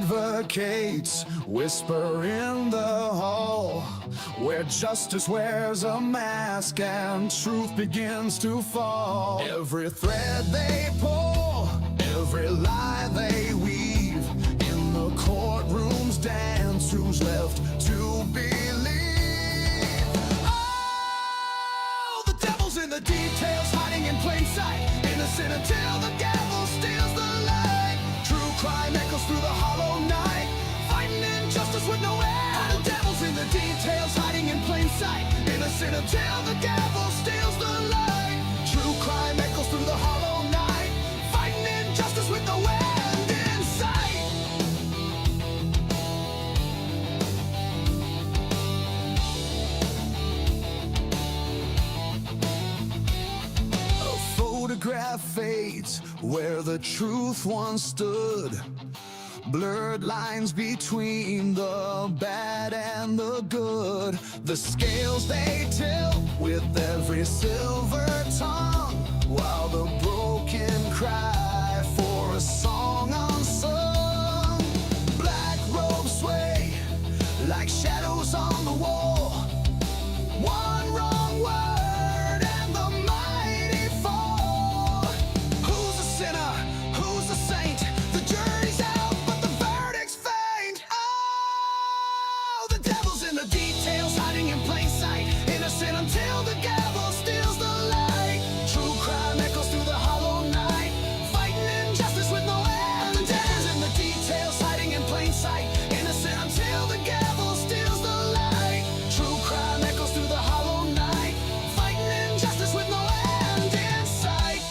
advocates whisper in the hall, where justice wears a mask and truth begins to fall. Every thread they pull, every lie they weave, in the courtroom's dance, who's left to believe? Oh, the devil's in the details, hiding in plain sight, innocent until the gavel steals the light. True crime echoes through the hollow night, fighting injustice with no end. The devil's in the details, hiding in plain sight, innocent until the gavel steals the light. True crime echoes through the hollow night, fighting injustice with no end in sight. A photograph fades where the truth once stood. Blurred lines between the bad and the good. The scales they tilt with every silver tongue, while the broken cry for a song unsung. Black robes sway like shadows on the wall. One wrong word and the mighty fall. Who's a sinner? Who's a saint? The jury's out, but the verdict's faint. Oh, the devil's in the details, hiding in plain sight, innocent until the gavel steals the light. True crime echoes through the hollow night, fighting injustice with no end. The devil's in the details, hiding in plain sight, innocent until the gavel steals the light. True crime echoes through the hollow night, fighting injustice with no end in sight.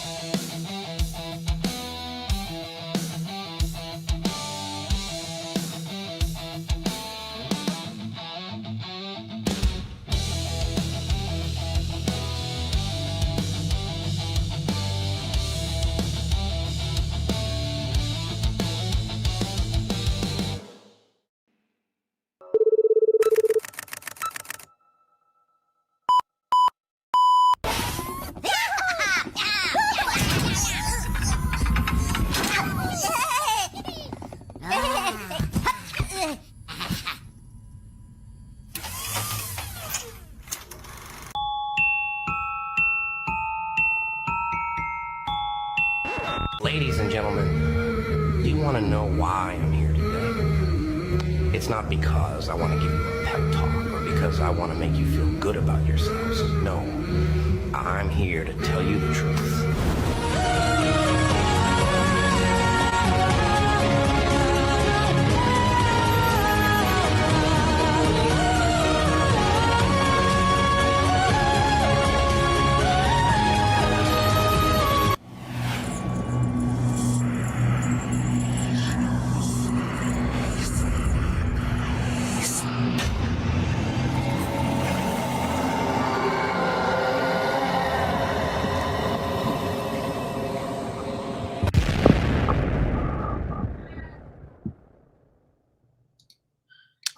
Ladies and gentlemen, do you want to know why I'm here today? It's not because I want to give you a pep talk or because I want to make you feel good about yourselves. No, I'm here to tell you the truth.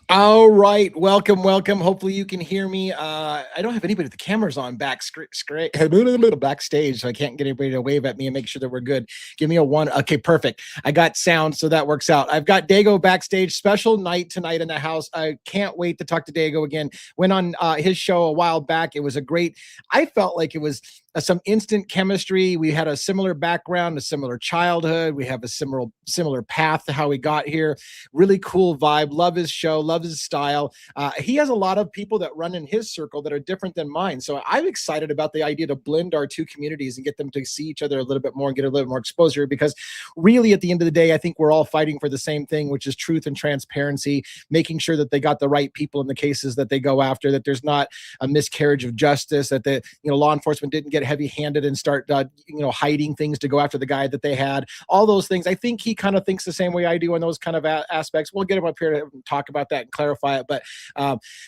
All right, welcome. Hopefully you can hear me. I don't have anybody with the cameras on backstage, so I can't get anybody to wave at me and make sure that we're good. Give me a one. Okay, perfect. I got sound, so that works out. I've got DAGO backstage. Special night tonight in the house. I can't wait to talk to DAGO again. Went on his show a while back. It was a great. I felt like it was some instant chemistry. We had a similar background, a similar childhood. We have a similar path to how we got here. Really cool vibe. Love his show. Love his style. He has a lot of people that run in his circle that are different than mine. So I'm excited about the idea to blend our two communities and get them to see each other a little bit more and get a little more exposure, because really at the end of the day, I think we're all fighting for the same thing, which is truth and transparency, making sure that they got the right people in the cases that they go after, that there's not a miscarriage of justice, that the law enforcement didn't get heavy-handed and start hiding things to go after the guy that they had. All those things. I think he kind of thinks the same way I do on those kind of aspects. We'll get him up here to talk about that and clarify it. But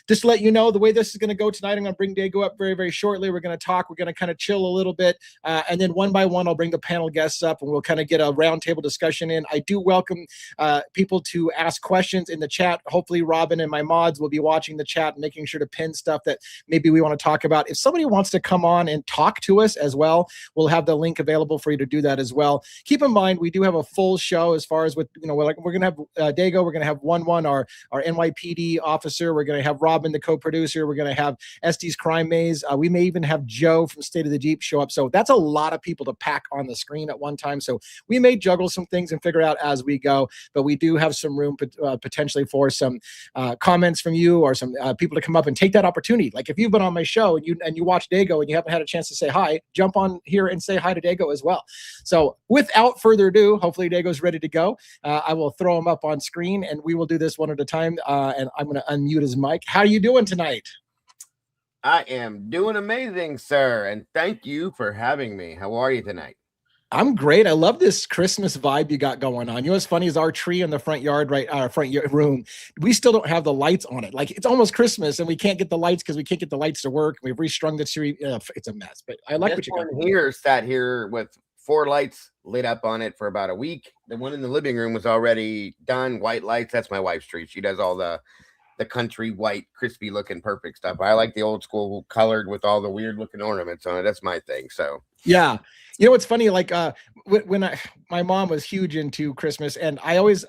just to let you know, the way this is going to go tonight, I'm going to bring Dago up very, very shortly. We're going to talk. We're going to kind of chill a little bit. And then one by one, I'll bring the panel guests up and we'll kind of get a roundtable discussion in. I do welcome people to ask questions in the chat. Hopefully, Robin and my mods will be watching the chat and making sure to pin stuff that maybe we want to talk about. If somebody wants to come on and talk to us as well, we'll have the link available for you to do that as well. Keep in mind, we do have a full show as far as with, we're going to have Dago, we're going to have our NYPD officer, we're going to have Robin, the co-producer, we're going to have Estes Crime Maze. We may even have Joe from State of the Jeep show up. So that's a lot of people to pack on the screen at one time. So we may juggle some things and figure out as we go, but we do have some room potentially for some comments from you or some people to come up and take that opportunity. Like if you've been on my show and you watch Dago and you haven't had a chance to say hi, jump on here and say hi to Dago as well. So without further ado, hopefully Dago's ready to go. I will throw him up on screen and we will do this one at a time. And I'm going to unmute his mic. How are you doing tonight? I am doing amazing, sir. And thank you for having me. How are you tonight? I'm great. I love this Christmas vibe you got going on. You know what's funny is our tree in the front yard, right? Our front room, we still don't have the lights on it. Like it's almost Christmas and we can't get the lights because we can't get the lights to work. We've restrung the tree. It's a mess, but I like what you got. Here sat here with 4 lights lit up on it for about a week. The one in the living room was already done. White lights. That's my wife's tree. She does all the country white, crispy looking, perfect stuff. I like the old school colored with all the weird looking ornaments on it. That's my thing. So yeah. You know what's funny? Like when my mom was huge into Christmas, and I always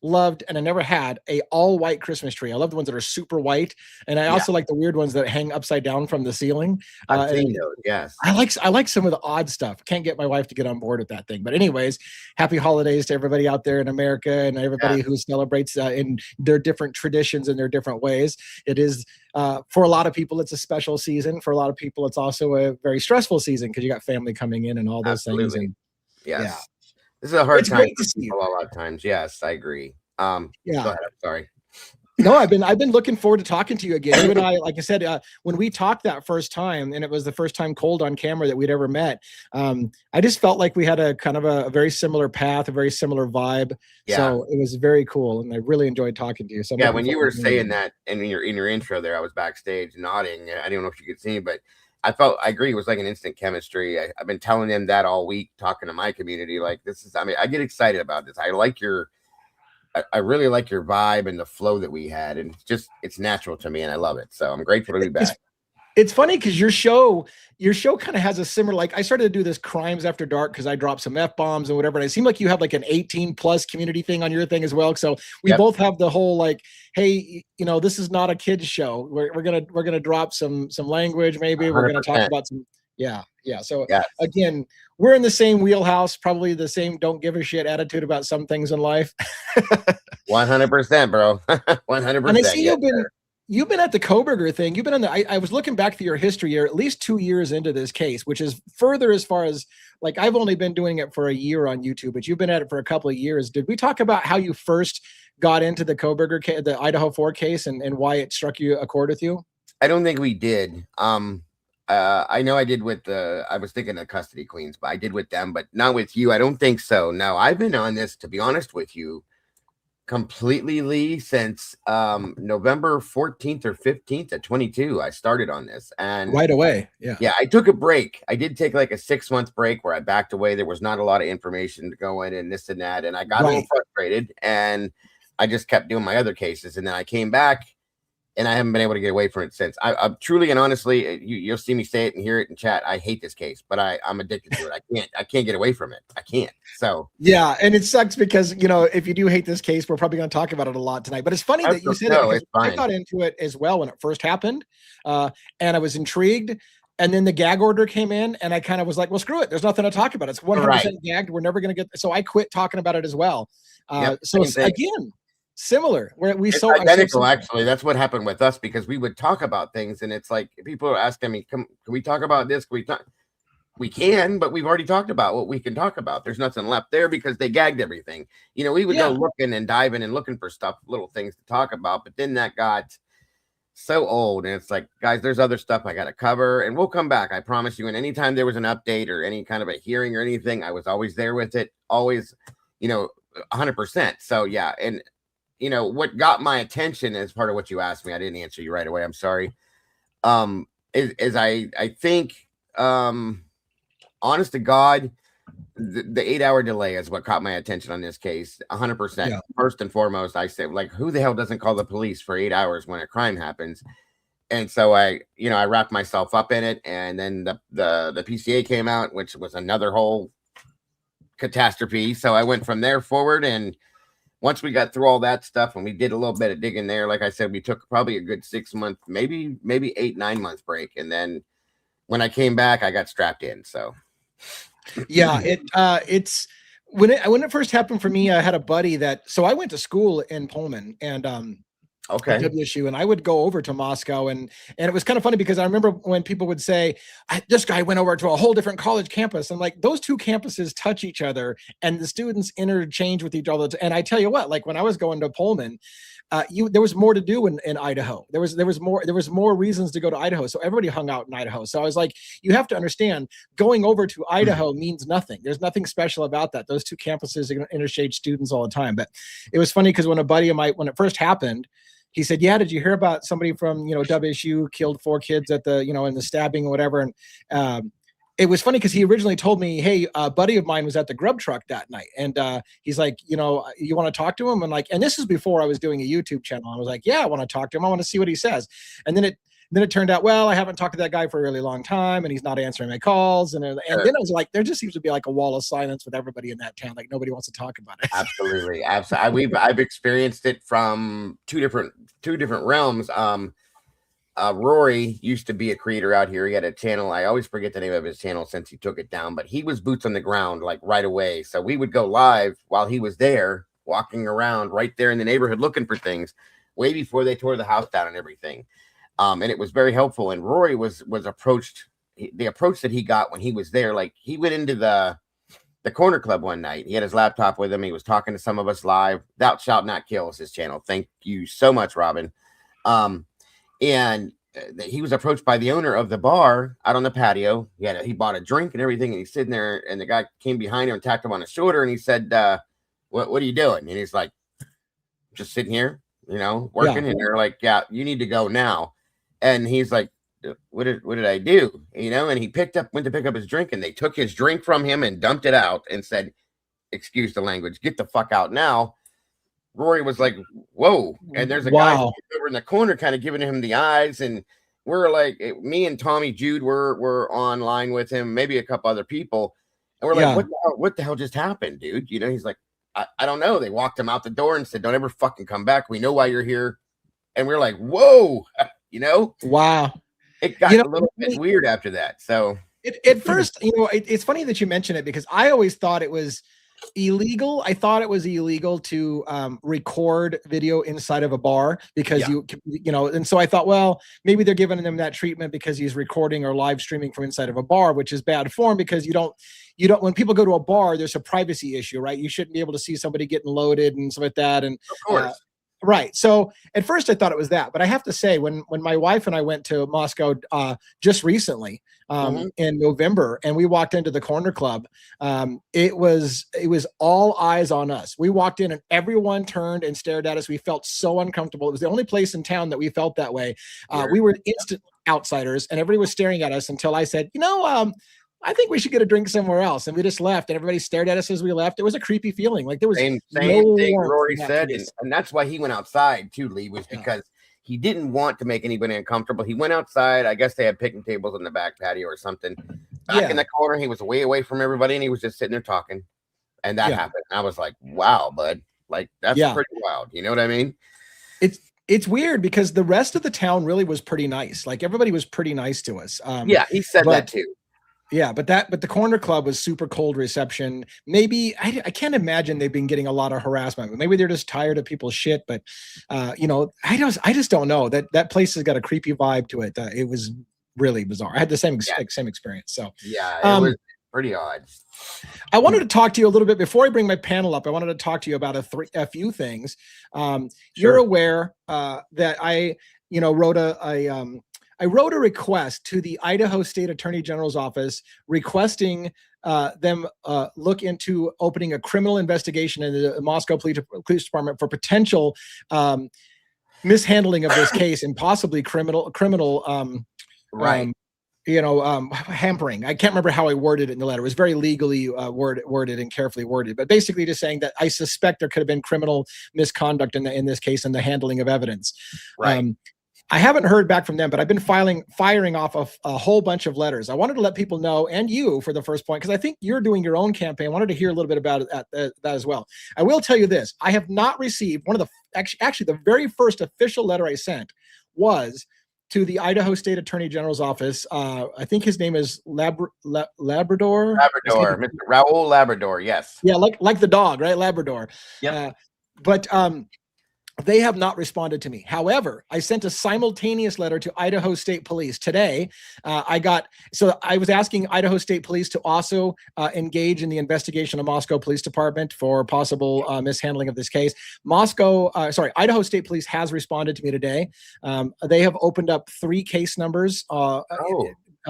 loved, and I never had a all white Christmas tree. I love the ones that are super white, and I also like the weird ones that hang upside down from the ceiling. I've seen those. Yes, I like some of the odd stuff. Can't get my wife to get on board with that thing. But anyways, happy holidays to everybody out there in America and everybody who celebrates in their different traditions and their different ways. It is for a lot of people, it's a special season. For a lot of people, it's also a very stressful season because you got family coming in and all those things. And yes, this is a hard time for people a lot of times. Yes, I agree. Go ahead, I'm sorry. No, I've been looking forward to talking to you again. You and I, like I said, when we talked that first time, and it was the first time cold on camera that we'd ever met, I just felt like we had a kind of a very similar path, a very similar vibe. Yeah. So it was very cool, and I really enjoyed talking to you. So when you were saying that, and in your intro there, I was backstage nodding. I don't know if you could see me, but I agree. It was like an instant chemistry. I've been telling them that all week, talking to my community. Like I get excited about this. I really like your vibe and the flow that we had, and it's natural to me, and I love it. So I'm grateful to be back. It's funny because your show kind of has a similar, like I started to do this Crimes After Dark because I dropped some F-bombs and whatever. And it seemed like you have like an 18+ community thing on your thing as well. So we both have the whole like, hey, this is not a kid's show. We're gonna drop some language. Maybe 100%. We're gonna talk about some. Yeah. So again, we're in the same wheelhouse, probably the same don't give a shit attitude about some things in life. 100%, bro. 100%. And I see you've been at the Koberger thing. You've been on I was looking back through your history. You're at least 2 years into this case, which is further as far as like I've only been doing it for a year on YouTube, but you've been at it for a couple of years. Did we talk about how you first got into the Koberger case, the Idaho 4 case, and why it struck a chord with you? I don't think we did. I know I did with I was thinking of Custody Queens, but I did with them, but not with you. I don't think so. No, I've been on this, to be honest with you, completely, Lee, since November 14th or 15th of 22. I started on this, and right away. Yeah, I took a break. I did take like a 6-month break where I backed away. There was not a lot of information to go in and this and that, and I got a little frustrated, and I just kept doing my other cases, and then I came back. And I haven't been able to get away from it since. I'm truly and honestly, you'll see me say it and hear it in chat. I hate this case, but I'm addicted to it. I can't get away from it. I can't. So yeah, and it sucks because if you do hate this case, we're probably going to talk about it a lot tonight. But it's funny that you said it. I got into it as well when it first happened, and I was intrigued. And then the gag order came in, and I kind of was like, "Well, screw it. There's nothing to talk about. It's 100% gagged. We're never going to get." So I quit talking about it as well. So again. Similar, where we saw identical. Actually, that's what happened with us because we would talk about things, and it's like people are asking me, "Can we talk about this? Can we talk?" We can, but we've already talked about what we can talk about. There's nothing left there because they gagged everything. We would go looking and diving and looking for stuff, little things to talk about, but then that got so old, and it's like, guys, there's other stuff I got to cover, and we'll come back. I promise you. And anytime there was an update or any kind of a hearing or anything, I was always there with it, always, 100%. So yeah, and you know, what got my attention as part of what you asked me, I didn't answer you right away. I'm sorry. Is I think, honest to God, the 8-hour delay is what caught my attention on this case. 100%. Yeah. First and foremost, I said, like, who the hell doesn't call the police for 8 hours when a crime happens? And so I wrapped myself up in it. And then the PCA came out, which was another whole catastrophe. So I went from there forward. And once we got through all that stuff and we did a little bit of digging there, like I said, we took probably a good 6 month, maybe 8-9 month break. And then when I came back, I got strapped in. So yeah, it's when it first happened for me, I had a buddy so I went to school in Pullman and okay. WSU, and I would go over to Moscow, and it was kind of funny because I remember when people would say, this guy went over to a whole different college campus, and like those two campuses touch each other and the students interchange with each other. And I tell you what, like when I was going to Pullman, there was more to do in Idaho. There was more reasons to go to Idaho. So everybody hung out in Idaho. So I was like, you have to understand, going over to Idaho means nothing. There's nothing special about that. Those two campuses are going to interchange students all the time. But it was funny because when a buddy of mine, when it first happened, he said, yeah, did you hear about somebody from, WSU killed 4 kids at the, in the stabbing or whatever? And it was funny because he originally told me, hey, a buddy of mine was at the grub truck that night. And he's like, you want to talk to him? And this is before I was doing a YouTube channel. I was like, yeah, I want to talk to him. I want to see what he says. And then it turned out, well, I haven't talked to that guy for a really long time and he's not answering my calls. And then I was like, there just seems to be like a wall of silence with everybody in that town. Like nobody wants to talk about it. Absolutely. I've experienced it from two different realms. Rory used to be a creator out here. He had a channel. I always forget the name of his channel since he took it down, but he was boots on the ground, like right away. So we would go live while he was there, walking around right there in the neighborhood, looking for things way before they tore the house down and everything. And it was very helpful. And Rory was approached, the approach that he got when he was there, like he went into the corner club one night. He had his laptop with him. He was talking to some of us live. Thou shalt not kill is his channel. Thank you so much, Robin. And he was approached by the owner of the bar out on the patio. He bought a drink and everything. And he's sitting there and the guy came behind him and tapped him on his shoulder. And he said, what are you doing? And he's like, just sitting here, working. Yeah. And they're like, yeah, you need to go now. And he's like, what did I do? And he went to pick up his drink and they took his drink from him and dumped it out and said, excuse the language, get the fuck out now. Rory was like, whoa. And there's a guy over in the corner kind of giving him the eyes. And we're like, me and Tommy Jude were online with him, maybe a couple other people. And we're like, what the hell just happened, dude? He's like, I don't know. They walked him out the door and said, don't ever fucking come back. We know why you're here. And we're like, whoa, Wow. It got a little bit weird after that. So at first, it's funny that you mention it because I always thought it was illegal. I thought it was illegal to record video inside of a bar because and so I thought, well, maybe they're giving him that treatment because he's recording or live streaming from inside of a bar, which is bad form because you don't when people go to a bar, there's a privacy issue, right? You shouldn't be able to see somebody getting loaded and stuff like that. And of course. Right. So at first I thought it was that, but I have to say when my wife and I went to Moscow just recently in November and we walked into the corner club, it was all eyes on us. We walked in and everyone turned and stared at us. We felt so uncomfortable. It was the only place in town that we felt that way. We were instant outsiders and everybody was staring at us until I said, I think we should get a drink somewhere else. And we just left and everybody stared at us as we left. It was a creepy feeling. Like there was same thing Rory said. And that's why he went outside too, Lee, was because he didn't want to make anybody uncomfortable. He went outside. I guess they had picnic tables in the back patio or something. Back in the corner, he was way away from everybody and he was just sitting there talking. And that happened. I was like, wow, bud. Like that's pretty wild. You know what I mean? It's weird because the rest of the town really was pretty nice. Like everybody was pretty nice to us. He said that too. Yeah, but the corner club was super cold reception. Maybe I can't imagine they've been getting a lot of harassment. Maybe they're just tired of people's shit. But I just don't know. That place has got a creepy vibe to it. It was really bizarre. I had the same experience. So it was pretty odd. I wanted to talk to you a little bit before I bring my panel up. I wanted to talk to you about a few things. You're aware that I wrote a request to the Idaho State Attorney General's office requesting them look into opening a criminal investigation in the Moscow Police Department for potential mishandling of this case and possibly criminal Right. hampering. I can't remember how I worded it in the letter. It was very legally worded and carefully worded, but basically just saying that I suspect there could have been criminal misconduct in this case and the handling of evidence. Right. I haven't heard back from them, but I've been firing off a whole bunch of letters. I wanted to let people know, and you for the first point, because I think you're doing your own campaign. I wanted to hear a little bit about that as well. I will tell you this. I have not received one of the, actually the very first official letter I sent was to the Idaho State Attorney General's office. I think his name is Labrador. Labrador, Mr. Raoul Labrador. Yes. Yeah, like the dog, right? Labrador. Yep. But they have not responded to me. However, I sent a simultaneous letter to Idaho State Police today. I was asking Idaho State Police to also engage in the investigation of Moscow Police Department for possible mishandling of this case. Idaho State Police has responded to me today. They have opened up 3 case numbers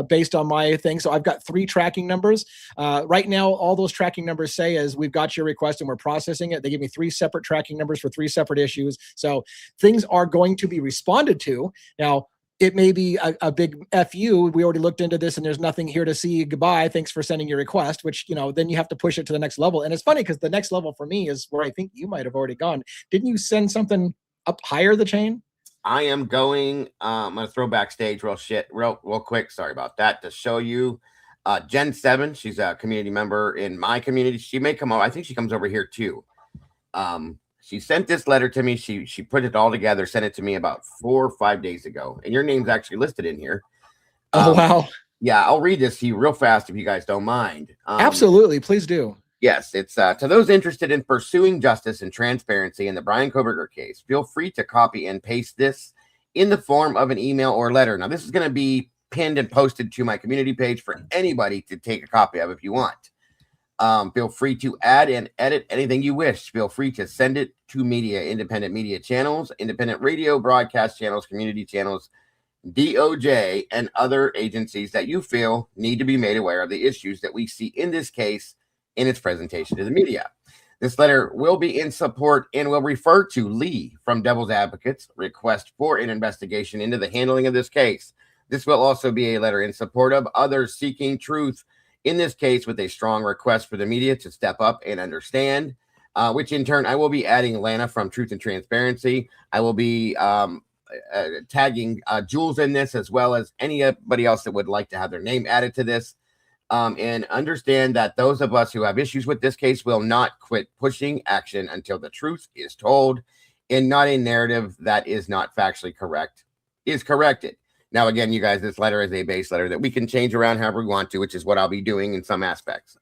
based on my thing. So I've got 3 tracking numbers. Right now, all those tracking numbers say is we've got your request and we're processing it. They give me 3 separate tracking numbers for 3 separate issues. So things are going to be responded to. Now, it may be a big FU. We already looked into this and there's nothing here to see. Goodbye. Thanks for sending your request, which, then you have to push it to the next level. And it's funny because the next level for me is where I think you might have already gone. Didn't you send something up higher the chain? I am going, I'm going to throw backstage real quick. Sorry about that. To show you Jen 7. She's a community member in my community. She may come over. I think she comes over here too. She sent this letter to me. She put it all together, sent it to me about 4 or 5 days ago. And your name's actually listed in here. Oh, wow. Yeah, I'll read this to you real fast if you guys don't mind. Absolutely. Please do. Yes, it's to those interested in pursuing justice and transparency in the Brian Koberger case, feel free to copy and paste this in the form of an email or letter. Now, this is going to be pinned and posted to my community page for anybody to take a copy of if you want. Feel free to add and edit anything you wish. Feel free to send it to independent media channels, independent radio broadcast channels, community channels, DOJ, and other agencies that you feel need to be made aware of the issues that we see in this case in its presentation to the media. This letter will be in support and will refer to Lee from Devil's Advocates' request for an investigation into the handling of this case. This will also be a letter in support of others seeking truth in this case with a strong request for the media to step up and understand, which in turn I will be adding Lana from Truth and Transparency. I will be tagging Jules in this, as well as anybody else that would like to have their name added to this. And understand that those of us who have issues with this case will not quit pushing action until the truth is told, and not a narrative that is not factually correct is corrected. Now, again, you guys, this letter is a base letter that we can change around however we want to, which is what I'll be doing in some aspects.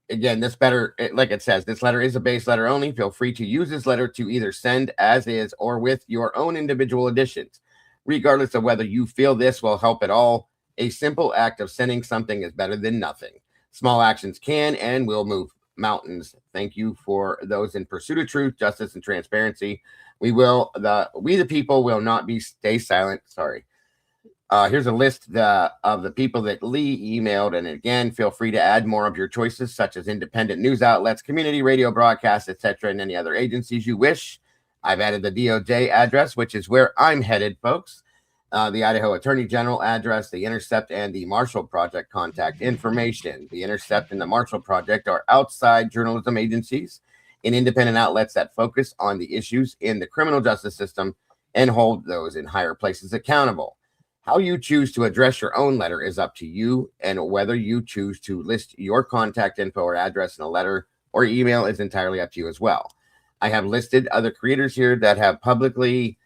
Again, like it says, this letter is a base letter only. Feel free to use this letter to either send as is or with your own individual additions, regardless of whether you feel this will help at all. A simple act of sending something is better than nothing. Small actions can and will move mountains. Thank you for those in pursuit of truth, justice, and transparency. We the people will not stay silent. Sorry. Here's a list of the people that Lee emailed. And again, feel free to add more of your choices, such as independent news outlets, community radio broadcasts, etc., and any other agencies you wish. I've added the DOJ address, which is where I'm headed, folks. The Idaho Attorney General address, the Intercept, and the Marshall Project contact information. The Intercept and the Marshall Project are outside journalism agencies and independent outlets that focus on the issues in the criminal justice system and hold those in higher places accountable. How you choose to address your own letter is up to you, and whether you choose to list your contact info or address in a letter or email is entirely up to you as well. I have listed other creators here that have publicly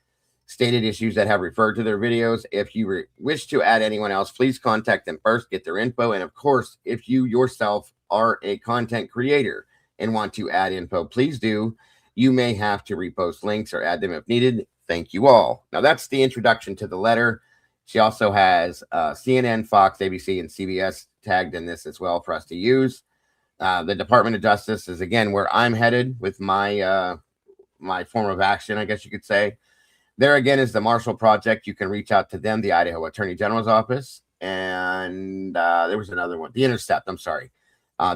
stated issues that have referred to their videos. If you wish to add anyone else, please contact them first, get their info. And of course, if you yourself are a content creator and want to add info, please do. You may have to repost links or add them if needed. Thank you all. Now that's the introduction to the letter. She also has CNN, Fox, ABC, and CBS tagged in this as well for us to use. The Department of Justice is, again, where I'm headed with my my form of action, I guess you could say. There again is the Marshall Project. You can reach out to them, the Idaho Attorney General's office. and there was another one, The Intercept. I'm sorry,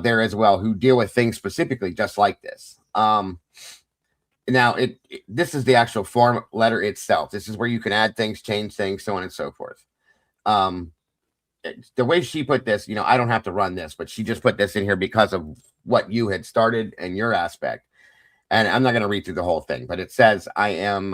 there as well, who deal with things specifically just like this. Now, this is the actual form letter itself. This is where you can add things, change things, so on and so forth. The way she put this, you know, I don't have to run this, but she just put this in here because of what you had started and your aspect. And I'm not going to read through the whole thing, but it says, I am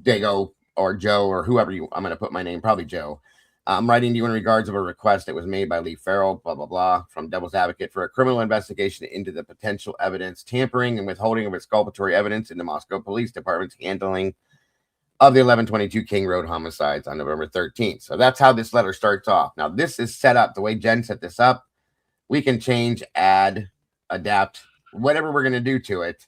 Dago or Joe or whoever I'm going to put my name, probably Joe. I'm writing to you in regards of a request that was made by Lee Farrell, blah, blah, blah, from Devil's Advocate for a criminal investigation into the potential evidence tampering and withholding of exculpatory evidence in the Moscow Police Department's handling of the 1122 King Road homicides on November 13th. So that's how this letter starts off. Now, this is set up the way Jen set this up. We can change, add, adapt, whatever we're going to do to it.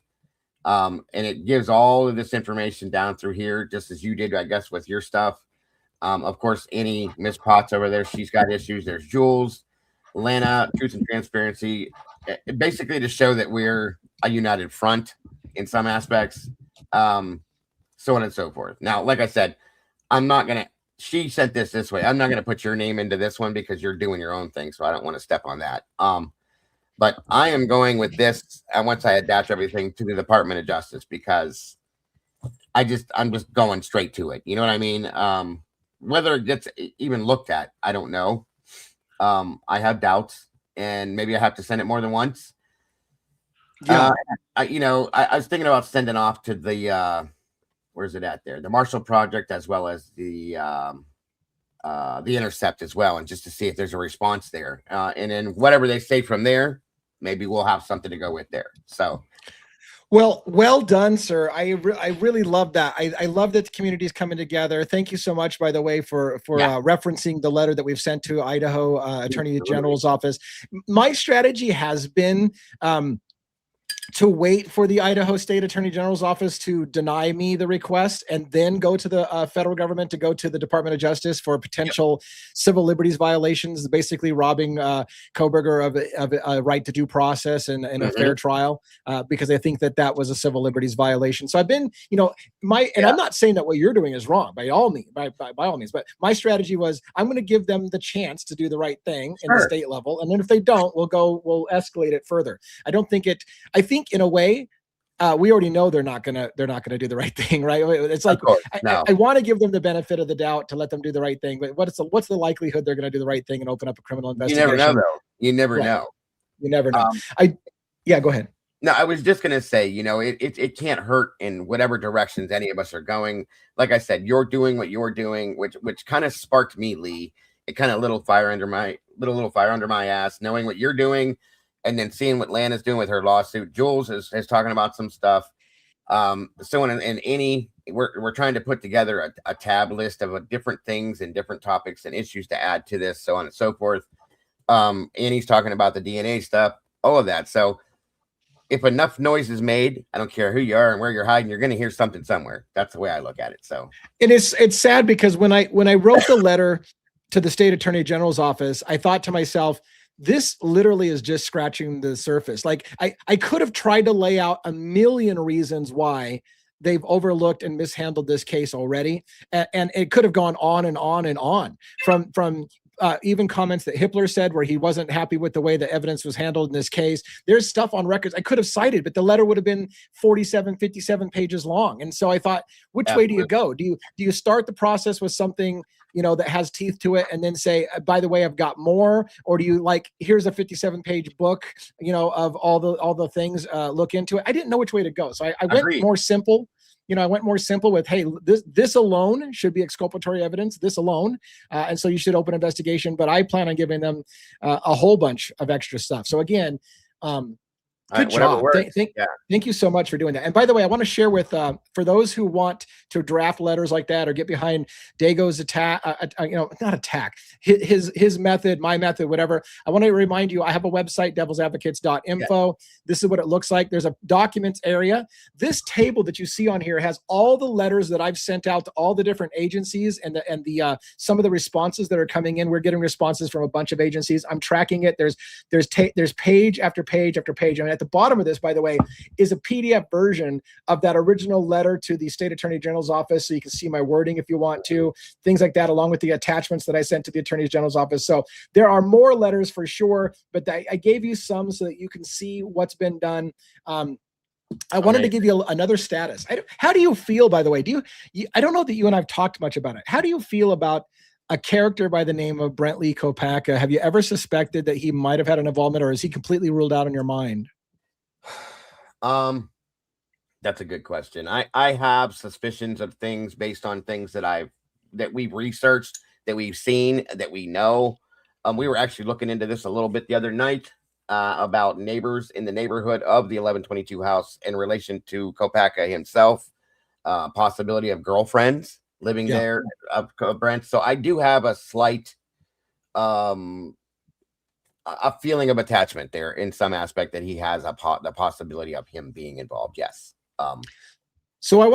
And it gives all of this information down through here, just as you did, I guess, with your stuff. Of course, any Miss Potts over there, she's got issues. There's Jules, Lana, Truth and Transparency, basically to show that we're a united front in some aspects, so on and so forth. Now, like I said, I'm not going to, she sent this way. I'm not going to put your name into this one because you're doing your own thing, so I don't want to step on that. But I am going with this, and once I adapt everything, to the Department of Justice, because I'm just going straight to it. You know what I mean? Whether it gets even looked at, I don't know. I have doubts, and maybe I have to send it more than once. Yeah. I was thinking about sending off to the where's it at there? The Marshall Project, as well as the Intercept as well, and just to see if there's a response there. And then whatever they say from there, maybe we'll have something to go with there. So. Well done, sir. I really love that. I love that the community is coming together. Thank you so much, by the way, for referencing the letter that we've sent to Idaho Attorney General's office. My strategy has been to wait for the Idaho State Attorney General's office to deny me the request, and then go to the federal government, to go to the Department of Justice for potential civil liberties violations, basically robbing Koberger of a right to due process and a fair trial, because I think that was a civil liberties violation. So I've been, I'm not saying that what you're doing is wrong by all means, by all means, but my strategy was, I'm going to give them the chance to do the right thing in the state level, and then if they don't, we'll escalate it further. I think in a way, we already know they're not gonna do the right thing, right? It's like, I want to give them the benefit of the doubt to let them do the right thing, but what's the likelihood they're going to do the right thing and open up a criminal investigation? You never know, though. You never know. You never know. Go ahead. No, I was just gonna say, it can't hurt in whatever directions any of us are going. Like I said, you're doing what you're doing, which kind of sparked me, Lee. It kind of lit a little fire under my ass, knowing what you're doing. And then seeing what Lana's doing with her lawsuit. Jules is talking about some stuff. We're trying to put together a tab list of different things and different topics and issues to add to this, so on and so forth. Annie's talking about the DNA stuff, all of that. So if enough noise is made, I don't care who you are and where you're hiding, you're going to hear something somewhere. That's the way I look at it. So, and it's sad because when I wrote the letter to the state attorney general's office, I thought to myself, this literally is just scratching the surface. Like I could have tried to lay out a million reasons why they've overlooked and mishandled this case already. And it could have gone on and on and on, from even comments that Hippler said where he wasn't happy with the way the evidence was handled in this case. There's stuff on records I could have cited, but the letter would have been 57 pages long. And so I thought, which way do you go? Do you start the process with something, that has teeth to it, and then say, by the way, I've got more? Or do you here's a 57-page book, of all the things, look into it? I didn't know which way to go. So I went more simple. I went more simple with, hey, this alone should be exculpatory evidence, this alone. And so you should open investigation, but I plan on giving them a whole bunch of extra stuff. So again, good job. Thank you so much for doing that. And by the way, I want to share with, for those who want to draft letters like that or get behind Dago's not attack, his method, my method, whatever. I want to remind you, I have a website, devilsadvocates.info. Yeah. This is what it looks like. There's a documents area. This table that you see on here has all the letters that I've sent out to all the different agencies and the some of the responses that are coming in. We're getting responses from a bunch of agencies. I'm tracking it. There's page after page after page. I mean, at the bottom of this, by the way, is a PDF version of that original letter to the State Attorney General's office. So you can see my wording if you want to, things like that, along with the attachments that I sent to the Attorney General's office. So there are more letters for sure, but I gave you some so that you can see what's been done. I wanted to give you another status. How do you feel, by the way? I don't know that you and I've talked much about it. How do you feel about a character by the name of Brent Lee Kopacka? Have you ever suspected that he might have had an involvement, or is he completely ruled out in your mind? That's a good question. I have suspicions of things based on things that we've researched, that we've seen, that we know. We were actually looking into this a little bit the other night about neighbors in the neighborhood of the 1122 house in relation to Kopacka himself, possibility of girlfriends living there, Brent. So I do have a slight a feeling of attachment there in some aspect, that he has the possibility of him being involved. Yes. So I'm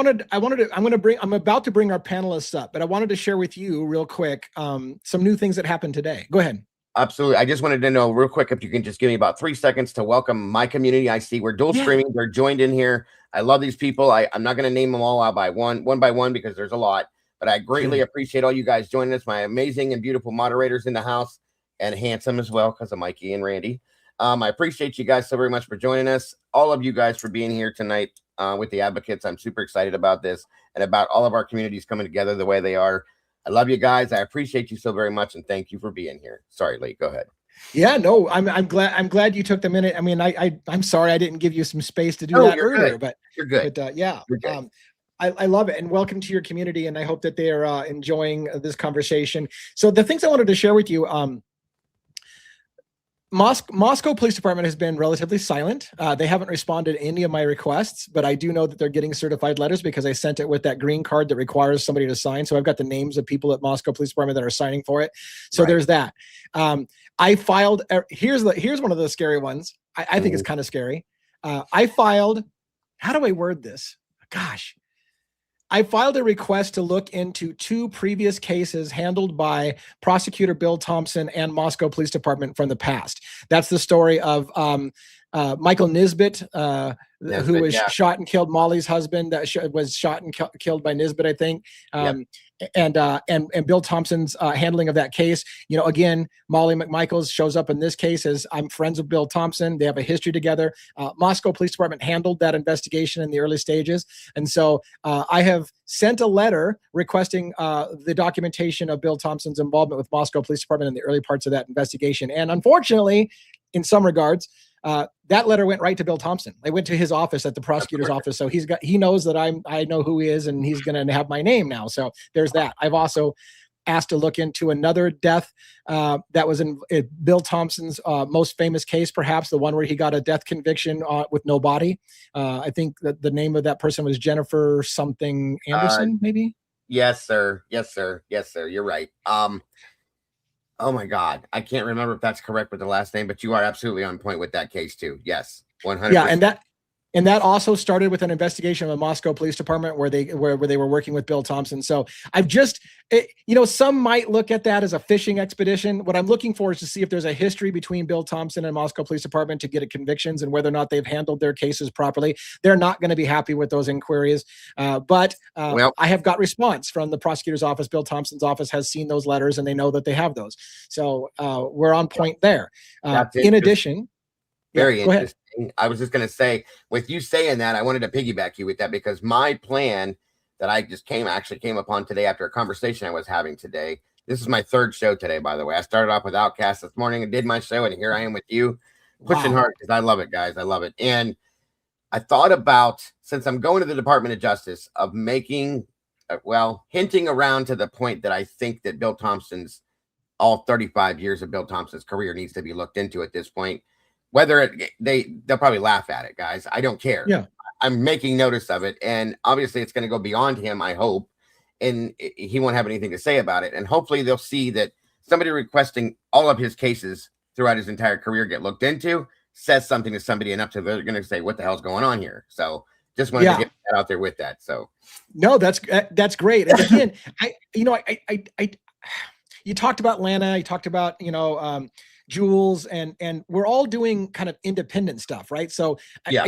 about to bring our panelists up, but I wanted to share with you real quick some new things that happened today. Go ahead. Absolutely. I just wanted to know real quick if you can just give me about 3 seconds to welcome my community. I see we're dual streaming. They're joined in here. I love these people. I'm not going to name them all out one by one, because there's a lot, but I greatly appreciate all you guys joining us. My amazing and beautiful moderators in the house, and handsome as well, because of Mikey and Randy. I appreciate you guys so very much for joining us. All of you guys for being here tonight with the advocates. I'm super excited about this and about all of our communities coming together the way they are. I love you guys. I appreciate you so very much, and thank you for being here. Sorry, Lee, go ahead. Yeah, no, I'm glad you took the minute. I mean, I'm sorry I didn't give you some space to do that earlier, but you're good. But yeah, I love it, and welcome to your community, and I hope that they are enjoying this conversation. So the things I wanted to share with you, Moscow Police Department has been relatively silent. They haven't responded to any of my requests, but I do know that they're getting certified letters because I sent it with that green card that requires somebody to sign. So I've got the names of people at Moscow Police Department that are signing for it. So there's that. I filed. Here's one of the scary ones. I think it's kind of scary. I filed. How do I word this? Gosh. I filed a request to look into 2 previous cases handled by prosecutor Bill Thompson and Moscow Police Department from the past. That's the story of Michael Nisbet, who was shot and killed, Molly's husband, that was shot and killed by Nisbet, I think. And Bill Thompson's handling of that case. You know, again, Molly McMichaels shows up in this case as, I'm friends with Bill Thompson. They have a history together. Moscow Police Department handled that investigation in the early stages. And so I have sent a letter requesting the documentation of Bill Thompson's involvement with Moscow Police Department in the early parts of that investigation. And unfortunately, in some regards, that letter went right to Bill Thompson. I went to his office at the prosecutor's office. So he knows that I know who he is, and he's going to have my name now. So there's that. I've also asked to look into another death that was in Bill Thompson's most famous case, perhaps the one where he got a death conviction with no body. I think that the name of that person was Jennifer something Anderson, maybe. Yes, sir. Yes, sir. Yes, sir. You're right. Oh my God, I can't remember if that's correct with the last name, but you are absolutely on point with that case too. Yes, 100%. Yeah, and that also started with an investigation of the Moscow Police Department where they were working with Bill Thompson. So I've just, some might look at that as a fishing expedition. What I'm looking for is to see if there's a history between Bill Thompson and Moscow Police Department to get convictions and whether or not they've handled their cases properly. They're not going to be happy with those inquiries, but I have got response from the prosecutor's office. Bill Thompson's office has seen those letters and they know that they have those. So we're on point there. In addition, very interesting. I was just going to say, with you saying that, I wanted to piggyback you with that, because my plan that I just came upon today after a conversation I was having today. This is my 3rd show today, by the way. I started off with Outcast this morning and did my show, and here I am with you, pushing hard, because I love it, guys. I love it. And I thought about, since I'm going to the Department of Justice, of making, hinting around to the point that I think that Bill Thompson's, all 35 years of Bill Thompson's career needs to be looked into at this point. Whether they'll probably laugh at it, guys. I don't care. Yeah, I'm making notice of it, and obviously it's going to go beyond him, I hope, and he won't have anything to say about it. And hopefully they'll see that somebody requesting all of his cases throughout his entire career get looked into says something to somebody enough to they're going to say, what the hell's going on here? So just wanted to get that out there with that. So no, that's great. And again, you talked about Lana, you talked about, Jules, and we're all doing kind of independent stuff, right? So Yeah.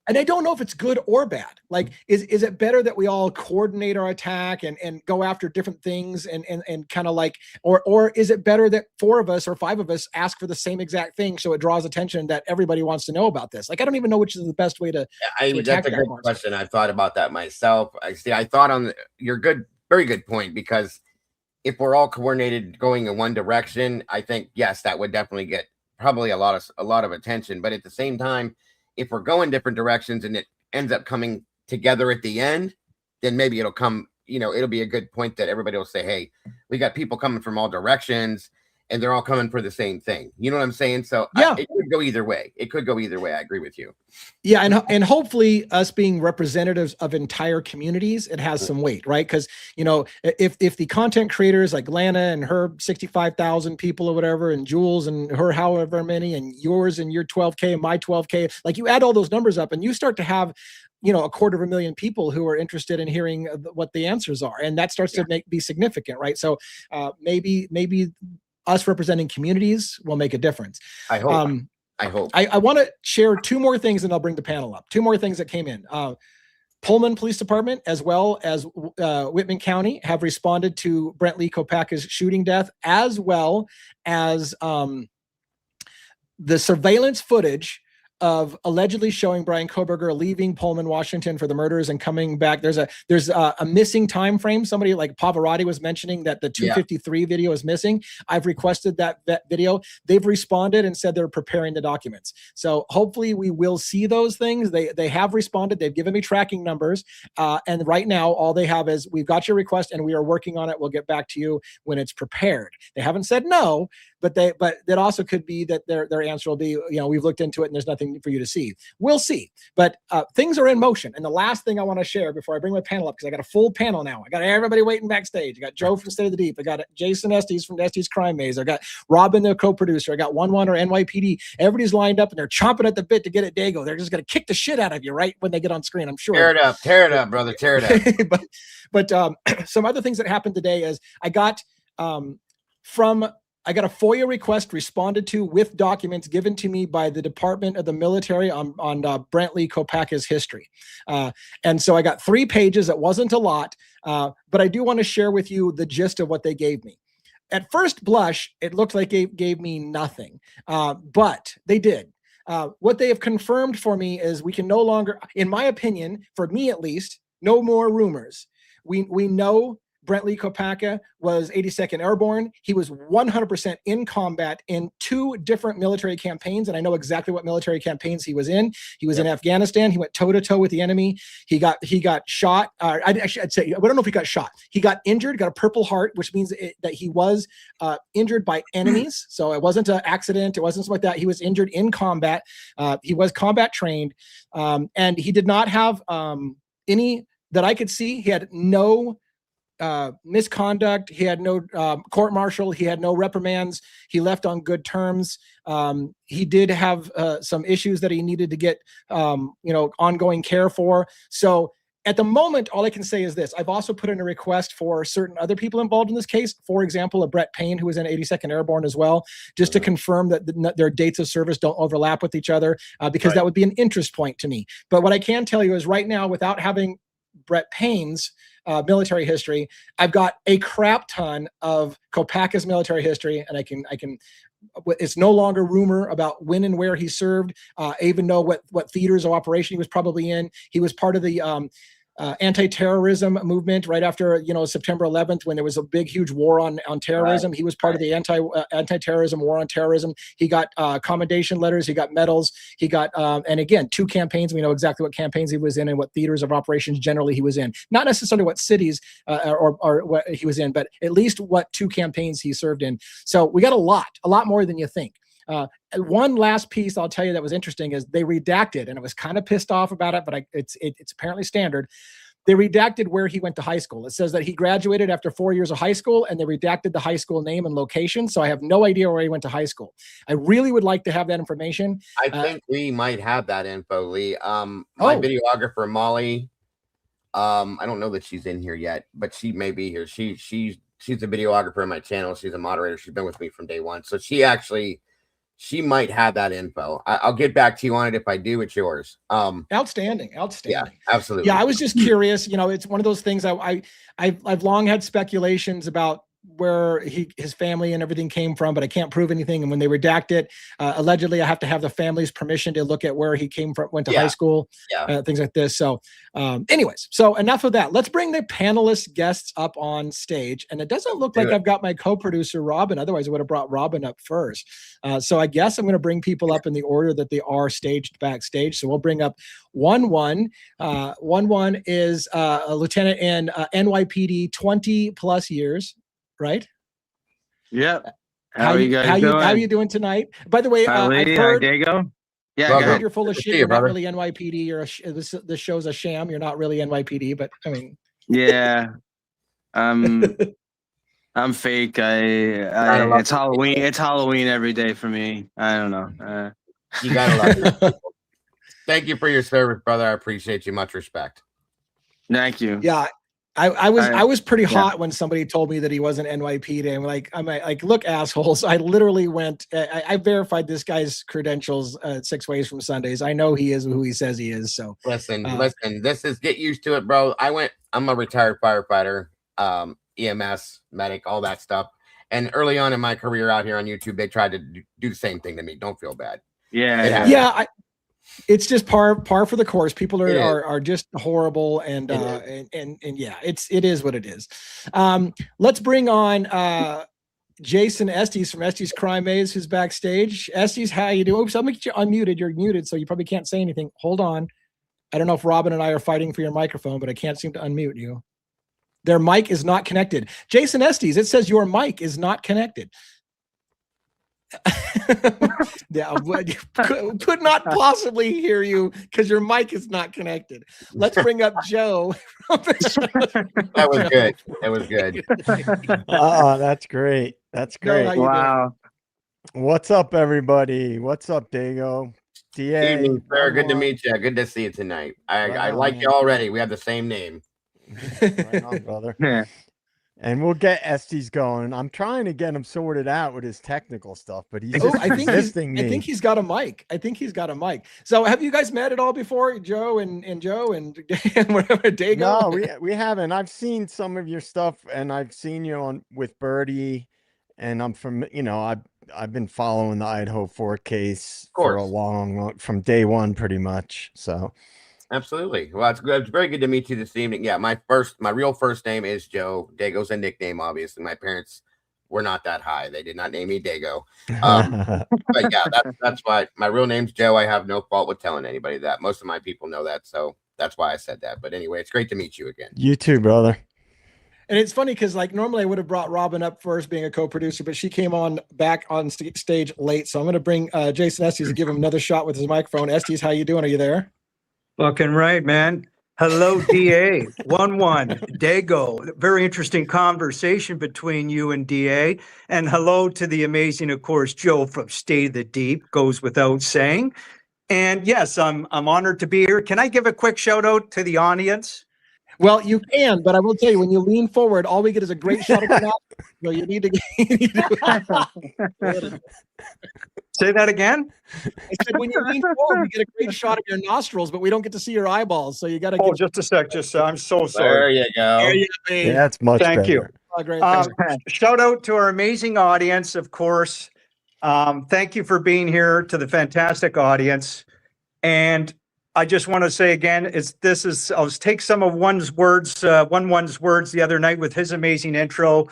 and I don't know if it's good or bad. Like, is it better that we all coordinate our attack and go after different things and kind of like, or is it better that 4 of us or 5 of us ask for the same exact thing so it draws attention that everybody wants to know about this? Like, I don't even know which is the best way to attack That's a good question. I've thought about that myself. I thought on your very good point, because if we're all coordinated going in one direction, I think, yes, that would definitely get probably a lot of attention. But at the same time, if we're going different directions and it ends up coming together at the end, then maybe it'll come, it'll be a good point that everybody will say, hey, we got people coming from all directions and they're all coming for the same thing. You know what I'm saying? So yeah, it could go either way. I agree with you. Yeah, and hopefully us being representatives of entire communities, it has some weight, right? Because if the content creators like Lana and her 65,000 people or whatever, and Jules and her however many, and yours and your 12K and my 12K, like you add all those numbers up and you start to have 250,000 people who are interested in hearing what the answers are, and that starts to be significant, right? So maybe us representing communities will make a difference. I hope. I want to share 2 more things and I'll bring the panel up. 2 more things that came in. Pullman Police Department, as well as Whitman County, have responded to Brent Lee Kopacka's shooting death, as well as the surveillance footage of allegedly showing Brian Koberger leaving Pullman, Washington for the murders and coming back. There's a missing time frame. Somebody like Pavarotti was mentioning that the 253 video is missing. I've requested that video. They've responded and said they're preparing the documents. So hopefully we will see those things. They have responded. They've given me tracking numbers. And right now, all they have is, we've got your request and we are working on it. We'll get back to you when it's prepared. They haven't said no, but that also could be that their answer will be, we've looked into it and there's nothing for you to see. We'll see. But things are in motion. And the last thing I want to share before I bring my panel up, because I got a full panel now. I got everybody waiting backstage. I got Joe from State of the Deep. I got Jason Estes from Estes Crime Maze. I got Robin, the co-producer. I got 1-1 or NYPD. Everybody's lined up and they're chomping at the bit to get at DAGO. They're just going to kick the shit out of you right when they get on screen, I'm sure. Tear it up, brother. Tear it up. but some other things that happened today is I got I got a FOIA request responded to with documents given to me by the Department of the Military on Brent Lee Kopacka's history. And so I got 3 pages. It wasn't a lot, but I do want to share with you the gist of what they gave me. At first blush, it looked like they gave me nothing, but they did. What they have confirmed for me is we can no longer, in my opinion, for me at least, no more rumors. We know Brent Lee Kopacka was 82nd Airborne. He was 100% in combat in 2 different military campaigns, and I know exactly what military campaigns he was in. He was in Afghanistan. He went toe-to-toe with the enemy. He got shot. I'd say, I don't know if he got shot. He got injured, got a Purple Heart, which means that he was injured by enemies. So it wasn't an accident. It wasn't something like that. He was injured in combat. He was combat trained, and he did not have any that I could see. He had no misconduct. He had no court-martial. He had no reprimands. He left on good terms. He did have some issues that he needed to get ongoing care for. So at the moment, all I can say is this. I've also put in a request for certain other people involved in this case. For example, a Brett Payne, who was in 82nd Airborne as well, just to confirm that their dates of service don't overlap with each other, because that would be an interest point to me. But what I can tell you is right now, without having Brett Payne's military history, I've got a crap ton of Kopacka's military history, and I can it's no longer rumor about when and where he served. I even know what theaters of operation he was probably in. He was part of the anti-terrorism movement right after September 11th, when there was a big huge war on terrorism. He was part of the anti-terrorism war on terrorism. He got commendation letters, he got medals, he got and again, 2 campaigns. We know exactly what campaigns he was in and what theaters of operations generally he was in, not necessarily what cities or what he was in, but at least what 2 campaigns he served in. So we got a lot more than you think. One last piece I'll tell you that was interesting is they redacted, and I was kind of pissed off about it, but it's apparently standard. They redacted where he went to high school. It says that he graduated after 4 years of high school, and they redacted the high school name and location. So I have no idea where he went to high school. I really would like to have that information. I think we might have that info, Lee. My videographer, Molly, I don't know that she's in here yet, but she may be here. She's a videographer on my channel. She's a moderator. She's been with me from day one. So she actually she might have that info. I'll get back to you on it. If I do, it's yours. Outstanding. Yeah, absolutely. Yeah, I was just curious. You know, it's one of those things. I've long had speculations about where his family and everything came from, but I can't prove anything. And when they redact it, allegedly, I have to have the family's permission to look at where he came from, went to high school, things like this. So, anyways, so enough of that. Let's bring the panelist guests up on stage. And it doesn't look like I've got my co-producer Robin. Otherwise, I would have brought Robin up first. So I guess I'm going to bring people up in the order that they are staged backstage. So we'll bring up 1-1. 1-1 is a lieutenant in NYPD, 20 plus years. Right? Yep. How are you guys doing? How are you doing tonight? By the way, I've heard DAGO. Yeah, I heard you're full of shit. You're not really NYPD. This show's a sham. You're not really NYPD, but I mean, yeah, I'm fake. It's Halloween. It's Halloween every day for me. I don't know. You gotta love it. Thank you for your service, brother. I appreciate you. Much respect. Thank you. Yeah. I was pretty hot when somebody told me that he wasn't NYPD. I'm like, look, assholes. I literally went, I verified this guy's credentials 6 ways from Sundays. I know he is who he says he is. So listen, this is, get used to it, bro. I'm a retired firefighter, EMS, medic, all that stuff. And early on in my career out here on YouTube, they tried to do the same thing to me. Don't feel bad. Yeah. It's just par for the course. People are just horrible, and yeah, it is what it is. Let's bring on Jason Estes from Estes Crime Maze, who's backstage. Estes, how you doing? Oops, I'm gonna get you unmuted. You're muted, so you probably can't say anything. Hold on. I don't know if Robin and I are fighting for your microphone, but I can't seem to unmute you. Their mic is not connected. Jason Estes, it says your mic is not connected. Yeah, could not possibly hear you because your mic is not connected. Let's bring up Joe. That was good. That was good. Oh, that's great. That's great. Joe, Wow. What's up, everybody? What's up, Dago? DA. Evening, sir. Good to meet you. Good to see you tonight. I like you already. We have the same name. Right on, brother. Yeah. And we'll get Estes going. I'm trying to get him sorted out with his technical stuff, but he's I think he's got a mic. So have you guys met at all before, Joe and whatever, Dago? No, we haven't. I've seen some of your stuff, and I've seen you on with Birdie, and I'm from, I've been following the Idaho 4 case for a long, from day one, pretty much. So. Absolutely. Well, it's good. It's very good to meet you this evening. Yeah, my real first name is Joe. Dago's a nickname, obviously. My parents were not that high. They did not name me Dago. But yeah, that's why my real name's Joe. I have no fault with telling anybody that. Most of my people know that, so that's why I said that. But anyway, it's great to meet you again. You too, brother. And it's funny because, like, normally I would have brought Robin up first, being a co-producer, but she came back on stage late. So I'm going to bring Jason Estes to give him another shot with his microphone. Estes, how you doing? Are you there? Fucking right, man. Hello, DA. 1-1. Dago. Very interesting conversation between you and DA. And hello to the amazing, of course, Joe from State of the Deep, goes without saying. And yes, I'm honored to be here. Can I give a quick shout out to the audience? Well, you can, but I will tell you, when you lean forward, all we get is a great shot of your nostrils. So you need to Say that again? I said, when you lean forward, we get a great shot of your nostrils, but we don't get to see your eyeballs. So you got to. Oh, just a sec. I'm so sorry. There you go. There you go. Yeah, that's much better. Thank you. Oh, great. Shout out to our amazing audience, of course. Thank you for being here, to the fantastic audience. And I just want to say again, I'll take some of one's words the other night with his amazing intro.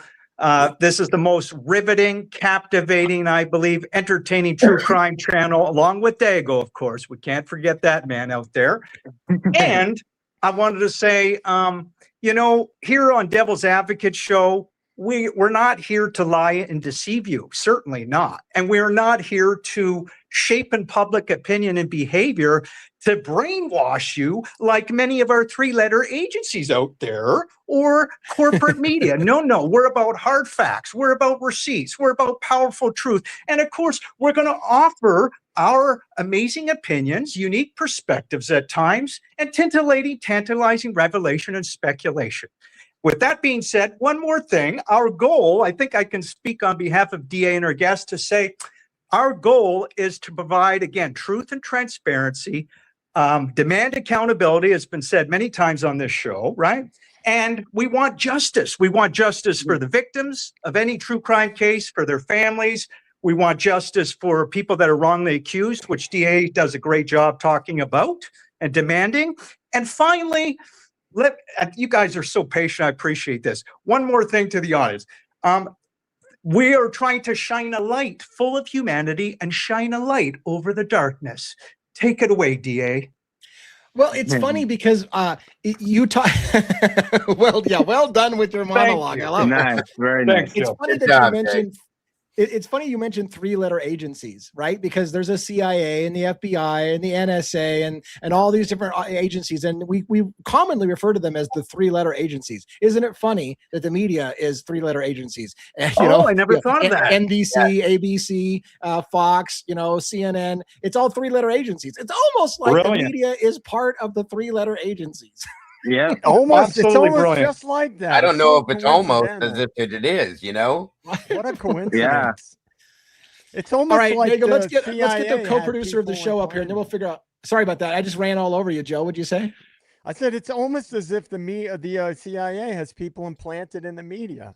This is the most riveting, captivating, I believe, entertaining true crime channel, along with Dago, of course. We can't forget that man out there. And I wanted to say, here on Devil's Advocate Show, we're not here to lie and deceive you, certainly not. And we're not here to shape in public opinion and behavior to brainwash you like many of our 3-letter agencies out there or corporate media. No, we're about hard facts. We're about receipts. We're about powerful truth. And of course, we're going to offer our amazing opinions, unique perspectives at times, and tantalizing revelation and speculation. With that being said, one more thing. Our goal, I think I can speak on behalf of DA and our guests to say, our goal is to provide, again, truth and transparency, demand accountability, has been said many times on this show, right? And we want justice. We want justice for the victims of any true crime case, for their families. We want justice for people that are wrongly accused, which DA does a great job talking about and demanding. And finally, you guys are so patient. I appreciate this. One more thing to the audience. We are trying to shine a light full of humanity and shine a light over the darkness. Take it away, DA. Well, it's funny because you talk. Well done with your monologue. I love Nice, it. very nice. It's funny that you mentioned. It's funny you mentioned 3-letter agencies, right? Because there's a CIA and the FBI and the NSA and all these different agencies, and we commonly refer to them as the 3-letter agencies. Isn't it funny that the media is 3-letter agencies? And, I never thought of that. NBC, ABC, Fox, CNN. It's all 3-letter agencies. It's almost like the media is part of the 3-letter agencies. Yeah, almost. It's almost brilliant. just like that. I don't know if it's almost coincidental. as if it is, What a coincidence. Yeah. It's almost All right, like Diego, let's get CIA the had co-producer of the people show up here, and then we'll figure out. Sorry about that. I just ran all over you, Joe. What'd you say? I said it's almost as if the CIA has people implanted in the media.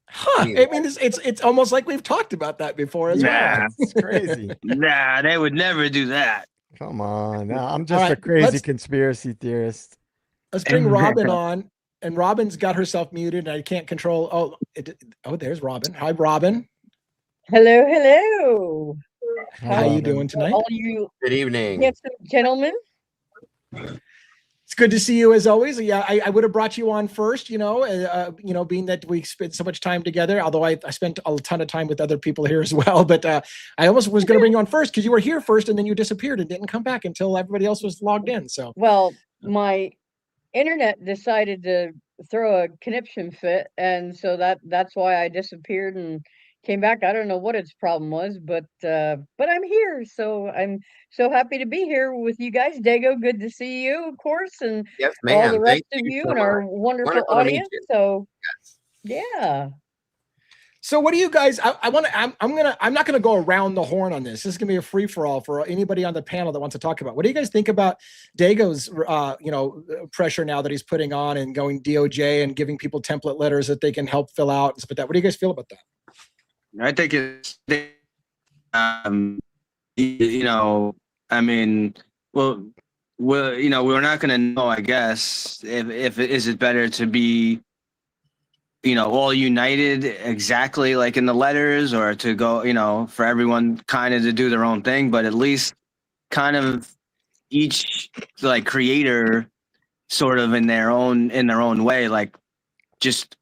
Huh. I mean, it's almost like we've talked about that before as well. It's crazy. Nah, they would never do that. Come on. No, I'm just All a right, crazy conspiracy theorist. Let's bring Robin on. And Robin's got herself muted, and I can't control. There's Robin. Hi, Robin. Hello. How you doing tonight? All you Good evening. handsome gentlemen. It's good to see you as always. Yeah, I would have brought you on first, being that we spent so much time together, although I spent a ton of time with other people here as well. But I almost was going to bring you on first because you were here first and then you disappeared and didn't come back until everybody else was logged in. So, Well, my internet decided to throw a conniption fit, and so that's why I disappeared and came back. I don't know what its problem was, but I'm here, so I'm so happy to be here with you guys. Dago, good to see you, of course, and Yes, all ma'am. the rest Thank of you so and our much. wonderful Wonderful to meet audience. you. So, Yes. yeah. So what do you guys? I'm not gonna go around the horn on this. This is gonna be a free for all for anybody on the panel that wants to talk about. What do you guys think about Dago's pressure now that he's putting on and going DOJ and giving people template letters that they can help fill out and stuff like that? What do you guys feel about that? I think it's, I mean, well, we're not going to know, I guess, if is it better to be, all united exactly like in the letters, or to go, for everyone kind of to do their own thing, but at least kind of each like creator sort of in their own way, like just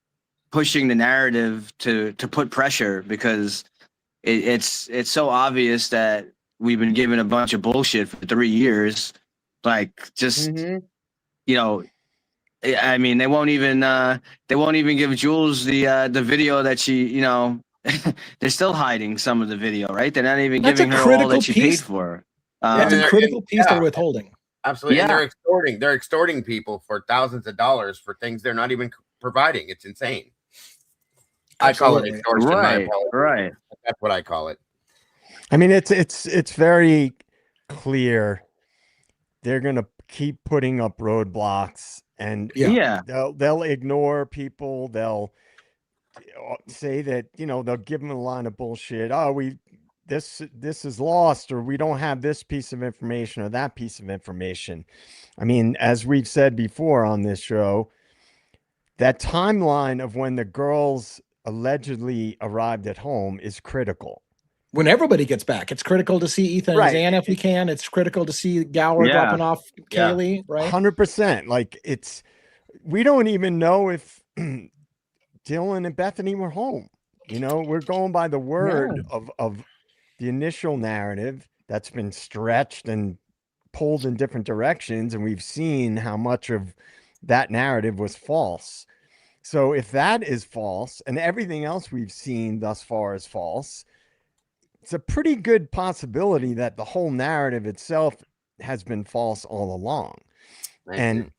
pushing the narrative to put pressure, because it's so obvious that we've been given a bunch of bullshit for 3 years. Like, just I mean, they won't even give Jules the video that she, they're still hiding some of the video, right? They're not even giving her all that she paid for. That's a critical piece they're withholding. Absolutely. Yeah. And they're extorting people for thousands of dollars for things they're not even providing. It's insane. Absolutely. I call it extortion. Right. That's what I call it. I mean, it's very clear they're gonna keep putting up roadblocks, and they'll ignore people. They'll say that they'll give them a line of bullshit. Oh, this is lost, or we don't have this piece of information or that piece of information. I mean, as we've said before on this show, that timeline of when the girls allegedly arrived at home is critical. When everybody gets back, it's critical to see Ethan and Xana if we can. It's critical to see Gower dropping off Kaylee, right? 100%. Like, we don't even know if Dylan and Bethany were home. We're going by the word of the initial narrative that's been stretched and pulled in different directions, and we've seen how much of that narrative was false. So if that is false, and everything else we've seen thus far is false, it's a pretty good possibility that the whole narrative itself has been false all along. And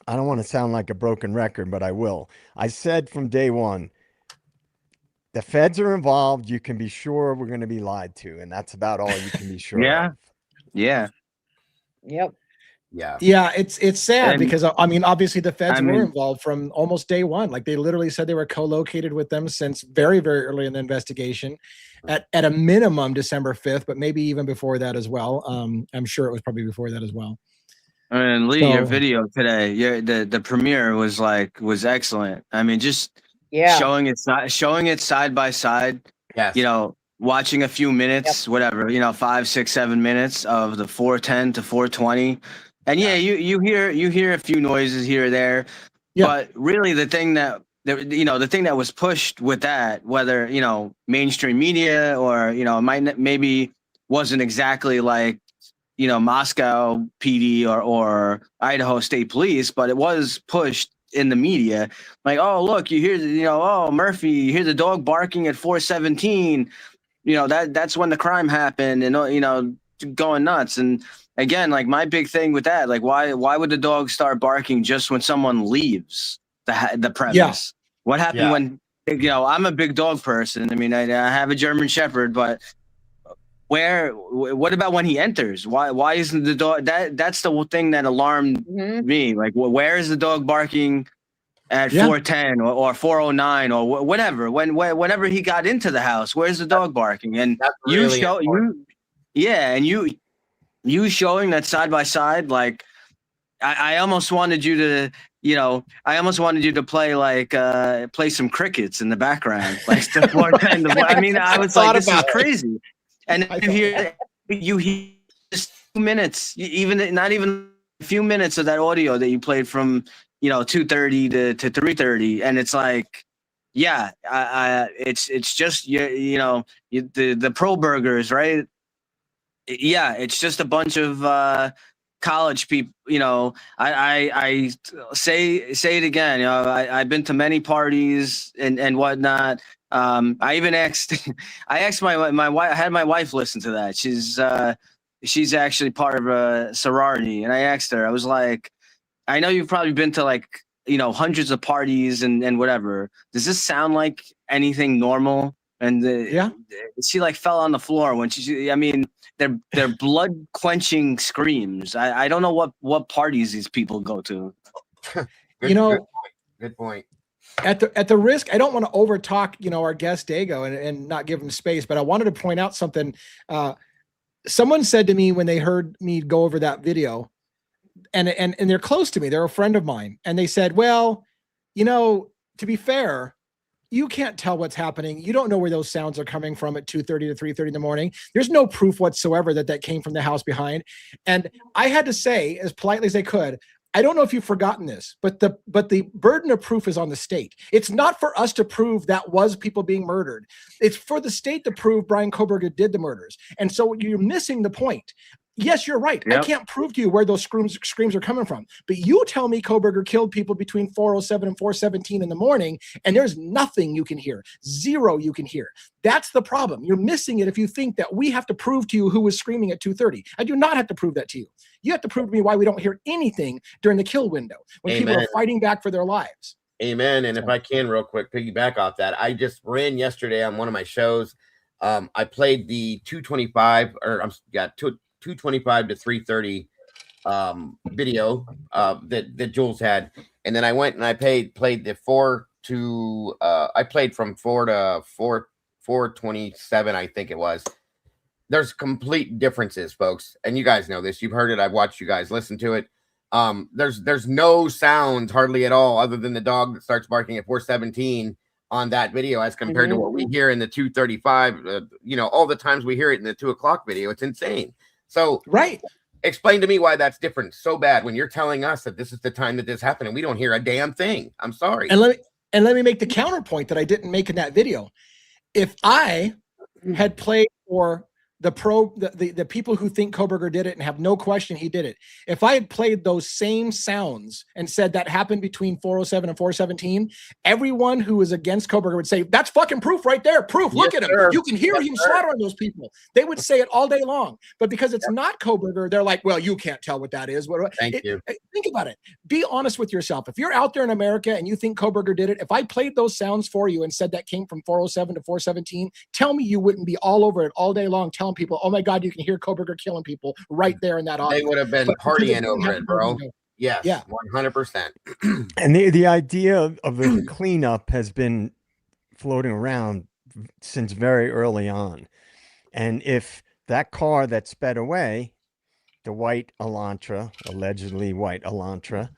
I don't want to sound like a broken record, but I will. I said from day one, the feds are involved, you can be sure we're going to be lied to, and that's about all you can be sure Yeah. of. Yeah. Yep. Yeah. Yeah, it's sad And because I mean, obviously the feds I were mean, involved from almost day one. Like they literally said they were co-located with them since very, very early in the investigation, at a minimum December 5th, but maybe even before that as well. I'm sure it was probably before that as well. and Lee, your So video today, the premiere was excellent. I mean, just Yeah. showing it side by side. Yes. You know, watching a few minutes, whatever, 5, 6, 7 minutes of the 410 to 420, and you hear a few noises here or there, but really the thing that was pushed with that, whether mainstream media or maybe wasn't exactly like Moscow PD or Idaho State Police, but it was pushed in the media, like, oh look, you hear oh Murphy, you hear the dog barking at 417, that's when the crime happened, and going nuts. And again, like my big thing with that, like why would the dog start barking just when someone leaves the premise? What happened when I'm a big dog person. I mean, I have a German Shepherd, but what about when he enters? Why isn't the dog that's the thing that alarmed me? Like, where is the dog barking at 410 or 409 or whatever, whenever he got into the house? Where's the dog barking? And you showing that side by side, like I almost wanted you to play some crickets in the background, like stuff more kind of. I mean, I was like, this is crazy. And you hear just 2 minutes, not even a few minutes of that audio that you played from 2:30 to 3:30, and it's like, it's just the pro burgers, right? Yeah, it's just a bunch of college people. I say it again. I've been to many parties and whatnot. I even asked my wife. I had my wife listen to that. She's actually part of a sorority, and I asked her. I was like, I know you've probably been to like hundreds of parties and whatever. Does this sound like anything normal? And she like fell on the floor when I mean, they're blood quenching screams. I don't know what parties these people go to. Good point. At the risk, I don't want to overtalk, our guest DAGO and not give him space, but I wanted to point out something. Someone said to me when they heard me go over that video, and they're close to me, they're a friend of mine, and they said, well, to be fair, you can't tell what's happening. You don't know where those sounds are coming from at 2:30 to 3:30 in the morning. There's no proof whatsoever that came from the house behind. And I had to say, as politely as I could, I don't know if you've forgotten this, but the burden of proof is on the state. It's not for us to prove that was people being murdered. It's for the state to prove Brian Kohberger did the murders. And so you're missing the point. Yes, you're right. Yep. I can't prove to you where those screams are coming from. But you tell me Kohberger killed people between 4:07 and 4:17 in the morning, and there's nothing you can hear. Zero you can hear. That's the problem. You're missing it if you think that we have to prove to you who was screaming at 2:30. I do not have to prove that to you. You have to prove to me why we don't hear anything during the kill window when people are fighting back for their lives. Amen. And if I can real quick piggyback off that, I just ran yesterday on one of my shows. I played the 225 or 225 to 3:30 video that Jules had, and then I went and I played the 4 to I played from 4 to 4:27, I think it was. There's complete differences, folks, and you guys know this. You've heard it. I've watched you guys listen to it. There's no sounds hardly at all other than the dog that starts barking at 4:17 on that video as compared to what we hear in the 2:35. All the times we hear it in the 2 o'clock video. It's insane. So explain to me why that's different so bad when you're telling us that this is the time that this happened and we don't hear a damn thing. I'm sorry. And let me make the counterpoint that I didn't make in that video. If I had played for the people who think Koberger did it and have no question he did it. If I had played those same sounds and said that happened between 407 and 417, everyone who was against Koberger would say, that's fucking proof right there. Proof. Look at him. Sir. You can hear him slaughtering those people. They would say it all day long. But because it's not Koberger, they're like, well, you can't tell what that is. Thank you. Think about it. Be honest with yourself. If you're out there in America and you think Koberger did it, if I played those sounds for you and said that came from 407 to 417, tell me you wouldn't be all over it all day long telling people, oh my God, you can hear Koberger killing people right there in that audio. They would have been partying over it, bro. Yes, yeah, 100%. And the idea of the cleanup has been floating around since very early on. And if that car that sped away, the white Elantra, allegedly white Elantra,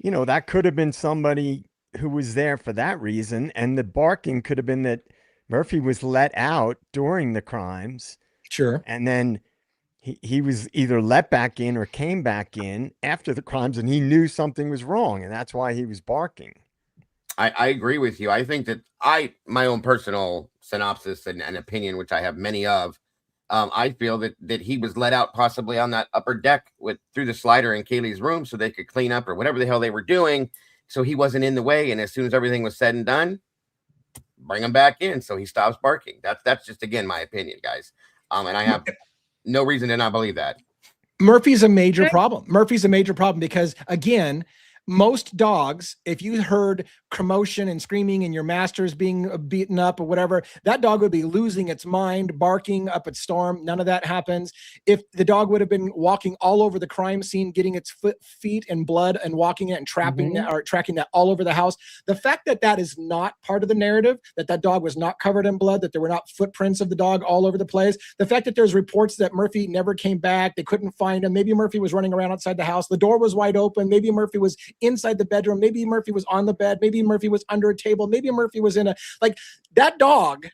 that could have been somebody who was there for that reason. And the barking could have been that Murphy was let out during the crimes. Sure. And then he was either let back in or came back in after the crimes, and he knew something was wrong, and that's why he was barking. I agree with you. I think that my own personal synopsis and opinion, which I have many of, I feel that he was let out possibly on that upper deck through the slider in Kaylee's room so they could clean up or whatever the hell they were doing. So he wasn't in the way. And as soon as everything was said and done, bring him back in. So he stops barking. That's just, again, my opinion, guys. And I have no reason to not believe that. Murphy's a major problem. Murphy's a major problem because, again, most dogs, if you heard commotion and screaming and your master's being beaten up or whatever, that dog would be losing its mind, barking up at storm. None of that happens. If the dog would have been walking all over the crime scene, getting its feet in blood and walking it and tracking that all over the house, the fact that that is not part of the narrative, that dog was not covered in blood, that there were not footprints of the dog all over the place, the fact that there's reports that Murphy never came back, they couldn't find him, maybe Murphy was running around outside the house, the door was wide open, maybe Murphy was inside the bedroom, maybe Murphy was on the bed, maybe Murphy was under a table, maybe Murphy was in that dog.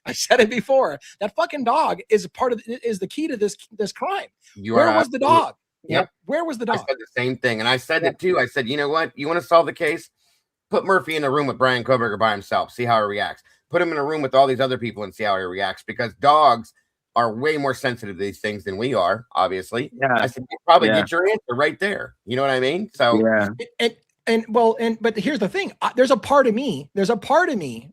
I said it before, that fucking dog is the key to this crime. Where was the dog? Yep. Where was the dog? I said the same thing, and I said it too. I said, you know what, you want to solve the case, put Murphy in a room with Brian Koberger by himself, see how he reacts. Put him in a room with all these other people and see how he reacts, because dogs are way more sensitive to these things than we are, obviously. Yeah. I said, you probably get your answer right there. You know what I mean? So yeah. But here's the thing. There's a part of me,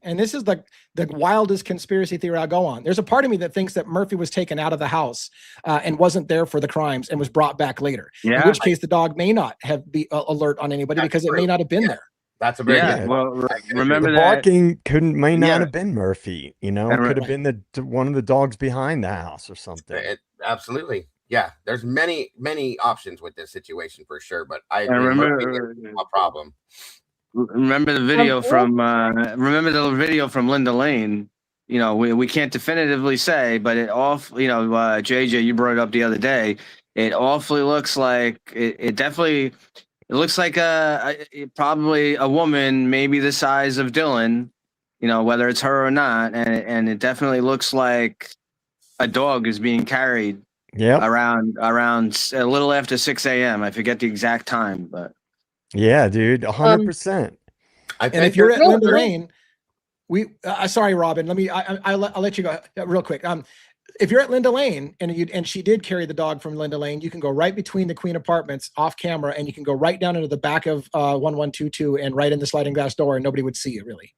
and this is the wildest conspiracy theory I'll go on. There's a part of me that thinks that Murphy was taken out of the house and wasn't there for the crimes and was brought back later. Yeah. In which case the dog may not be alert on anybody because it may not have been there. That's a very good point. Well, remember the that barking may not have been Murphy. It could have been one of the dogs behind the house or something. Absolutely. Yeah, there's many options with this situation for sure, but I remember a problem. Remember the video from Linda Lane. We can't definitively say, but JJ, you brought it up the other day. It awfully looks like it definitely. It looks like probably a woman, maybe the size of Dylan, whether it's her or not, and it definitely looks like a dog is being carried. Yeah, around a little after 6 a.m. I forget the exact time, but yeah, dude, 100%. And if you're at Linda Lane, sorry, Robin, I'll let you go real quick. If you're at Linda Lane and she did carry the dog from Linda Lane, you can go right between the Queen Apartments off camera, and you can go right down into the back of 1122 and right in the sliding glass door, and nobody would see you really.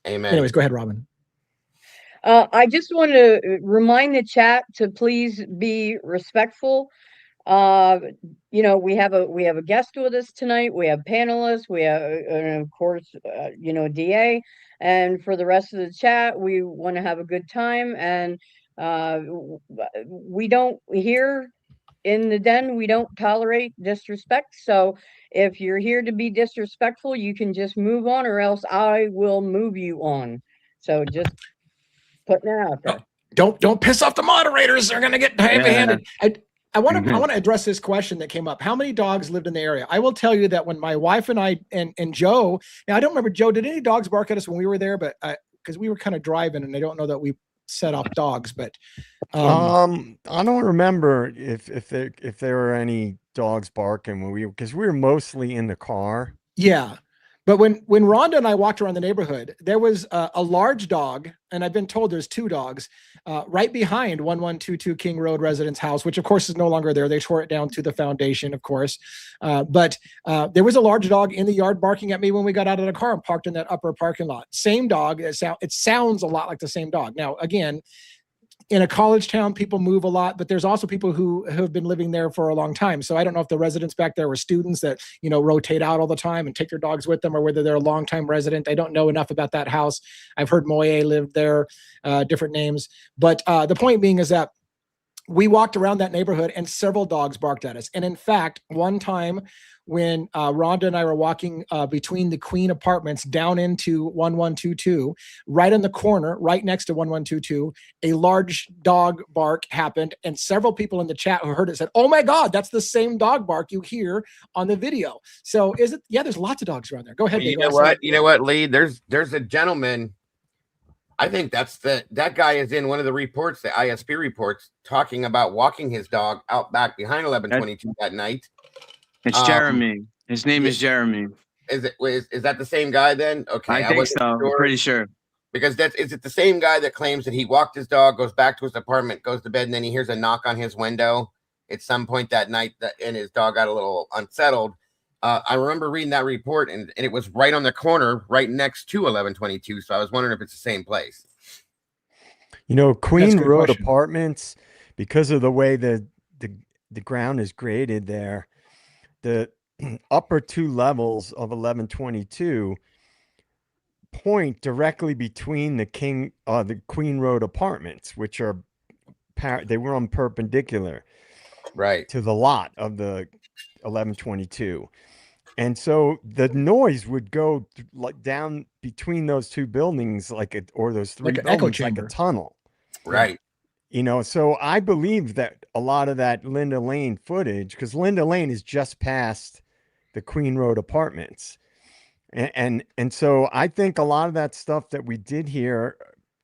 Amen. Anyways, go ahead, Robin. I just want to remind the chat to please be respectful. We have a guest with us tonight. We have panelists. We have, and of course, DA. And for the rest of the chat, we want to have a good time. And we don't here in the den. We don't tolerate disrespect. So if you're here to be disrespectful, you can just move on, or else I will move you on. So just putting it out there. Don't piss off the moderators. They're gonna get heavy-handed. I want to address this question that came up. How many dogs lived in the area? I will tell you that when my wife and I and Joe, now I don't remember, Joe, did any dogs bark at us when we were there? But because we were kind of driving, and I don't know that we set off dogs. But I don't remember if there were any dogs barking when because we were mostly in the car. Yeah. But when Rhonda and I walked around the neighborhood, there was a large dog, and I've been told there's 2 dogs right behind 1122 King Road residence house, which of course is no longer there. They tore it down to the foundation, of course. But there was a large dog in the yard barking at me when we got out of the car and parked in that upper parking lot. Same dog. It sounds a lot like the same dog. Now, again, in a college town, people move a lot, but there's also people who have been living there for a long time. So I don't know if the residents back there were students that, you know, rotate out all the time and take their dogs with them, or whether they're a longtime resident. I don't know enough about that house. I've heard Moye lived there, different names. But the point being is that we walked around that neighborhood and several dogs barked at us. And in fact, one time when Rhonda and I were walking between the Queen apartments down into 1122, right in the corner, right next to 1122, a large dog bark happened. And several people in the chat who heard it said, "Oh my God, that's the same dog bark you hear on the video." So is it? Yeah, there's lots of dogs around there. Go ahead. You know what? You know what, Lee? There's a gentleman. I think that guy is in one of the reports, the ISP reports, talking about walking his dog out back behind 1122 that night. It's Jeremy. His name is Jeremy. Is that the same guy then? Okay, I think so. I'm pretty sure. Because is it the same guy that claims that he walked his dog, goes back to his apartment, goes to bed, and then he hears a knock on his window at some point that night, and his dog got a little unsettled. I remember reading that report, and it was right on the corner, right next to 1122. So I was wondering if it's the same place. You know, Queen Road Apartments, because of the way the ground is graded there, the upper 2 levels of 1122 point directly between the Queen Road Apartments, which are they were on perpendicular, right, to the lot of the 1122. And so the noise would go like down between those 2 buildings, or those 3 buildings, echo chamber, like a tunnel. Right. You know, so I believe that a lot of that Linda Lane footage, because Linda Lane is just past the Queen Road Apartments. And so I think a lot of that stuff that we did hear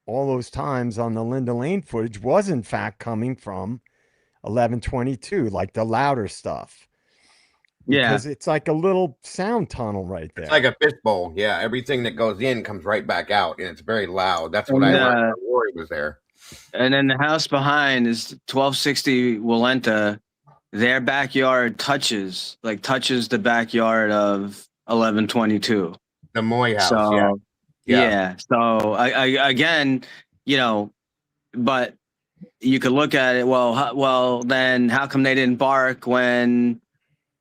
all those times on the Linda Lane footage was in fact coming from 1122, like the louder stuff. Yeah, because it's like a little sound tunnel right there. It's like a fishbowl. Yeah, everything that goes in comes right back out, and it's very loud. That's what I learned when Rory was there. And then the house behind is 1260 Walenta. Their backyard touches the backyard of 1122. The Moy house. So, yeah. So I again, you know, but you could look at it. Well, then how come they didn't bark when?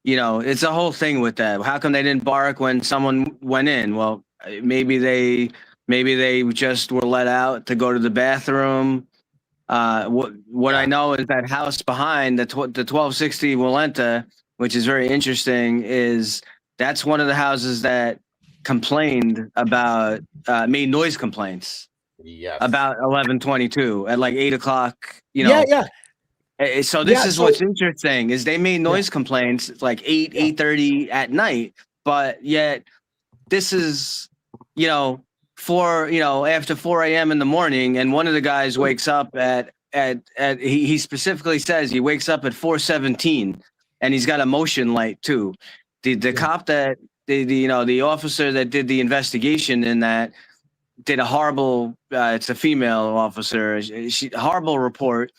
You know, it's a whole thing with that. How come they didn't bark when someone went in? Well, maybe they just were let out to go to the bathroom. What I know is that house behind the 1260 Walenta, which is very interesting, is that's one of the houses that complained about made noise complaints. Yes. About 1122 at like 8 o'clock. You know. Yeah. So this is what's interesting is they made noise complaints like 8:30 at night, but yet this is, you know, after 4 a.m. in the morning, and one of the guys wakes up at he specifically says he wakes up at 4:17, and he's got a motion light too. The cop that the officer that did the investigation in that did a horrible. It's a female officer. Horrible report.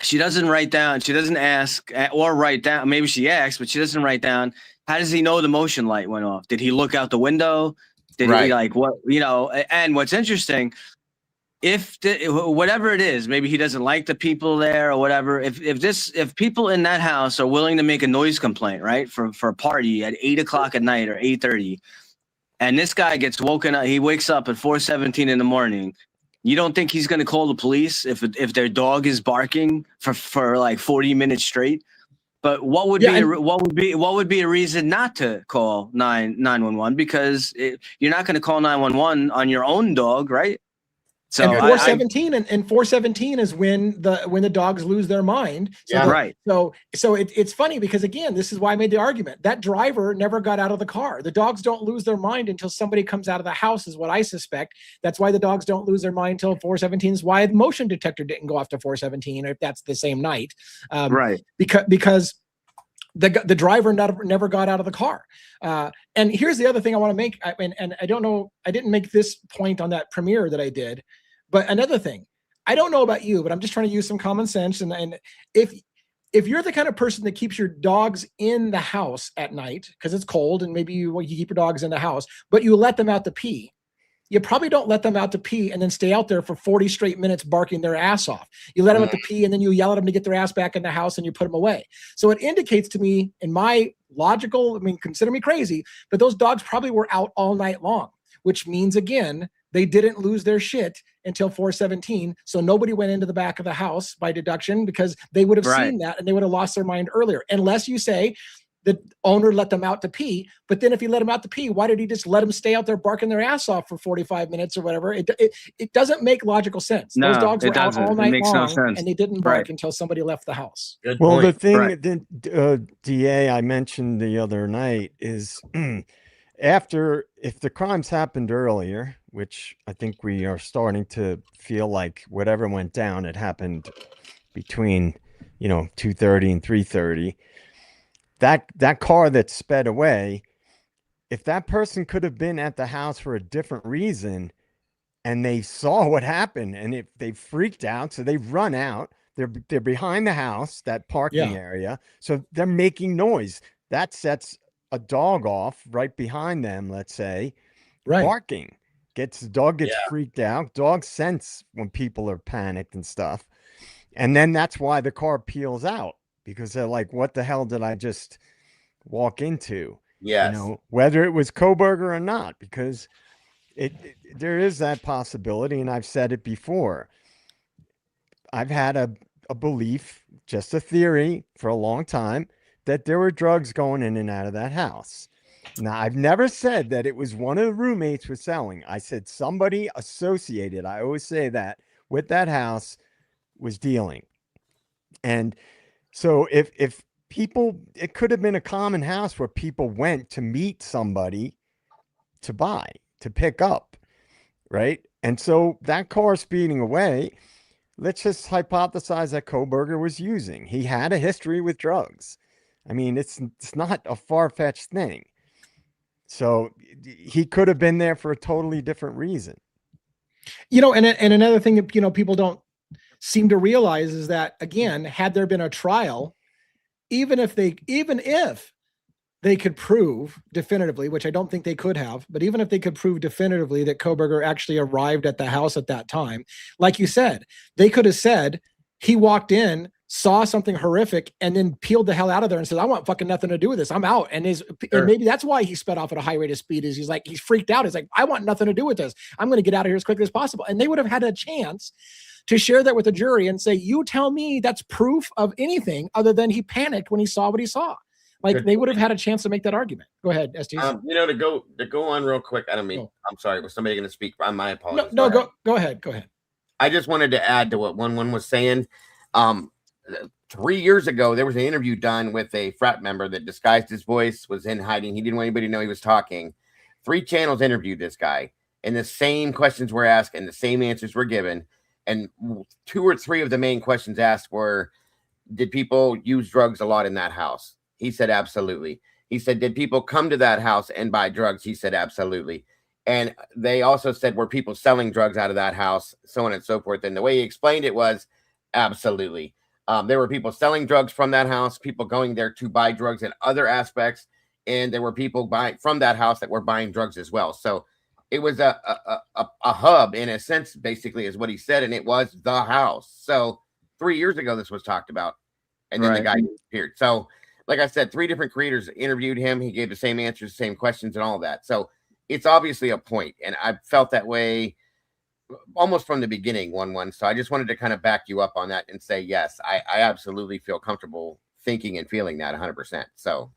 She doesn't write down. She doesn't ask or write down. Maybe she asked, but she doesn't write down. How does he know the motion light went off? Did he look out the window? Did he like what, you know? And what's interesting, whatever it is, maybe he doesn't like the people there or whatever. If people in that house are willing to make a noise complaint, right, for a party at 8 o'clock at night or 8:30, and this guy gets woken up, he wakes up at 4:17 in the morning. You don't think he's going to call the police if their dog is barking for like 40 minutes straight? But what would be a reason not to call 911? Because you're not going to call 911 on your own dog, right? So and 417 and 417 is when the dogs lose their mind. So right. So it's funny because again, this is why I made the argument. That driver never got out of the car. The dogs don't lose their mind until somebody comes out of the house, is what I suspect. That's why the dogs don't lose their mind until 417 is why the motion detector didn't go off to 417, if that's the same night. Right. Because the driver never got out of the car. And here's the other thing I want to make. And I don't know, I didn't make this point on that premiere that I did, but another thing, I don't know about you, but I'm just trying to use some common sense. And if you're the kind of person that keeps your dogs in the house at night because it's cold and maybe you keep your dogs in the house, but you let them out to pee, you probably don't let them out to pee and then stay out there for 40 straight minutes barking their ass off. You let them out to pee and then you yell at them to get their ass back in the house and you put them away. So it indicates to me, in my logical, consider me crazy, but those dogs probably were out all night long, which means, again, they didn't lose their shit until 4:17. So nobody went into the back of the house by deduction because they would have seen that and they would have lost their mind earlier. Unless you say the owner let them out to pee, but then if he let them out to pee, why did he just let them stay out there barking their ass off for 45 minutes or whatever? It doesn't make logical sense. No, those dogs were out all night long sense. and they didn't bark until somebody left the house. Good Well, point. the thing that DA I mentioned the other night is if the crimes happened earlier, which I think we are starting to feel like whatever went down, it happened between 2:30 and 3:30. That car that sped away, if that person could have been at the house for a different reason and they saw what happened and if they freaked out, so they run out, they're behind the house, that parking area, so they're making noise. That sets a dog off right behind them, let's say, barking. The dog gets freaked out. Dogs sense when people are panicked and stuff. And then that's why the car peels out, because they're like, what the hell did I just walk into? Yes. Whether it was Kohberger or not, because there is that possibility. And I've said it before. I've had a belief, just a theory for a long time, that there were drugs going in and out of that house. Now, I've never said that it was one of the roommates was selling. I said somebody associated, I always say that, with that house was dealing. And so if people, it could have been a common house where people went to meet somebody to buy, to pick up, right? And so that car speeding away, let's just hypothesize that Kohberger was using. He had a history with drugs. It's not a far-fetched thing. So he could have been there for a totally different reason. And another thing that, people don't seem to realize is that, again, had there been a trial, even if they could prove definitively, which I don't think they could have, but even if they could prove definitively that Kohberger actually arrived at the house at that time, like you said, they could have said he walked in, saw something horrific, and then peeled the hell out of there and said, I want fucking nothing to do with this. I'm out. And maybe that's why he sped off at a high rate of speed, is he's freaked out. He's like, I want nothing to do with this. I'm going to get out of here as quickly as possible. And they would have had a chance to share that with the jury and say, you tell me that's proof of anything other than he panicked when he saw what he saw. They would have had a chance to make that argument. Go ahead, ST. To go on real quick. I don't mean, I'm sorry. Was somebody going to speak? My apologies. No, go ahead. Go ahead. I just wanted to add to what one was saying. 3 years ago, there was an interview done with a frat member that disguised his voice, was in hiding. He didn't want anybody to know he was talking. 3 channels interviewed this guy, and the same questions were asked and the same answers were given. And 2 or 3 of the main questions asked were, did people use drugs a lot in that house? He said, absolutely. He said, did people come to that house and buy drugs? He said, absolutely. And they also said, were people selling drugs out of that house? So on and so forth. And the way he explained it was, absolutely. There were people selling drugs from that house, people going there to buy drugs in other aspects, and there were people buying from that house that were buying drugs as well. So it was a hub, in a sense, basically, is what he said, and it was the house. So 3 years ago, this was talked about, and then the guy disappeared. So, like I said, 3 different creators interviewed him. He gave the same answers, same questions, and all that. So it's obviously a point, and I felt that way almost from the beginning, one. So I just wanted to kind of back you up on that and say, yes, I absolutely feel comfortable thinking and feeling that 100%. So,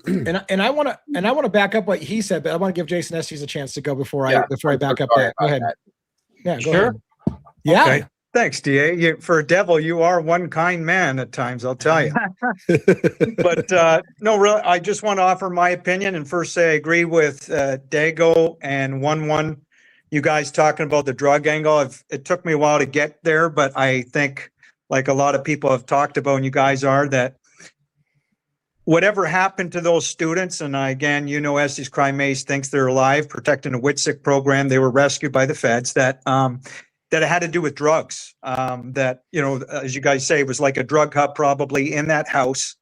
and I want to back up what he said, but I want to give Jason Estes a chance to go before I back up that. Go ahead. Yeah, go ahead. Yeah. Okay. Thanks, DA. For a devil, you are one kind man at times, I'll tell you. But no, really, I just want to offer my opinion and first say I agree with DAGO and 1-1. You guys talking about the drug angle. It took me a while to get there, but I think, like a lot of people have talked about, and you guys are, that whatever happened to those students, and again, Estes Crime Maze thinks they're alive, protecting the WITSIC program. They were rescued by the feds. That it had to do with drugs. That as you guys say, it was like a drug hub probably in that house.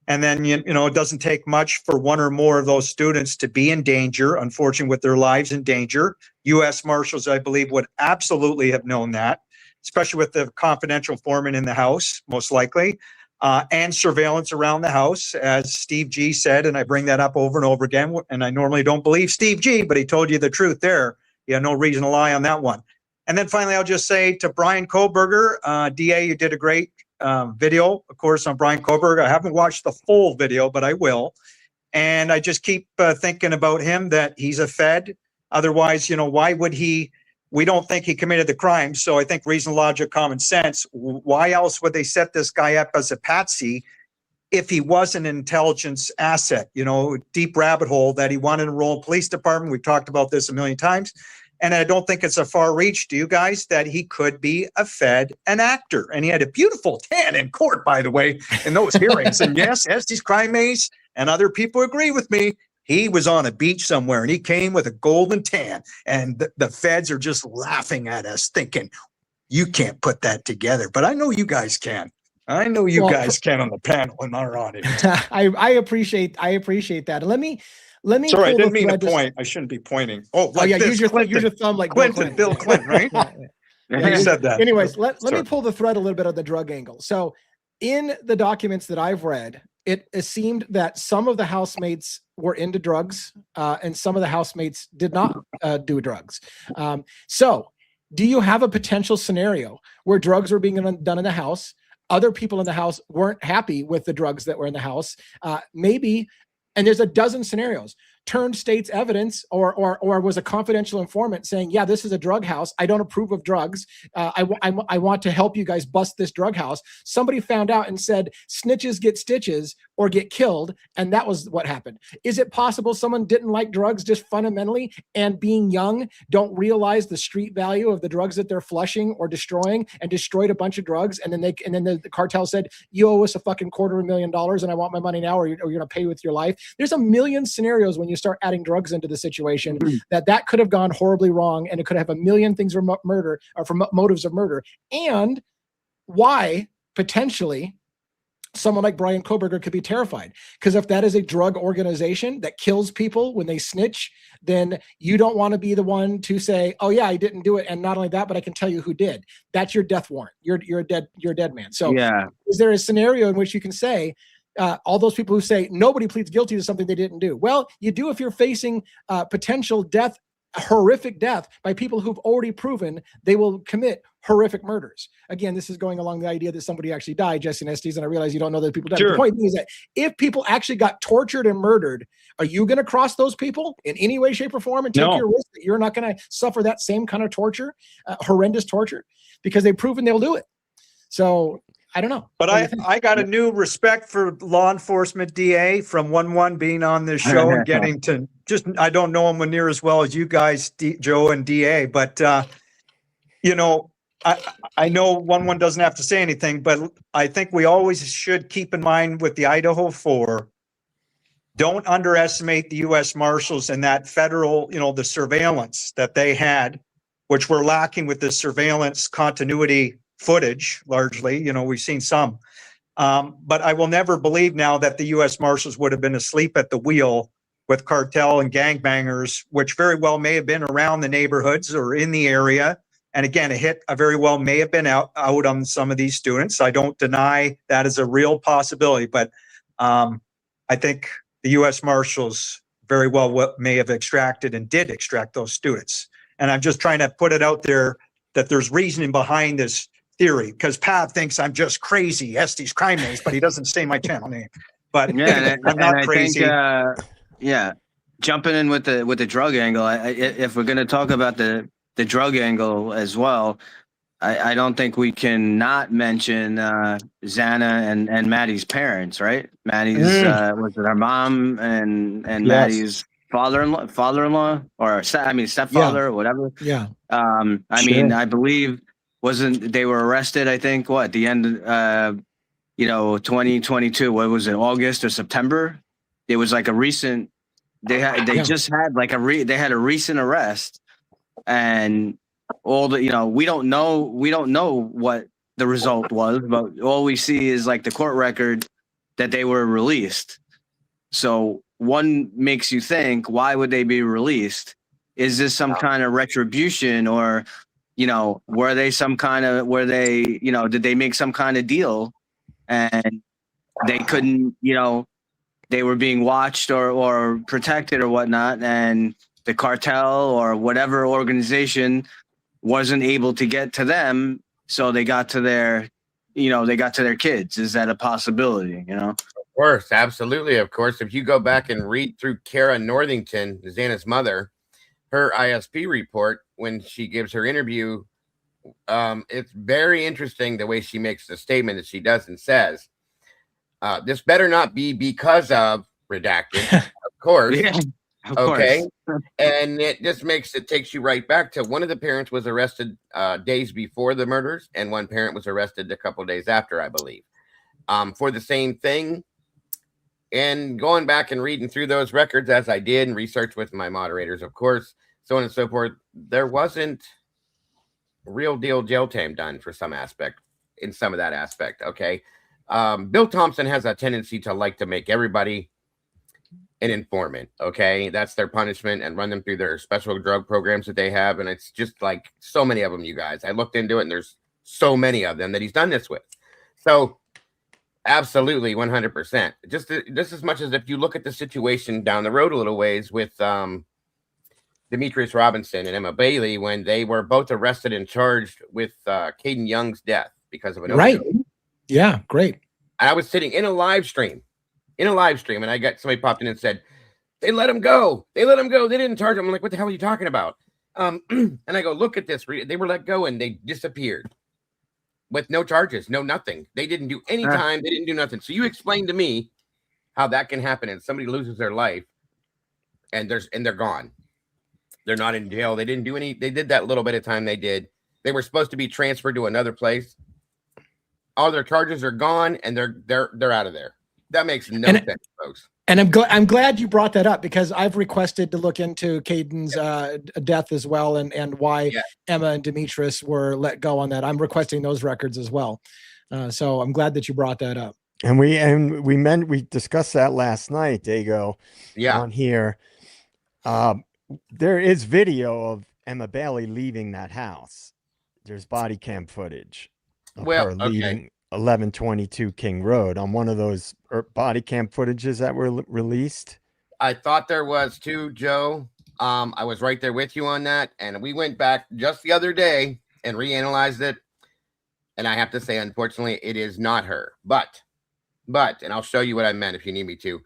And then it doesn't take much for one or more of those students to be in danger, unfortunately, with their lives in danger. U.S. Marshals, I believe, would absolutely have known that, especially with the confidential informant in the house, most likely. And surveillance around the house, as Steve G said, and I bring that up over and over again, and I normally don't believe Steve G, but he told you the truth there. You have no reason to lie on that one. And then finally, I'll just say to Brian Koberger, DA, you did a great video, of course, on Brian Koberger. I haven't watched the full video, but I will. And I just keep thinking about him, that he's a Fed. Otherwise, why would he? We don't think he committed the crime. So I think reason, logic, common sense. Why else would they set this guy up as a patsy if he was an intelligence asset? Deep rabbit hole that he wanted to enroll in police department. We've talked about this a million times. And I don't think it's a far reach, do you guys, that he could be a Fed, an actor. And he had a beautiful tan in court, by the way, in those hearings. And yes, Estes Crime Maze and other people agree with me. He was on a beach somewhere and he came with a golden tan, and the feds are just laughing at us thinking, you can't put that together. But I know you guys can. I know you guys can on the panel in our audience. I appreciate that. Let me. Sorry, I didn't mean to point. I shouldn't be pointing. Like use your thumb like Bill Clinton, right? You said that. Anyways, let me pull the thread a little bit of the drug angle. So in the documents that I've read, it seemed that some of the housemates were into drugs and some of the housemates did not do drugs. So do you have a potential scenario where drugs were being done in the house? Other people in the house weren't happy with the drugs that were in the house. Maybe, and there's a dozen scenarios. Turned state's evidence or was a confidential informant saying, yeah, this is a drug house. I don't approve of drugs. I want to help you guys bust this drug house. Somebody found out and said, snitches get stitches or get killed. And that was what happened. Is it possible someone didn't like drugs just fundamentally, and being young, don't realize the street value of the drugs that they're flushing or destroying, and destroyed a bunch of drugs? And then the cartel said, you owe us a fucking $250,000 and I want my money now, or you're going to pay with your life. There's a million scenarios when you start adding drugs into the situation that could have gone horribly wrong, and it could have a million things for murder or for motives of murder. And why potentially someone like Brian Koberger could be terrified, because if that is a drug organization that kills people when they snitch, then you don't want to be the one to say, oh yeah, I didn't do it. And not only that, but I can tell you who did. That's your death warrant. You're a dead man. So yeah. Is there a scenario in which you can say, all those people who say nobody pleads guilty to something they didn't do? Well, you do if you're facing potential death, horrific death, by people who've already proven they will commit horrific murders. Again, this is going along the idea that somebody actually died, Jesse and Estes, and I realize you don't know that people died. Sure. The point is that if people actually got tortured and murdered, are you going to cross those people in any way, shape, or form and take your risk that you're not going to suffer that same kind of torture, horrendous torture, because they've proven they'll do it? So I don't know. But I got a new respect for law enforcement, DA, from 1-1 being on this show and getting to just, I don't know him near as well as you guys, Joe and DA, but, I know 1-1 doesn't have to say anything, but I think we always should keep in mind with the Idaho 4, don't underestimate the U.S. Marshals and that federal, the surveillance that they had, which we're lacking with the surveillance continuity footage, largely. We've seen some. But I will never believe now that the U.S. Marshals would have been asleep at the wheel with cartel and gangbangers, which very well may have been around the neighborhoods or in the area. And again, a hit very well may have been out on some of these students. I don't deny that is a real possibility, but I think the U.S. Marshals very well may have extracted and did extract those students. And I'm just trying to put it out there that there's reasoning behind this theory, because Pav thinks I'm just crazy, Estes Crime Maze, but he doesn't say my channel name. But yeah, I'm not crazy. Think, jumping in with the drug angle, if we're going to talk about the drug angle as well, I don't think we can not mention Xana and Maddie's parents, right? Maddie's was it her mom and yes. Maddie's father-in-law or stepfather or whatever. Yeah. I mean, I believe they were arrested, I think, the end, 2022. What was it? August or September? It was like a recent. They just had like they had a recent arrest, and all the we don't know what the result was, but all we see is like the court record that they were released. So one makes you think, why would they be released? Is this some kind of retribution, or were they did they make some kind of deal and they couldn't, they were being watched or protected or whatnot, and the cartel or whatever organization wasn't able to get to them, so they got to their kids. Is that a possibility? Of course, absolutely. Of course, if you go back and read through Kara Northington, Xana's mother, her ISP report when she gives her interview, it's very interesting the way she makes the statement that she does and says, this better not be because of redacted, of course. Yeah, of okay. course. And it just takes you right back to one of the parents was arrested days before the murders, and one parent was arrested a couple days after, I believe, for the same thing. And going back and reading through those records as I did and research with my moderators, of course, so on and so forth, there wasn't real deal jail time done for some aspect, in some of that aspect. Okay. Bill Thompson has a tendency to like to make everybody an informant. Okay. That's their punishment, and run them through their special drug programs that they have. And it's just like so many of them, you guys. I looked into it, and there's so many of them that he's done this with. So absolutely 100%. Just as much as if you look at the situation down the road a little ways with Demetrius Robinson and Emma Bailey, when they were both arrested and charged with Caden Young's death because of an overdose. Yeah, great. I was sitting in a live stream, and I got somebody popped in and said, they let him go. They didn't charge him. I'm like, what the hell are you talking about? And I go, look at this. They were let go and they disappeared with no charges, no nothing. They didn't do any time. They didn't do nothing. So you explain to me how that can happen, and somebody loses their life and they're gone. They're not in jail. They didn't do any. They did that little bit of time they did. They were supposed to be transferred to another place. All their charges are gone, and they're out of there. That makes no sense, folks. And I'm glad you brought that up, because I've requested to look into Caden's death as well, and why Emma and Demetrius were let go on that. I'm requesting those records as well. So I'm glad that you brought that up. And we discussed that last night, Dago. On here. There is video of Emma Bailey leaving that house. There's body cam footage of her leaving 1122 King Road on one of those body cam footages that were released. I thought there was too, Joe. I was right there with you on that. And we went back just the other day and reanalyzed it. And I have to say, unfortunately, it is not her. But, and I'll show you what I meant if you need me to.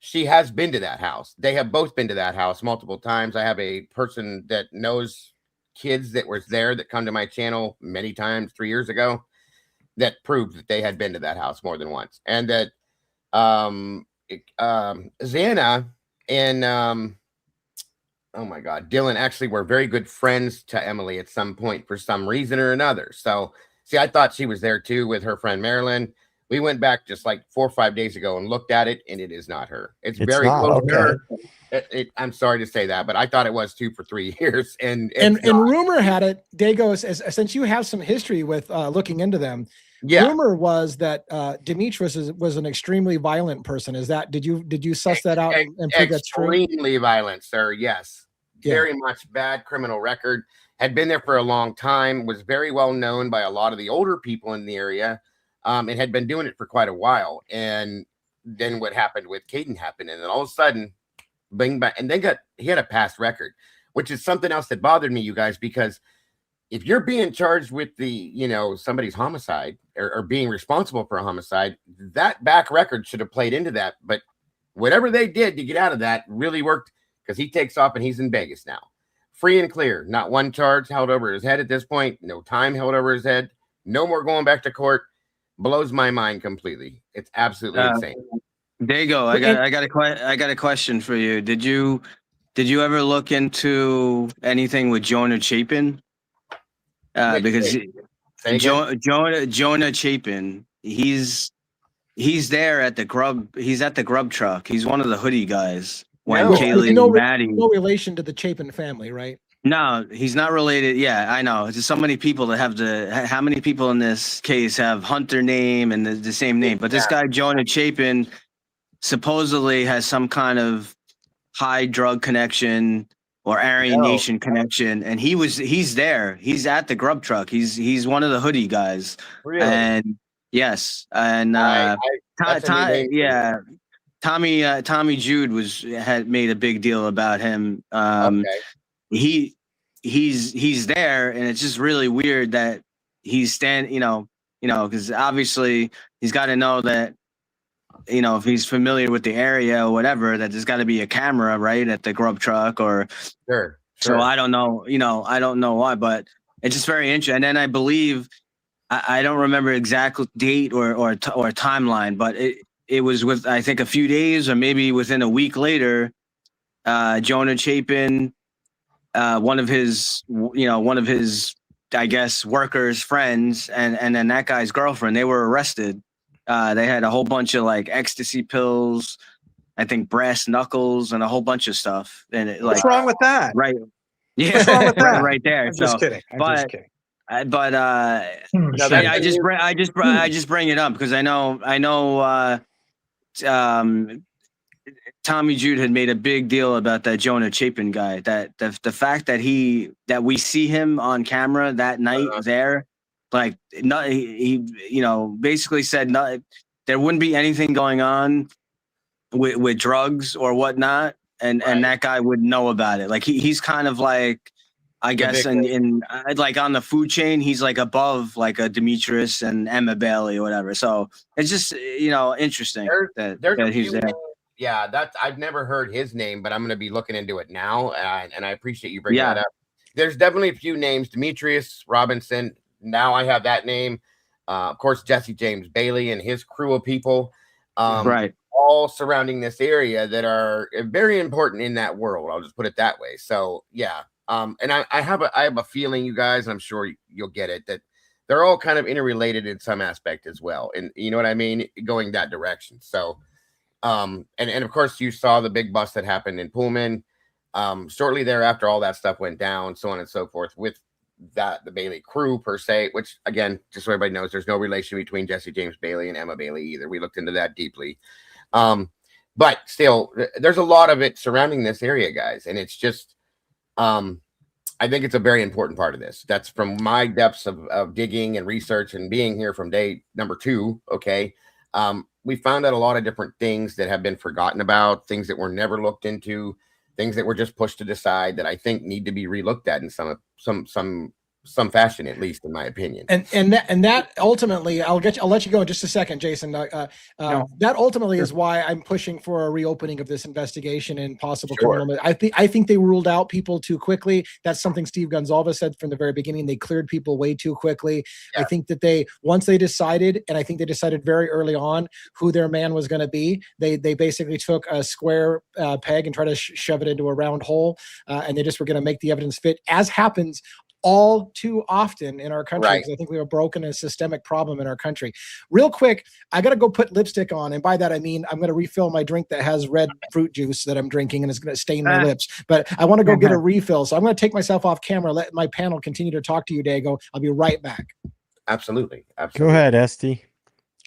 She has been to that house. They have both been to that house multiple times. I have a person that knows kids that was there that come to my channel many times 3 years ago that proved that they had been to that house more than once. And that Xana and oh my God, Dylan actually were very good friends to Emily at some point for some reason or another. So see, I thought she was there too with her friend Marilyn. We went back just like 4 or 5 days ago and looked at it, and it is not her. It's very close to her. I'm sorry to say that, but I thought it was too for 3 years. And rumor had it, Dago, since you have some history with looking into them, rumor was that Demetrius was an extremely violent person. Is that did you suss that out and prove that's true? Extremely violent, sir. Yes, very much bad criminal record. Had been there for a long time. Was very well known by a lot of the older people in the area. It had been doing it for quite a while, and then what happened with Caden happened, and then all of a sudden, bing bang, and then he had a past record, which is something else that bothered me, you guys, because if you're being charged with somebody's homicide or being responsible for a homicide, that back record should have played into that. But whatever they did to get out of that really worked, because he takes off and he's in Vegas now, free and clear. Not one charge held over his head at this point. No time held over his head. No more going back to court. Blows my mind completely. It's absolutely insane. Dago, I got a question for you. Did you ever look into anything with Jonah Chapin? Because Jonah Chapin he's there at the grub. He's at the grub truck. He's one of the hoodie guys. When No. Kaylee no, and Maddie. no relation to the Chapin family, right? No, he's not related. Yeah, I know. There's so many people that have how many people in this case have Hunter name and the same name? But this guy, Jonah Chapin, supposedly has some kind of high drug connection or Aryan Nation connection. And he's there. He's at the grub truck. He's one of the hoodie guys. Really? And yes. And Tommy Jude had made a big deal about him. He's there, and it's just really weird that he's because obviously he's got to know that, if he's familiar with the area or whatever, that there's got to be a camera right at the grub truck or. Sure. So I don't know, I don't know why, but it's just very interesting. And then I believe I don't remember exact date or timeline, but it was with, I think, a few days or maybe within a week later, Jonah Chapin, one of his, I guess, workers, friends, and then that guy's girlfriend, they were arrested. They had a whole bunch of like ecstasy pills, I think brass knuckles, and a whole bunch of stuff. And what's wrong with that? Right. Yeah. What's wrong with that? right there. I'm just kidding. I just bring it up because I know Tommy Jude had made a big deal about that Jonah Chapin guy, that the fact that we see him on camera that night there, like he basically said there wouldn't be anything going on with drugs or whatnot, and that guy would know about it. Like he's kind of like, I guess, in like on the food chain, he's like above like a Demetrius and Emma Bailey or whatever. So it's just interesting that he's there. Yeah, I've never heard his name, but I'm going to be looking into it now, and I appreciate you bringing that up. There's definitely a few names: Demetrius Robinson. Now I have that name. Of course, Jesse James Bailey and his crew of people, right, all surrounding this area that are very important in that world. I'll just put it that way. So yeah, and I have a feeling, you guys, and I'm sure you'll get it, that they're all kind of interrelated in some aspect as well, and you know what I mean, going that direction. So. And of course you saw the big bust that happened in Pullman, shortly thereafter, all that stuff went down, so on and so forth with the Bailey crew per se, which again, just so everybody knows, there's no relation between Jesse James Bailey and Emma Bailey either. We looked into that deeply. But still there's a lot of it surrounding this area, guys. And it's just, I think it's a very important part of this. That's from my depths of digging and research and being here from day number 2. Okay. We found out a lot of different things that have been forgotten about, things that were never looked into, things that were just pushed to the side that I think need to be relooked at in some fashion, at least in my opinion. And that ultimately, I'll let you go in just a second, Jason. That ultimately is why I'm pushing for a reopening of this investigation and possible criminal. I think they ruled out people too quickly. That's something Steve Gonzalez said from the very beginning. They cleared people way too quickly. Yeah. I think that once they decided, and I think they decided very early on who their man was going to be, they basically took a square peg and tried to shove it into a round hole, and they just were going to make the evidence fit, as happens all too often in our country. Right. I think we have broken a systemic problem in our country. Real quick, I got to go put lipstick on. And by that, I mean, I'm going to refill my drink that has red fruit juice that I'm drinking, and it's going to stain my lips. But I want to go get a refill. So I'm going to take myself off camera, let my panel continue to talk to you, Dago. I'll be right back. Absolutely. Go ahead, Esty.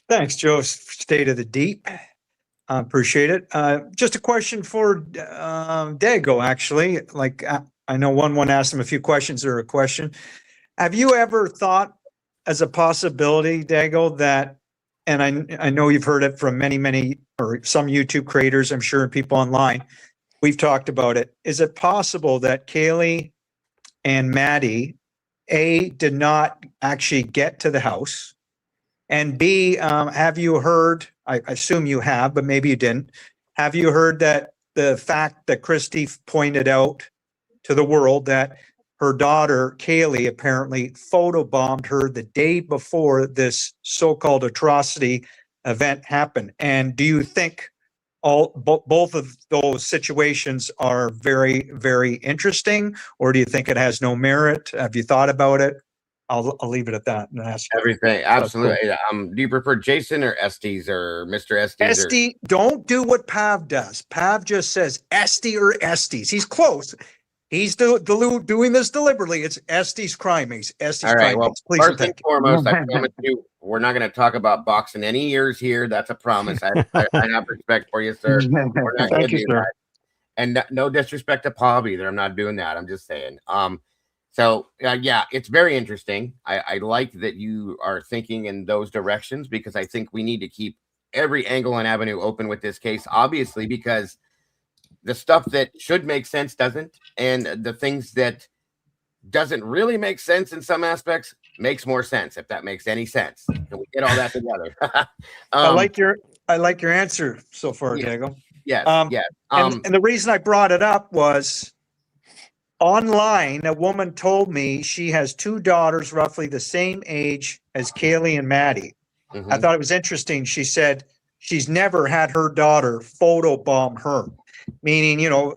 Thanks, Joe. State of the Deep. Appreciate it. Just a question for Dago, actually. Like, I know one asked him a few questions or a question. Have you ever thought as a possibility, Dago, that, and I know you've heard it from many, or some YouTube creators, I'm sure, and people online, we've talked about it. Is it possible that Kaylee and Maddie, A, did not actually get to the house, and B, have you heard, I assume you have, but maybe you didn't, have you heard that the fact that Christy pointed out to the world that her daughter, Kaylee, apparently photobombed her the day before this so-called atrocity event happened? And do you think both of those situations are very, very interesting, or do you think it has no merit? Have you thought about it? I'll leave it at that and ask you. Everything, absolutely. Do you prefer Jason or Estes or Mr. Estes? Esty, don't do what Pav does. Pav just says Esty or Estes. He's close. He's doing this deliberately. It's Estes Crimes. Estes All right. Crimes. Well, Please first and foremost, I promise you, we're not going to talk about boxing any ears here. That's a promise. I have respect for you, sir. We're not going to do that. And no disrespect to Pav either. I'm not doing that. I'm just saying. So yeah, it's very interesting. I like that you are thinking in those directions, because I think we need to keep every angle and avenue open with this case, obviously, because the stuff that should make sense doesn't, and the things that doesn't really make sense in some aspects makes more sense, if that makes any sense. Can we get all that together? I like your answer so far, Diego. Yes. And the reason I brought it up was online, a woman told me she has two daughters roughly the same age as Kaylee and Maddie. Mm-hmm. I thought it was interesting. She said she's never had her daughter photobomb her. Meaning, you know,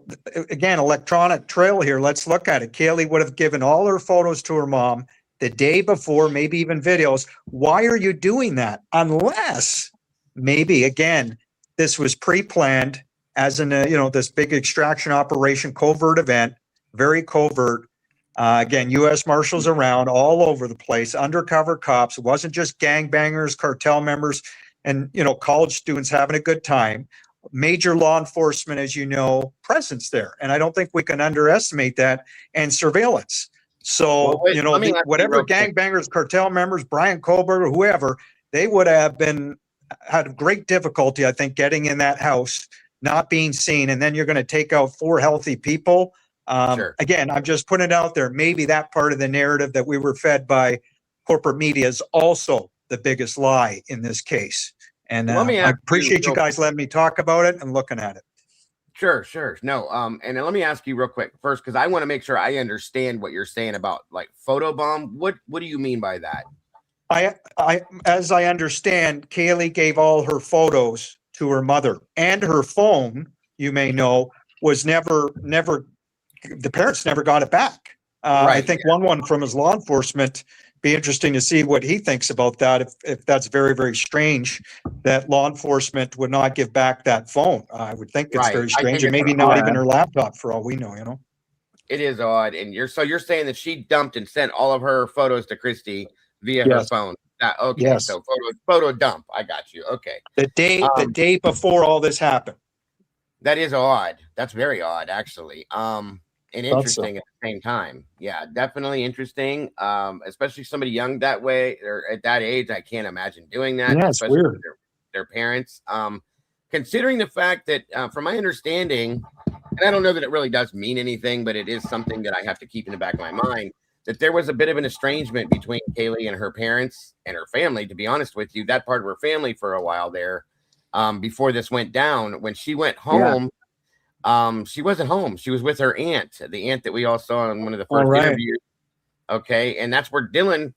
again, electronic trail here. Let's look at it. Kaylee would have given all her photos to her mom the day before, maybe even videos. Why are you doing that? Unless maybe, again, this was pre-planned as in, this big extraction operation, covert event, very covert. Again, U.S. Marshals around all over the place, undercover cops. It wasn't just gangbangers, cartel members, and, college students having a good time. Major law enforcement, as you know, presence there. And I don't think we can underestimate that, and surveillance. So, whatever gangbangers, cartel members, Brian Kohlberg or whoever, they would have had great difficulty, I think, getting in that house, not being seen. And then you're going to take out 4 healthy people. Sure. Again, I'm just putting it out there. Maybe that part of the narrative that we were fed by corporate media is also the biggest lie in this case. And I appreciate you guys letting me talk about it and looking at it. Sure. No, and let me ask you real quick first, because I want to make sure I understand what you're saying about like photobomb. What do you mean by that? As I understand, Kaylee gave all her photos to her mother, and her phone, you may know, was never, the parents never got it back. Right, I think one from his law enforcement. Be interesting to see what he thinks about that. If that's very, very strange that law enforcement would not give back that phone. I would think it's very strange, and maybe not even her laptop for all we know, It is odd. And you're saying that she dumped and sent all of her photos to Christy via her phone. Okay. Yes. So photo dump. I got you. Okay. The day before all this happened. That is odd. That's very odd, actually. And interesting at the same time. Yeah, definitely interesting. Especially somebody young that way or at that age, I can't imagine doing that. Yeah, it's weird. Their parents. Considering the fact that, from my understanding, and I don't know that it really does mean anything, but it is something that I have to keep in the back of my mind, that there was a bit of an estrangement between Kaylee and her parents and her family. To be honest with you, that part of her family for a while there, before this went down. When she went home. She wasn't home. She was with her aunt, the aunt that we all saw in one of the first interviews. Okay. And that's where Dylan,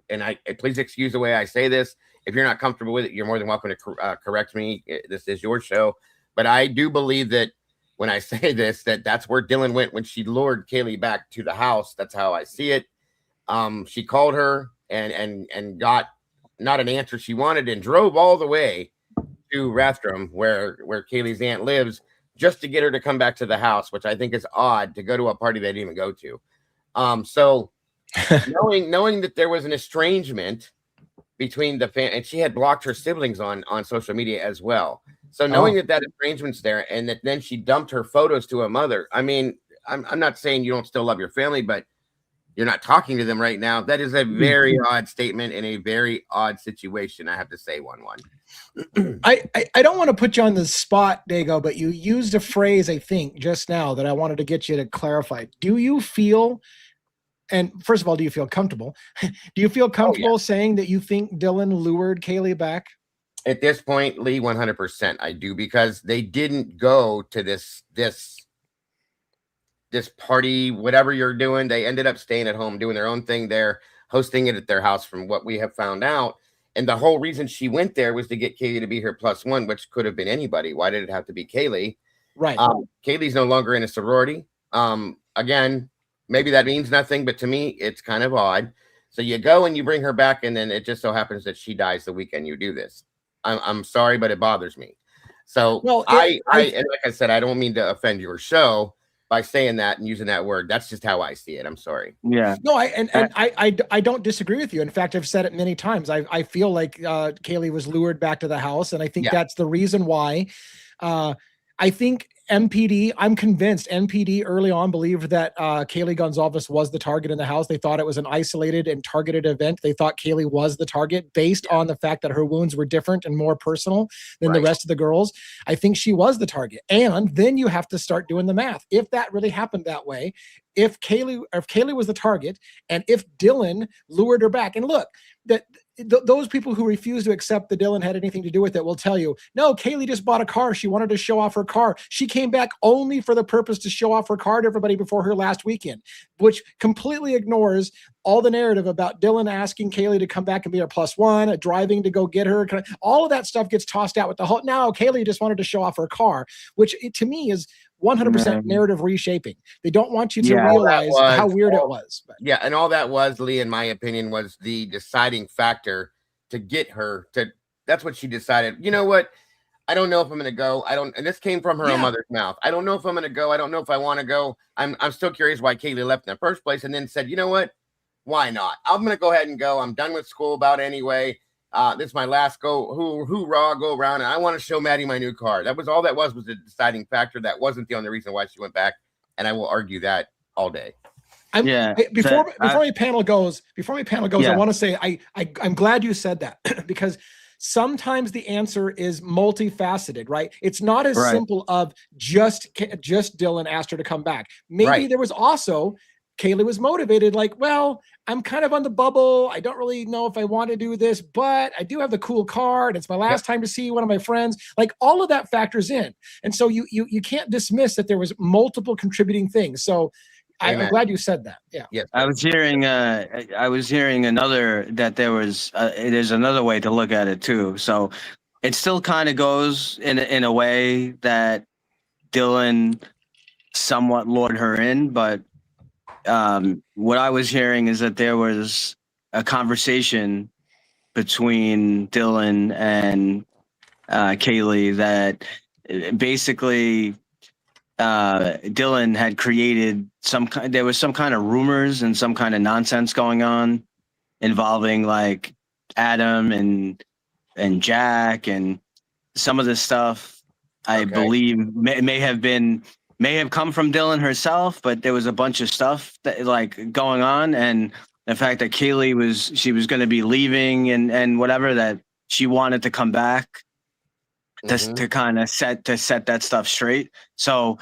and I please excuse the way I say this. If you're not comfortable with it, you're more than welcome to correct me. This is your show. But I do believe that when I say this, that's where Dylan went when she lured Kaylee back to the house. That's how I see it. She called her and got not an answer she wanted, and drove all the way to Rathdrum, where Kaylee's aunt lives, just to get her to come back to the house, which I think is odd, to go to a party they didn't even go to. So knowing that there was an estrangement between the and she had blocked her siblings on social media as well. So knowing that estrangement's there, and that then she dumped her photos to her mother. I mean, I'm not saying you don't still love your family, but you're not talking to them right now. That is a very odd statement in a very odd situation. I have to say, one. I don't want to put you on the spot, Dago, but you used a phrase, I think, just now that I wanted to get you to clarify. Do you feel, and first of all, do you feel comfortable? Do you feel comfortable saying that you think Dylan lured Kaylee back? At this point, Lee, 100% I do, because they didn't go to this party, whatever you're doing. They ended up staying at home, doing their own thing there, hosting it at their house from what we have found out. And the whole reason she went there was to get Kaylee to be her +1, which could have been anybody. Why did it have to be Kaylee? Right. Kaylee's no longer in a sorority. Again, maybe that means nothing, but to me, it's kind of odd. So you go and you bring her back, and then it just so happens that she dies the weekend you do this. I'm sorry, but it bothers me. So and like I said, I don't mean to offend your show by saying that and using that word. That's just how I see it. I'm sorry. Yeah. No, I don't disagree with you. In fact, I've said it many times. I feel like Kaylee was lured back to the house, and I think that's the reason why. I think MPD, I'm convinced MPD early on believed that Kaylee Gonzalez was the target in the house. They thought it was an isolated and targeted event. They thought Kaylee was the target based on the fact that her wounds were different and more personal than the rest of the girls. I think she was the target. And then you have to start doing the math. If that really happened that way, if Kaylee was the target, and if Dylan lured her back, and look, those people who refuse to accept that Dylan had anything to do with it will tell you, no, Kaylee just bought a car. She wanted to show off her car. She came back only for the purpose to show off her car to everybody before her last weekend, which completely ignores all the narrative about Dylan asking Kaylee to come back and be her +1, driving to go get her. All of that stuff gets tossed out with the whole, now Kaylee just wanted to show off her car, which to me is 100% narrative reshaping. They don't want you to realize how weird it was. But. Yeah, and all that was, Lee, in my opinion, was the deciding factor to get her to. That's what she decided. You know what? I don't know if I'm going to go. And this came from her own mother's mouth. I don't know if I'm going to go. I don't know if I want to go. I'm still curious why Kaylee left in the first place, and then said, you know what? Why not? I'm going to go ahead and go. I'm done with school about anyway. This is my last hoorah go around, and I want to show Maddie my new car. That was all that was the deciding factor. That wasn't the only reason why she went back, and I will argue that all day. Before my panel goes, I want to say I'm glad you said that because sometimes the answer is multifaceted, right? It's not as simple of just Dylan asked her to come back. Maybe there was also Kaylee was motivated, like, well, I'm kind of on the bubble. I don't really know if I want to do this, but I do have the cool car, and it's my last time to see one of my friends. Like, all of that factors in. And so you can't dismiss that there was multiple contributing things. So I'm glad you said that. Yeah. Yes. I was hearing another, that there's another way to look at it too. So it still kind of goes in a way that Dylan somewhat lured her in, but what I was hearing is that there was a conversation between Dylan and Kaylee that basically Dylan had created there was some kind of rumors and some kind of nonsense going on involving like Adam and Jack, and some of the stuff I believe may have come from Dylan herself, but there was a bunch of stuff that like going on, and the fact that Kaylee was going to be leaving and whatever, that she wanted to come back to kind of set that stuff straight. So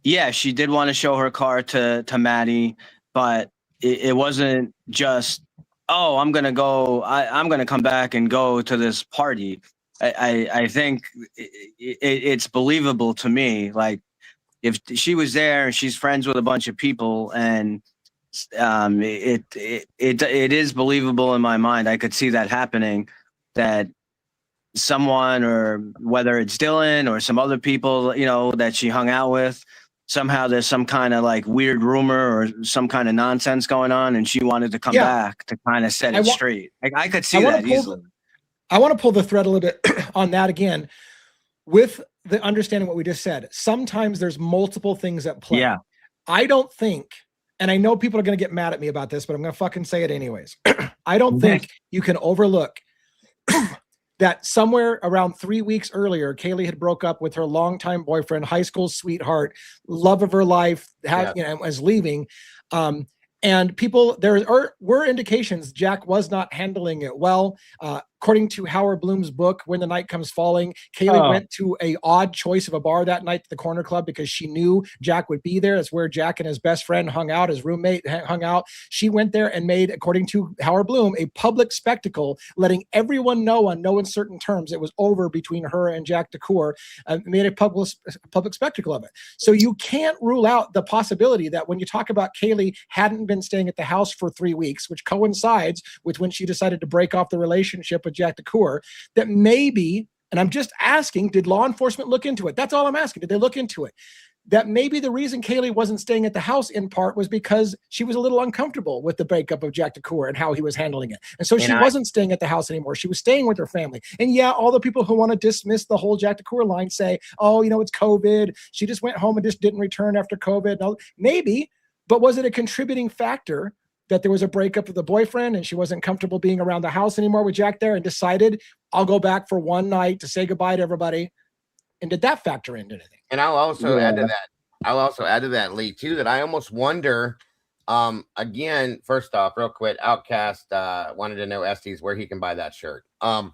yeah, she did want to show her car to Maddie, but it wasn't just, oh, I'm going to come back and go to this party. I think it's believable to me. Like, if she was there and she's friends with a bunch of people, and it is believable in my mind. I could see that happening, that someone, or whether it's Dylan or some other people, that she hung out with, somehow there's some kind of like weird rumor or some kind of nonsense going on, and she wanted to come back to kind of set it straight. I could see that easily. I want to pull the thread a little bit on that again, with the understanding what we just said. Sometimes there's multiple things at play. Yeah. I don't think, and I know people are going to get mad at me about this, but I'm going to fucking say it anyways. I don't think you can overlook that somewhere around 3 weeks earlier, Kaylee had broke up with her longtime boyfriend, high school sweetheart, love of her life, was leaving. And people, were indications Jack was not handling it well. According to Howard Bloom's book, When the Night Comes Falling, Kaylee went to a odd choice of a bar that night, to the Corner Club, because she knew Jack would be there. That's where Jack and his best friend hung out, his roommate hung out. She went there and made, according to Howard Bloom, a public spectacle, letting everyone know on no uncertain terms it was over between her and Jack DeCour, made a public spectacle of it. So you can't rule out the possibility that when you talk about Kaylee hadn't been staying at the house for 3 weeks, which coincides with when she decided to break off the relationship with Jack DeCour, that maybe, and I'm just asking, did law enforcement look into it? That's all I'm asking. Did they look into it? that maybe the reason Kaylee wasn't staying at the house in part was because she was a little uncomfortable with the breakup of Jack DeCour and how he was handling it. And so she wasn't staying at the house anymore. She was staying with her family. And yeah, all the people who want to dismiss the whole Jack DeCour line say, oh, you know, it's COVID. She just went home and just didn't return after COVID. No, maybe, but was it a contributing factor that there was a breakup of the boyfriend and she wasn't comfortable being around the house anymore with Jack there and decided, I'll go back for one night to say goodbye to everybody? And did that factor into anything? And I'll also add to that, Lee, too, that I almost wonder, again, first off, real quick, Outcast wanted to know Estes where he can buy that shirt. I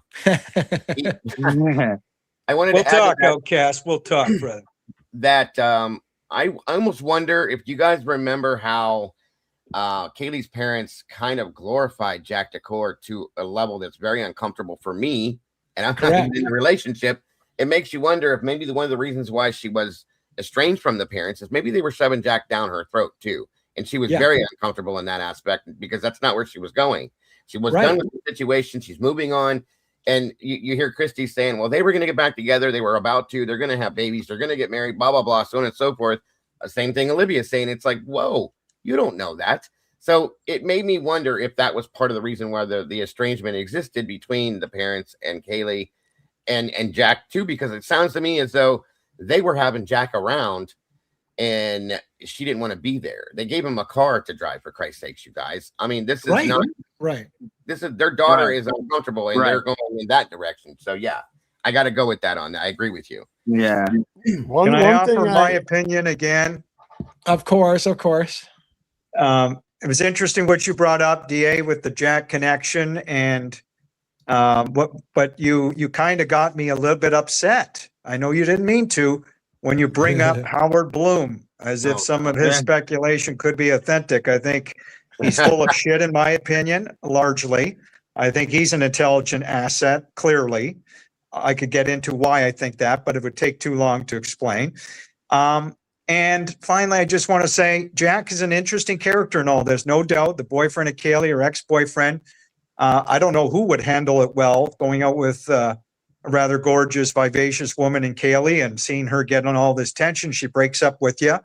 wanted We'll to talk, add Outcast. We'll talk, brother. that I almost wonder if you guys remember how Kaylee's parents kind of glorified Jack DeCour to a level that's very uncomfortable for me, and I'm not even in a relationship. It makes you wonder if maybe one of the reasons why she was estranged from the parents is maybe they were shoving Jack down her throat too. And she was very uncomfortable in that aspect because that's not where she was going. She was done with the situation. She's moving on. And you hear Christy saying, well, they were going to get back together. They were about to. They're going to have babies. They're going to get married, blah, blah, blah, so on and so forth. Same thing Olivia's saying. It's like, whoa, you don't know that. So it made me wonder if that was part of the reason why the estrangement existed between the parents and Kaylee and Jack too, because it sounds to me as though they were having Jack around and she didn't want to be there. They gave him a car to drive, for Christ's sakes, you guys. I mean, this is not right. This is their daughter is uncomfortable and they're going in that direction. So yeah, I got to go with that on that. I agree with you. Yeah. Can I offer my opinion again? Of course, of course. It was interesting what you brought up, DA, with the Jack connection, and but you kind of got me a little bit upset. I know you didn't mean to when you bring up Howard Bloom as if some of his speculation could be authentic. I think he's full of shit, in my opinion, largely. I think he's an intelligent asset, clearly. I could get into why I think that, but it would take too long to explain. And finally, I just want to say Jack is an interesting character in all this, no doubt. The boyfriend of Kaylee, or ex-boyfriend. I don't know who would handle it well, going out with a rather gorgeous, vivacious woman in Kaylee and seeing her get on all this tension. She breaks up with you.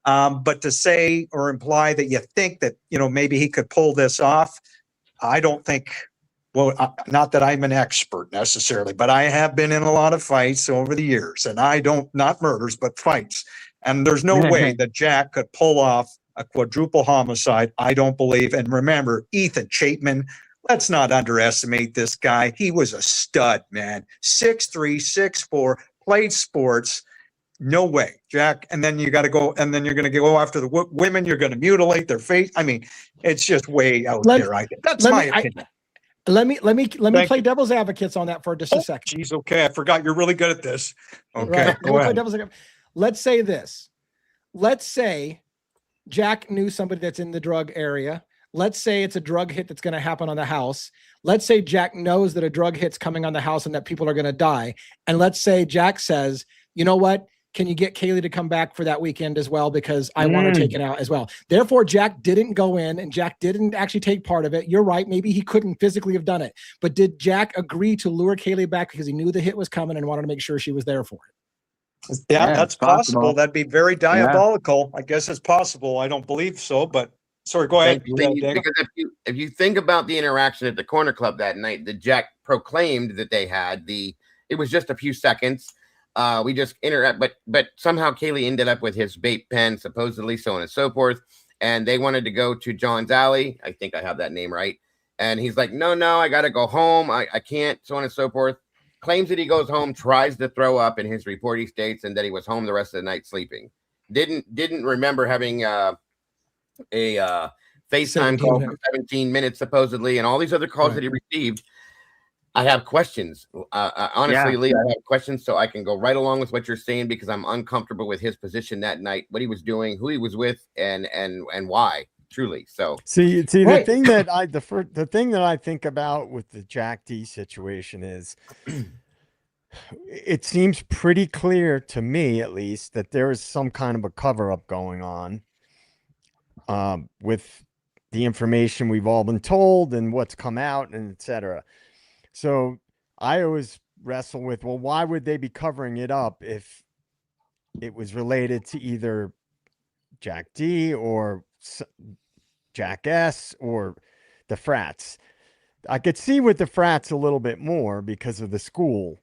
But to say or imply that you think that, you know, maybe he could pull this off, I don't think. Well, not that I'm an expert necessarily, but I have been in a lot of fights over the years, and I don't, not murders, but fights. And there's no way that Jack could pull off a quadruple homicide. I don't believe. And remember, Ethan Chapman, let's not underestimate this guy. He was a stud, man. 6'3", 6'4", played sports. No way, Jack. And then you got to go, and then you're going to go after the women. You're going to mutilate their face. I mean, it's just way out there. I think that's my opinion. Let me play devil's advocates on that for just a second. Geez, okay. I forgot you're really good at this. Okay, right. Go ahead. Let's say this. Let's say Jack knew somebody that's in the drug area. Let's say it's a drug hit that's going to happen on the house. Let's say Jack knows that a drug hit's coming on the house and that people are going to die. And let's say Jack says, you know what? Can you get Kaylee to come back for that weekend as well? Because I want to take it out as well. Therefore, Jack didn't go in and Jack didn't actually take part of it. You're right. Maybe he couldn't physically have done it. But did Jack agree to lure Kaylee back because he knew the hit was coming and wanted to make sure she was there for it? Yeah, that's possible. That'd be very diabolical. I guess it's possible. I don't believe so, but sorry, go ahead. Because if you think about the interaction at the Corner Club that night that Jack proclaimed that they had, it was just a few seconds. We just interact, but somehow Kaylee ended up with his vape pen, supposedly, so on and so forth. And they wanted to go to John's Alley. I think I have that name right. And he's like, no, I got to go home. I can't, so on and so forth. Claims that he goes home, tries to throw up in his report. He states, and that he was home the rest of the night sleeping. Didn't remember having a FaceTime call for 17 minutes, supposedly, and all these other calls that he received. I have questions. Honestly, Lee, I have questions, so I can go right along with what you're saying because I'm uncomfortable with his position that night, what he was doing, who he was with, and why. Truly. So see, the thing that the thing that I think about with the Jack D situation is, it seems pretty clear to me, at least, that there is some kind of a cover up going on, with the information we've all been told and what's come out and etc. So I always wrestle with, well, why would they be covering it up if it was related to either Jack D or Jack S or the frats. I could see with the frats a little bit more because of the school.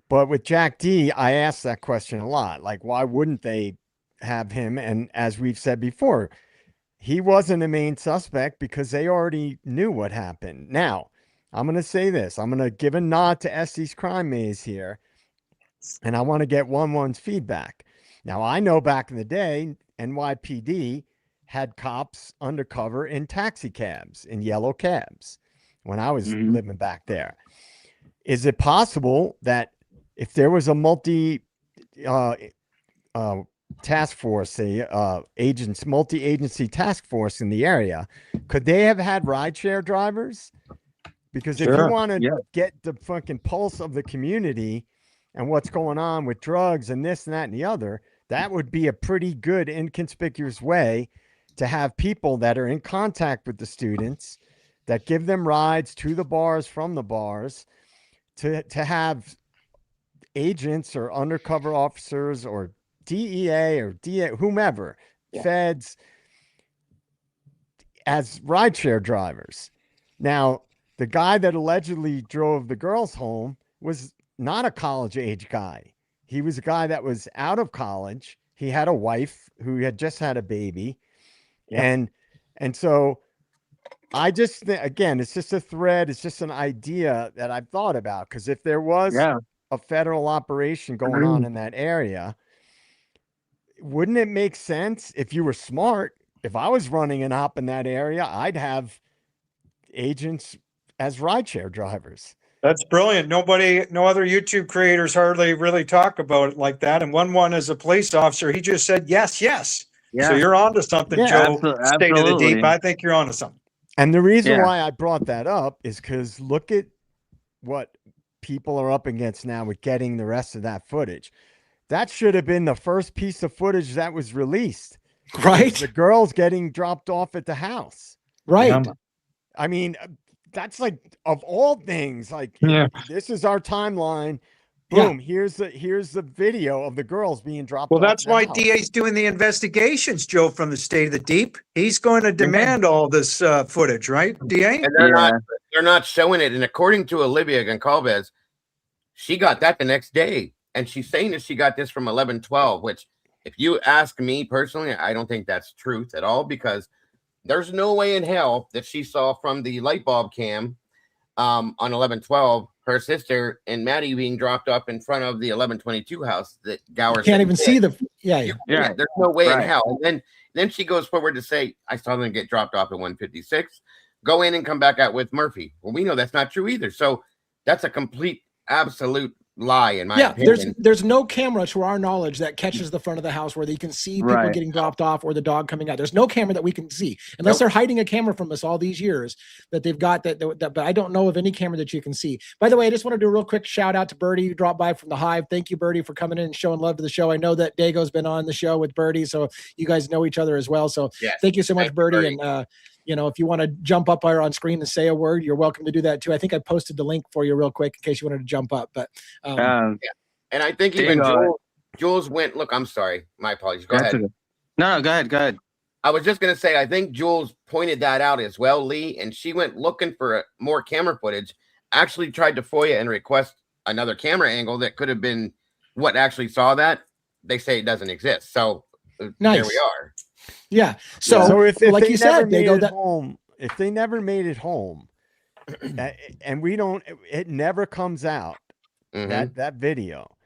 But with Jack D, I asked that question a lot. Like, why wouldn't they have him? And as we've said before, he wasn't a main suspect because they already knew what happened. Now, I'm going to say this. I'm going to give a nod to Estes Crime Maze here. And I want to get 1-1's feedback. Now, I know back in the day, NYPD had cops undercover in taxi cabs, in yellow cabs, when I was living back there. Is it possible that if there was a task force, multi-agency task force in the area, could they have had rideshare drivers? Because if you want to get the fucking pulse of the community and what's going on with drugs and this and that and the other, that would be a pretty good inconspicuous way to have people that are in contact with the students, that give them rides to the bars, from the bars, to have agents or undercover officers or DEA or whomever, feds, as rideshare drivers. Now, the guy that allegedly drove the girls home was not a college age guy. He was a guy that was out of college. He had a wife who had just had a baby. And so I just think, again, it's just a thread. It's just an idea that I've thought about. Because if there was a federal operation going on in that area, wouldn't it make sense if you were smart? If I was running an op in that area, I'd have agents as rideshare drivers. That's brilliant. No other YouTube creators hardly really talk about it like that. And 1-1 as a police officer, he just said, yes. So you're onto something, Joe. State of the Deep. I think you're onto something. And the reason why I brought that up is because look at what people are up against now with getting the rest of that footage. That should have been the first piece of footage that was released. Right. The girls getting dropped off at the house. Right. I mean, that's like, of all things, like, this is our timeline. Boom. Here's the video of the girls being dropped off. Well, that's why DA's doing the investigations, Joe, from the State of the Deep. He's going to demand all this footage, right, DA? And they're not showing it. And according to Olivia Goncalves, she got that the next day. And she's saying that she got this from 11/12, which, if you ask me personally, I don't think that's truth at all, because there's no way in hell that she saw from the light bulb cam on 11/12 her sister and Maddie being dropped off in front of the 11/22 house that Gower can't even see the there's no way in hell. And then she goes forward to say, I saw them get dropped off at 156, go in and come back out with Murphy. Well, we know that's not true either. So that's a complete, absolute lie in my opinion. There's no camera to our knowledge that catches the front of the house where you can see people getting dropped off or the dog coming out. There's no camera that we can see, unless they're hiding a camera from us all these years that they've got that, but I don't know of any camera that you can see. By the way, I just want to do a real quick shout out to Birdie, who dropped by from the Hive. Thank you, Birdie, for coming in and showing love to the show. I know that Dago's been on the show with Birdie, so you guys know each other as well. So thank you so much, Birdie. And if you want to jump up there on screen and say a word, you're welcome to do that too. I think I posted the link for you real quick in case you wanted to jump up. But and I think even Jules went. Look, I'm sorry, my apologies. Go ahead. No, go ahead. I was just gonna say, I think Jules pointed that out as well, Lee, and she went looking for more camera footage. Actually, tried to FOIA and request another camera angle that could have been what actually saw that. They say it doesn't exist. So there we are. Yeah. So if like you said, they go home. If they never made it home, and it never comes out, that video,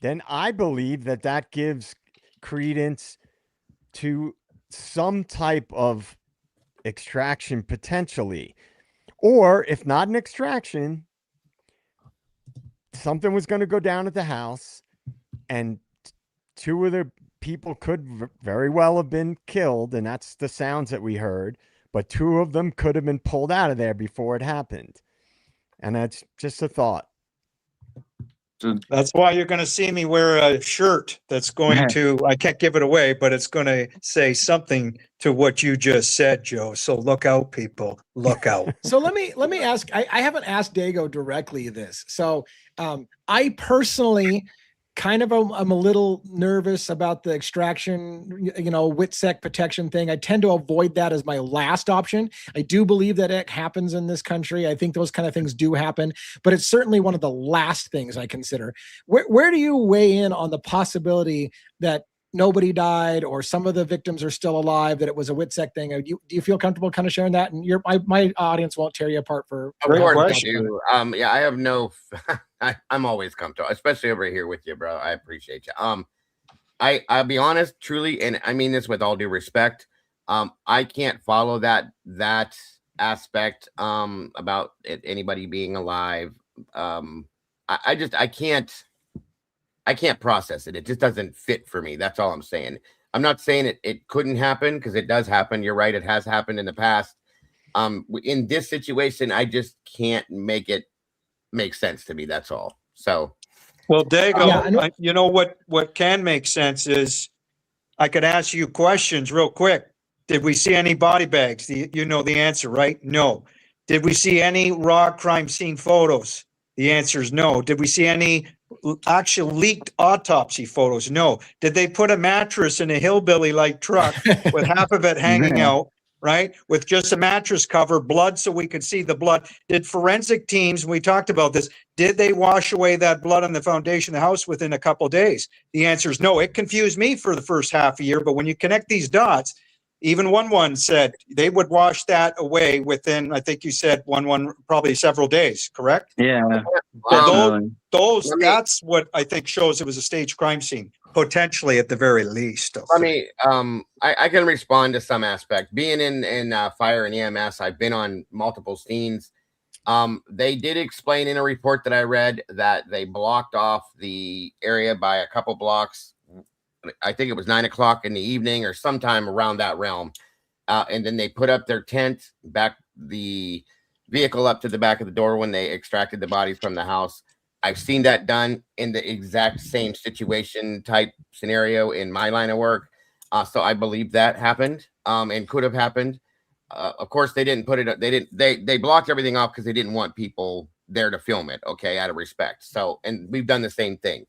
then I believe that gives credence to some type of extraction potentially. Or if not an extraction, something was going to go down at the house, and two of the people could very well have been killed, and that's the sounds that we heard, but two of them could have been pulled out of there before it happened. And that's just a thought. That's why you're going to see me wear a shirt that's going to, I can't give it away, but it's going to say something to what you just said, Joe. So look out, people, look out. So let me ask, I haven't asked Dago directly this. So I personally I'm a little nervous about the extraction, WITSEC protection thing. I tend to avoid that as my last option. I do believe that it happens in this country. I think those kind of things do happen, but it's certainly one of the last things I consider. Where do you weigh in on the possibility that nobody died or some of the victims are still alive, that it was a WITSEC thing? Do you feel comfortable kind of sharing that? And my audience won't tear you apart for Of course question. you. Yeah, I have no. I'm always comfortable, especially over here with you, bro. I appreciate you. I'll be honest, truly, and I mean this with all due respect. I can't follow that aspect about anybody being alive. I can't process it. It just doesn't fit for me. That's all I'm saying. I'm not saying it couldn't happen, because it does happen. You're right. It has happened in the past. In this situation, I just can't make it make sense to me. That's all. So, Well, Dago, Yeah, you know what can make sense is I could ask you questions real quick. Did we see any body bags? You know the answer, right? No. Did we see any raw crime scene photos? The answer is no. Did we see any actual leaked autopsy photos? No. Did they put a mattress in a hillbilly-like truck with half of it hanging out, right? With just a mattress cover, blood so we could see the blood. Did forensic teams, we talked about this, did they wash away that blood on the foundation of the house within a couple of days? The answer is no. It confused me for the first half a year, but when you connect these dots, even one said they would wash that away within, I think you said one probably several days, correct? Yeah. That's what I think shows it was a staged crime scene, potentially at the very least. I can respond to some aspect. Being in fire and EMS, I've been on multiple scenes. They did explain in a report that I read that they blocked off the area by a couple blocks. I think it was 9 o'clock in the evening or sometime around that realm. And then they put up their tent, back the vehicle up to the back of the door when they extracted the bodies from the house. I've seen that done in the exact same situation type scenario in my line of work. So I believe that happened and could have happened. Of course, they didn't put it. They blocked everything off because they didn't want people there to film it. Okay, out of respect. So, and we've done the same thing.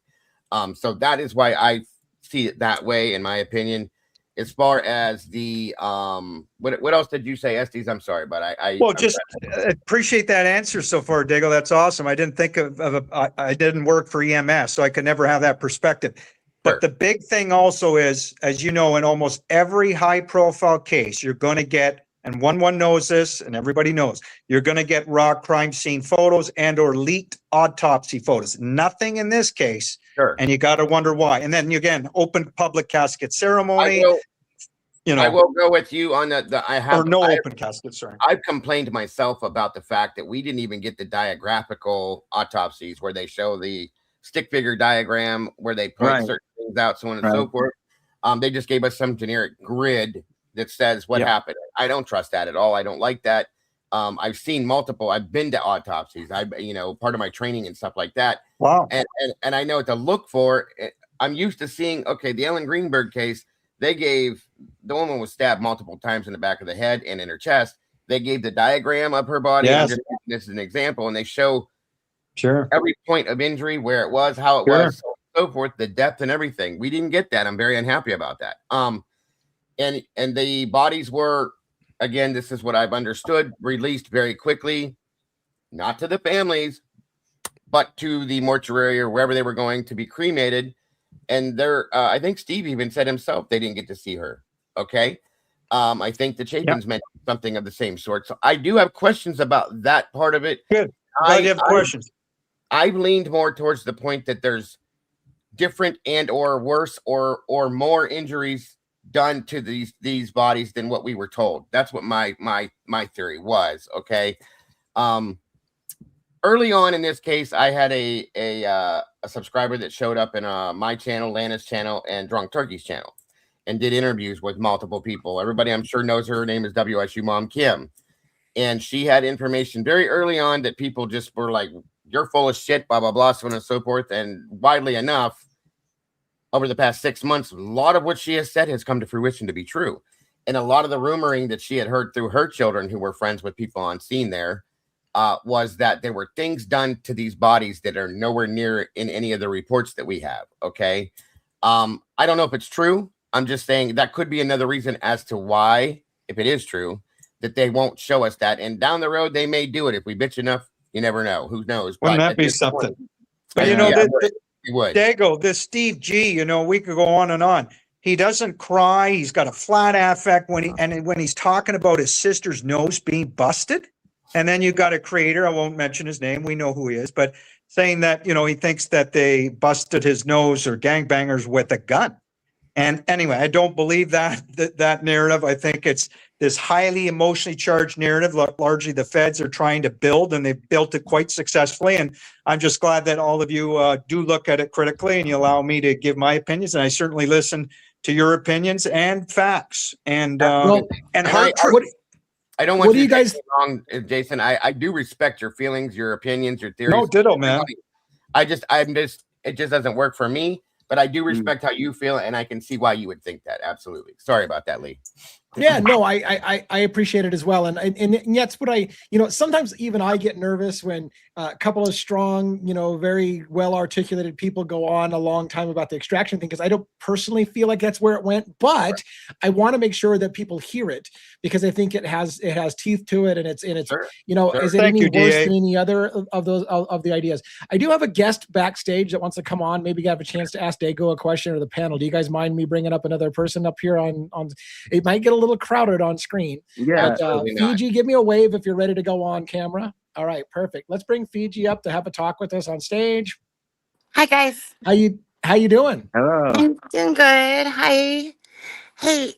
So that is why I see it that way, in my opinion. As far as the what else did you say, Estes? I'm sorry, but I appreciate that answer so far, Dago. That's awesome. I didn't think I didn't work for EMS, so I could never have that perspective. But the big thing also is, as you know, in almost every high profile case, you're going to get, and one knows this, and everybody knows, you're going to get raw crime scene photos and or leaked autopsy photos. Nothing in this case. Sure. And you got to wonder why. And then again, open public casket ceremony. I will go with you on open casket. Sorry, I've complained myself about the fact that we didn't even get the diagraphical autopsies where they show the stick figure diagram where they point certain things out, so on and so forth. They just gave us some generic grid that says what happened. I don't trust that at all. I don't like that. I've seen multiple. I've been to autopsies. Part of my training and stuff like that. Wow. And I know what to look for. I'm used to seeing, the Ellen Greenberg case, the woman was stabbed multiple times in the back of the head and in her chest. They gave the diagram of her body. Yes. This is an example. And they show sure every point of injury, where it was, how it was, so forth, the depth and everything. We didn't get that. I'm very unhappy about that. And the bodies were, again, this is what I've understood, released very quickly, not to the families, but to the mortuary or wherever they were going to be cremated. And I think Steve even said himself they didn't get to see her. Okay. I think the Chapins mentioned something of the same sort. So I do have questions about that part of it. Good. I have questions. I've leaned more towards the point that there's different and or worse or more injuries done to these bodies than what we were told. That's what my theory was. Okay. Early on in this case, I had a subscriber that showed up in my channel, Lana's channel, and Drunk Turkey's channel, and did interviews with multiple people. Everybody, I'm sure, knows her. Her name is WSU Mom Kim, and she had information very early on that people just were like, "You're full of shit," blah blah blah, so on and so forth. And widely enough, over the past 6 months, a lot of what she has said has come to fruition to be true, and a lot of the rumoring that she had heard through her children, who were friends with people on scene there. was that there were things done to these bodies that are nowhere near in any of the reports that we have. Okay. I don't know if it's true. I'm just saying that could be another reason as to why, if it is true, that they won't show us that. And down the road, they may do it. If we bitch enough, you never know. Who knows? Wouldn't But that at be this something? point, But you would. Dago, this Steve G, we could go on and on. He doesn't cry. He's got a flat affect when he's talking about his sister's nose being busted. And then you've got a creator, I won't mention his name, we know who he is, but saying that, he thinks that they busted his nose or gangbangers with a gun. And anyway, I don't believe that narrative. I think it's this highly emotionally charged narrative. Largely the feds are trying to build, and they've built it quite successfully. And I'm just glad that all of you do look at it critically and you allow me to give my opinions. And I certainly listen to your opinions and facts and hard truth. I don't want you to guys take me wrong, Jason. I do respect your feelings, your opinions, your theories. No, ditto, man. It just doesn't work for me. But I do respect how you feel, and I can see why you would think that. Absolutely. Sorry about that, Lee. Yeah, no, I appreciate it as well. And that's what sometimes even I get nervous when a couple of strong, very well articulated people go on a long time about the extraction thing, because I don't personally feel like that's where it went, but I want to make sure that people hear it, because I think it has teeth to it, and it's Sure. Is it any worse than any other of those of the ideas? I do have a guest backstage that wants to come on. Maybe have a chance to ask Dago a question, or the panel. Do you guys mind me bringing up another person up here on? It might get a little crowded on screen. Yeah, but, Fiji, give me a wave if you're ready to go on camera. All right, perfect. Let's bring Fiji up to have a talk with us on stage. Hi guys. How you doing? Hello. I'm doing good. Hi. Hey,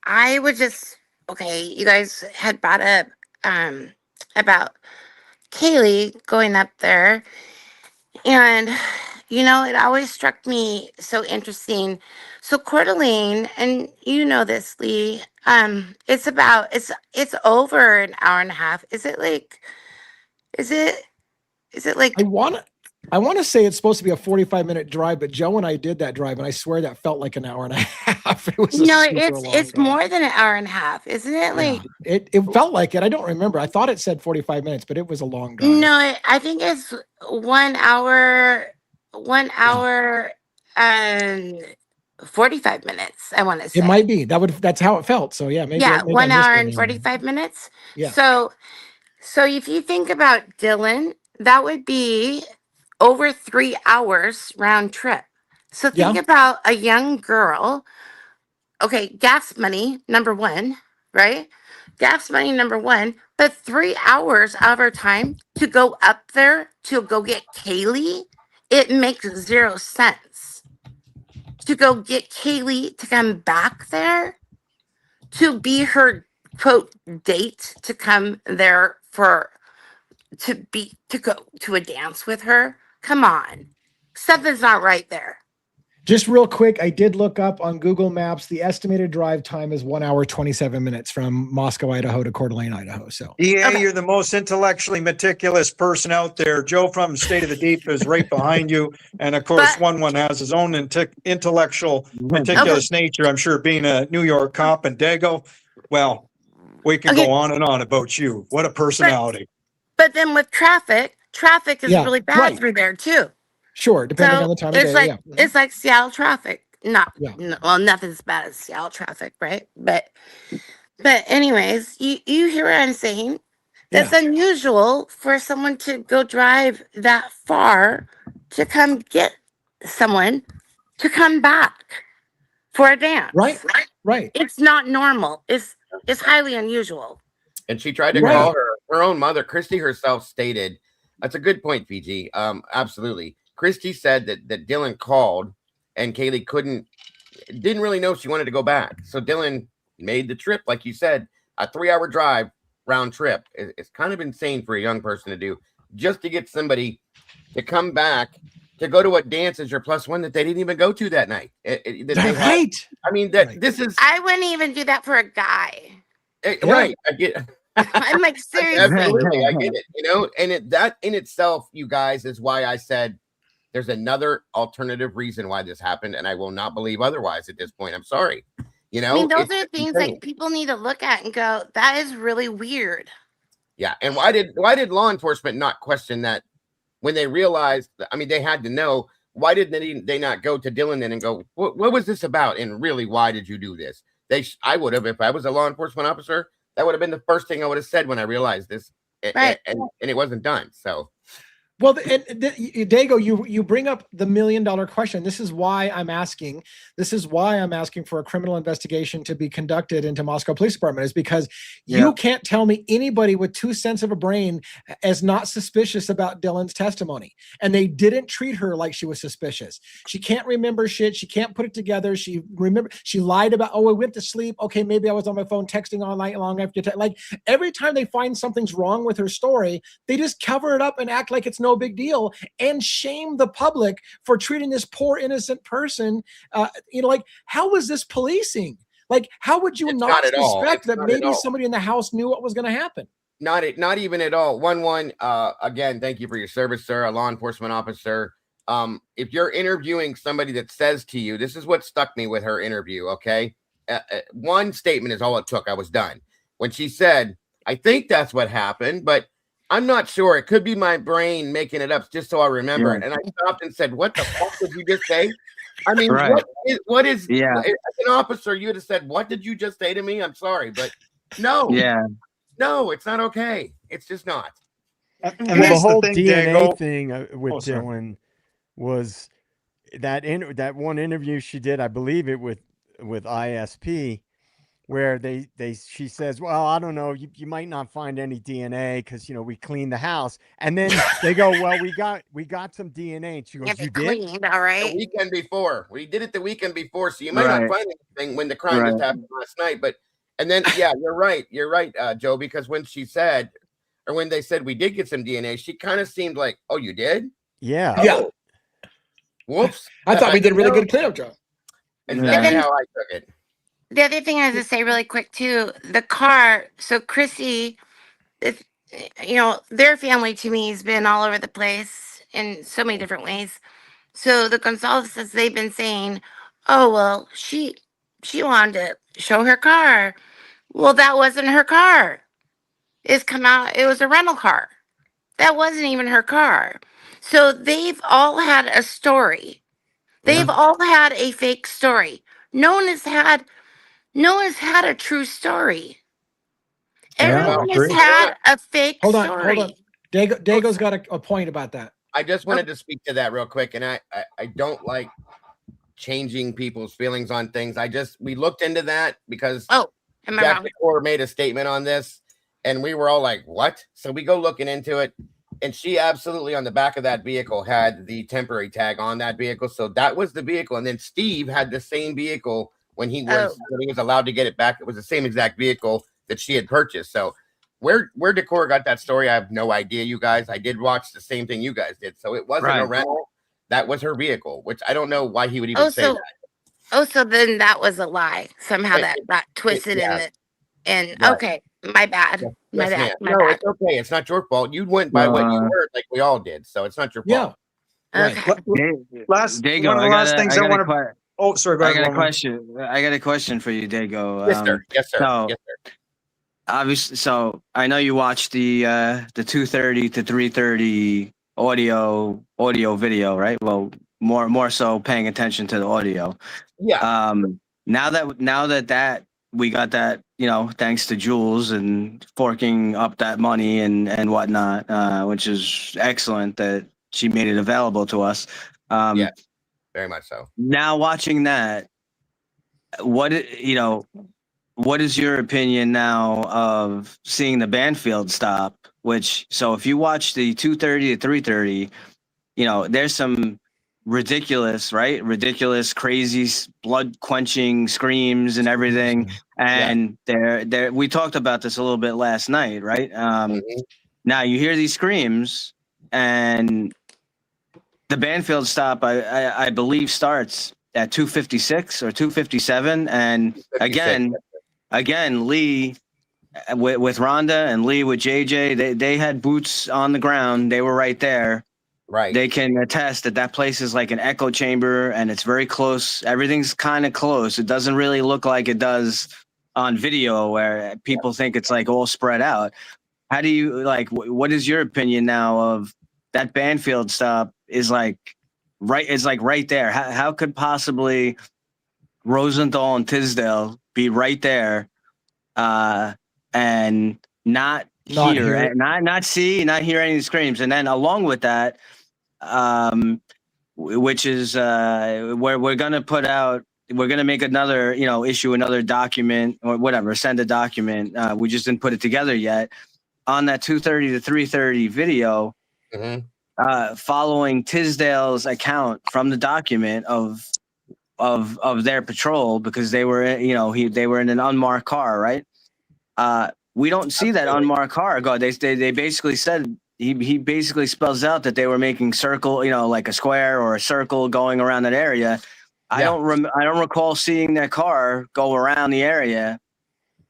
I was just you guys had brought up about Kaylee going up there, and it always struck me so interesting. So Coeur d'Alene, and this, Lee, it's over an hour and a half. Is it like I want to say it's supposed to be a 45-minute drive, but Joe and I did that drive, and I swear that felt like an hour and a half. It was it's more than an hour and a half, isn't it? Like it felt like it. I don't remember. I thought it said 45 minutes, but it was a long drive. No, I think it's 1 hour and 45 minutes. I want to say it might be that's how it felt. So yeah, maybe 1 hour and 45 minutes. Yeah. So if you think about Dylan, that would be over 3 hours round trip. So think about a young girl. Okay, gas money, number one, right? Gas money, number one, but 3 hours of her time to go up there to go get Kaylee, it makes zero sense. To go get Kaylee to come back there, to be her quote date, to come there to go to a dance with her. Come on. Something's not right there. Just real quick, I did look up on Google Maps. The estimated drive time is 1 hour, 27 minutes from Moscow, Idaho to Coeur d'Alene, Idaho. So You're the most intellectually meticulous person out there. Joe from State of the Deep is right behind you. And of course, one has his own intellectual, meticulous nature. I'm sure being a New York cop and Dago, well, we can go on and on about you. What a personality. But then with traffic is really bad through there too. Sure, depending on the time of day. It's like Seattle traffic. Nothing's as bad as Seattle traffic, right? But anyways, you hear what I'm saying? That's unusual for someone to go drive that far to come get someone to come back for a dance. Right. It's not normal. It's highly unusual. And she tried to call her own mother. Christy herself stated, that's a good point, Fiji. Absolutely. Christy said that Dylan called and Kaylee didn't really know she wanted to go back. So Dylan made the trip, like you said, a 3-hour drive round trip. It's kind of insane for a young person to do, just to get somebody to come back to go to a dance as your plus one that they didn't even go to that night. I mean, this is. I wouldn't even do that for a guy. Right. I get. I'm like, seriously. Absolutely, I get it. And that in itself, you guys, is why I said there's another alternative reason why this happened, and I will not believe otherwise at this point. I'm sorry. I mean, those are things that people need to look at and go, that is really weird. Yeah, and why did law enforcement not question that when they realized? I mean, they had to know. Why didn't they not go to Dylan then and go, what was this about? And really, why did you do this? I would have, if I was a law enforcement officer, that would have been the first thing I would have said when I realized this, Right. and it wasn't done. So. Well, Dago, you bring up the $1 million question. This is why I'm asking. This is why I'm asking for a criminal investigation to be conducted into Moscow Police Department. Is because you can't tell me anybody with 2 cents of a brain is not suspicious about Dylan's testimony, and they didn't treat her like she was suspicious. She can't remember shit. She can't put it together. She lied about. Oh, I went to sleep. Okay, maybe I was on my phone texting all night long after. Like every time they find something's wrong with her story, they just cover it up and act like it's no big deal and shame the public for treating this poor innocent person. Like, how was this policing? Like, how would you not suspect that maybe somebody in the house knew what was going to happen? Not even at all. Again, thank you for your service, sir. A law enforcement officer. If you're interviewing somebody that says to you, this is what stuck me with her interview. Okay. One statement is all it took. I was done. When she said, I think that's what happened, but I'm not sure. It could be my brain making it up just so I remember it. And I stopped and said, what the fuck did you just say? I mean, what is as an officer, you would have said, what did you just say to me? I'm sorry, but no. No, it's not okay. It's just not. And the whole DNA thing with Dylan was that one interview she did, I believe it with ISP, where she says, well, I don't know, you might not find any DNA because we cleaned the house, and then they go, well, we got some DNA, and she goes, you did? All right. The weekend before, we did it the weekend before, so you might not find anything when the crime just happened last night. But and then you're right, Joe, because when she said, or when they said we did get some DNA, she kind of seemed like, oh, you did? Yeah. Whoops. I thought we did a really good cleanup job. Exactly how I took it. The other thing I have to say really quick too, the car. So Chrissy, their family to me has been all over the place in so many different ways. So the Gonzaleses, they've been saying, oh, well, she wanted to show her car. Well, that wasn't her car. It was a rental car. That wasn't even her car. So they've all had a story. They've all had a fake story. No one has had a true story. Everyone has had a fake story. Hold on. Dago's got a point about that. I just wanted to speak to that real quick, and I don't like changing people's feelings on things. We looked into that because Jack DeCore made a statement on this, and we were all like, what? So we go looking into it, and she absolutely on the back of that vehicle had the temporary tag on that vehicle. So that was the vehicle. And then Steve had the same vehicle when he was allowed to get it back. It was the same exact vehicle that she had purchased. So where DeCore got that story, I have no idea, you guys. I did watch the same thing you guys did. So it wasn't a rental. That was her vehicle, which I don't know why he would even say that. Oh, so then that was a lie. Somehow that got twisted okay, my bad. My bad. It's okay. It's not your fault. You went by what you heard, like we all did. So it's not your fault. Okay. Dago, one of the last things I want to. Oh, sorry. Go ahead, I got a question for you, Dago. Yes, sir. So, obviously, so I know you watched the 2:30 to 3:30 audio video, right? Well, more so paying attention to the audio. Yeah. Now that we got that, thanks to Jules and forking up that money and whatnot, which is excellent that she made it available to us. Yeah, very much so. Now watching that, what is your opinion now of seeing the Banfield stop? So if you watch the 2:30 to 3:30, there's some ridiculous, crazy, blood quenching screams and everything. And we talked about this a little bit last night, right? Now you hear these screams, and the Banfield stop, I believe, starts at 2:56 or 2:57. And again, Lee with Rhonda and Lee with JJ, they had boots on the ground. They were right there. Right. They can attest that place is like an echo chamber, and it's very close. Everything's kind of close. It doesn't really look like it does on video where people think it's like all spread out. how do you like? What is your opinion now of that Banfield stop? Is like right. It's like right there. How could possibly Rosenthal and Tisdale be right there, and not hear, and not see, not hear any screams, and then along with that, which is where we're gonna put out. We're gonna make another, issue another document or whatever, send a document. We just didn't put it together yet on that 2:30 to 3:30 video. Following Tisdale's account from the document of their patrol, because they were, they were in an unmarked car, right? We don't see that unmarked car go. They basically said he basically spells out that they were making circle, like a square or a circle going around that area. I don't recall seeing that car go around the area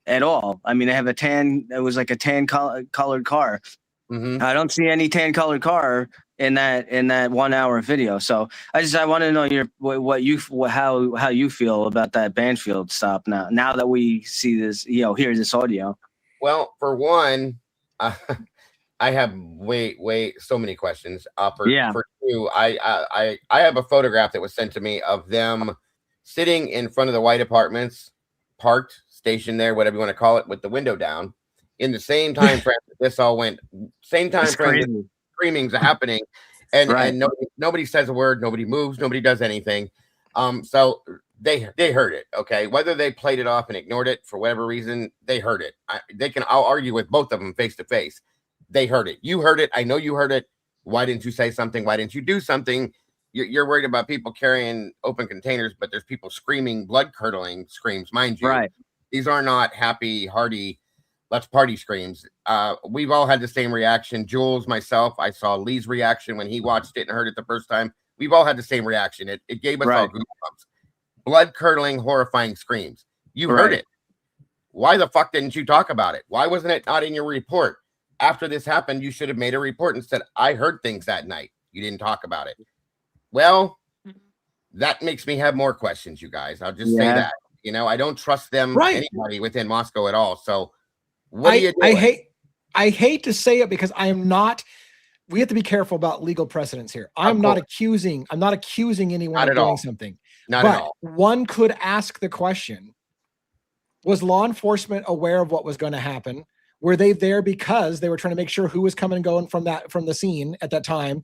at all. I mean, they have it was like a tan colored car. I don't see any tan colored car in that 1 hour video. So I want to know how you feel about that Banfield stop now that we see this, hear this audio. Well, for one, I have so many questions. For two, I have a photograph that was sent to me of them sitting in front of the white apartments, parked, stationed there, whatever you want to call it, with the window down. In the same time frame that this all went, same time frame, screaming's happening, and nobody says a word, nobody moves, nobody does anything. So they heard it. Okay, whether they played it off and ignored it for whatever reason, they heard it. I'll argue with both of them face to face. They heard it. You heard it. I know you heard it. Why didn't you say something? Why didn't you do something? You're worried about people carrying open containers, but there's people screaming, blood curdling screams, mind you. Right. These are not happy, hearty, let's party screams. We've all had the same reaction. Jules, myself, I saw Lee's reaction when he watched it and heard it the first time. We've all had the same reaction. It gave us all goosebumps. Blood curdling, horrifying screams. You heard it. Why the fuck didn't you talk about it? Why wasn't it not in your report? After this happened, you should have made a report and said, I heard things that night. You didn't talk about it. Well, that makes me have more questions, you guys. I'll just say that. I don't trust them, anybody within Moscow at all. So what are you doing? I hate to say it because I am not. We have to be careful about legal precedents here. I'm not accusing anyone of doing something. Not at all. One could ask the question: was law enforcement aware of what was going to happen? Were they there because they were trying to make sure who was coming and going from the scene at that time?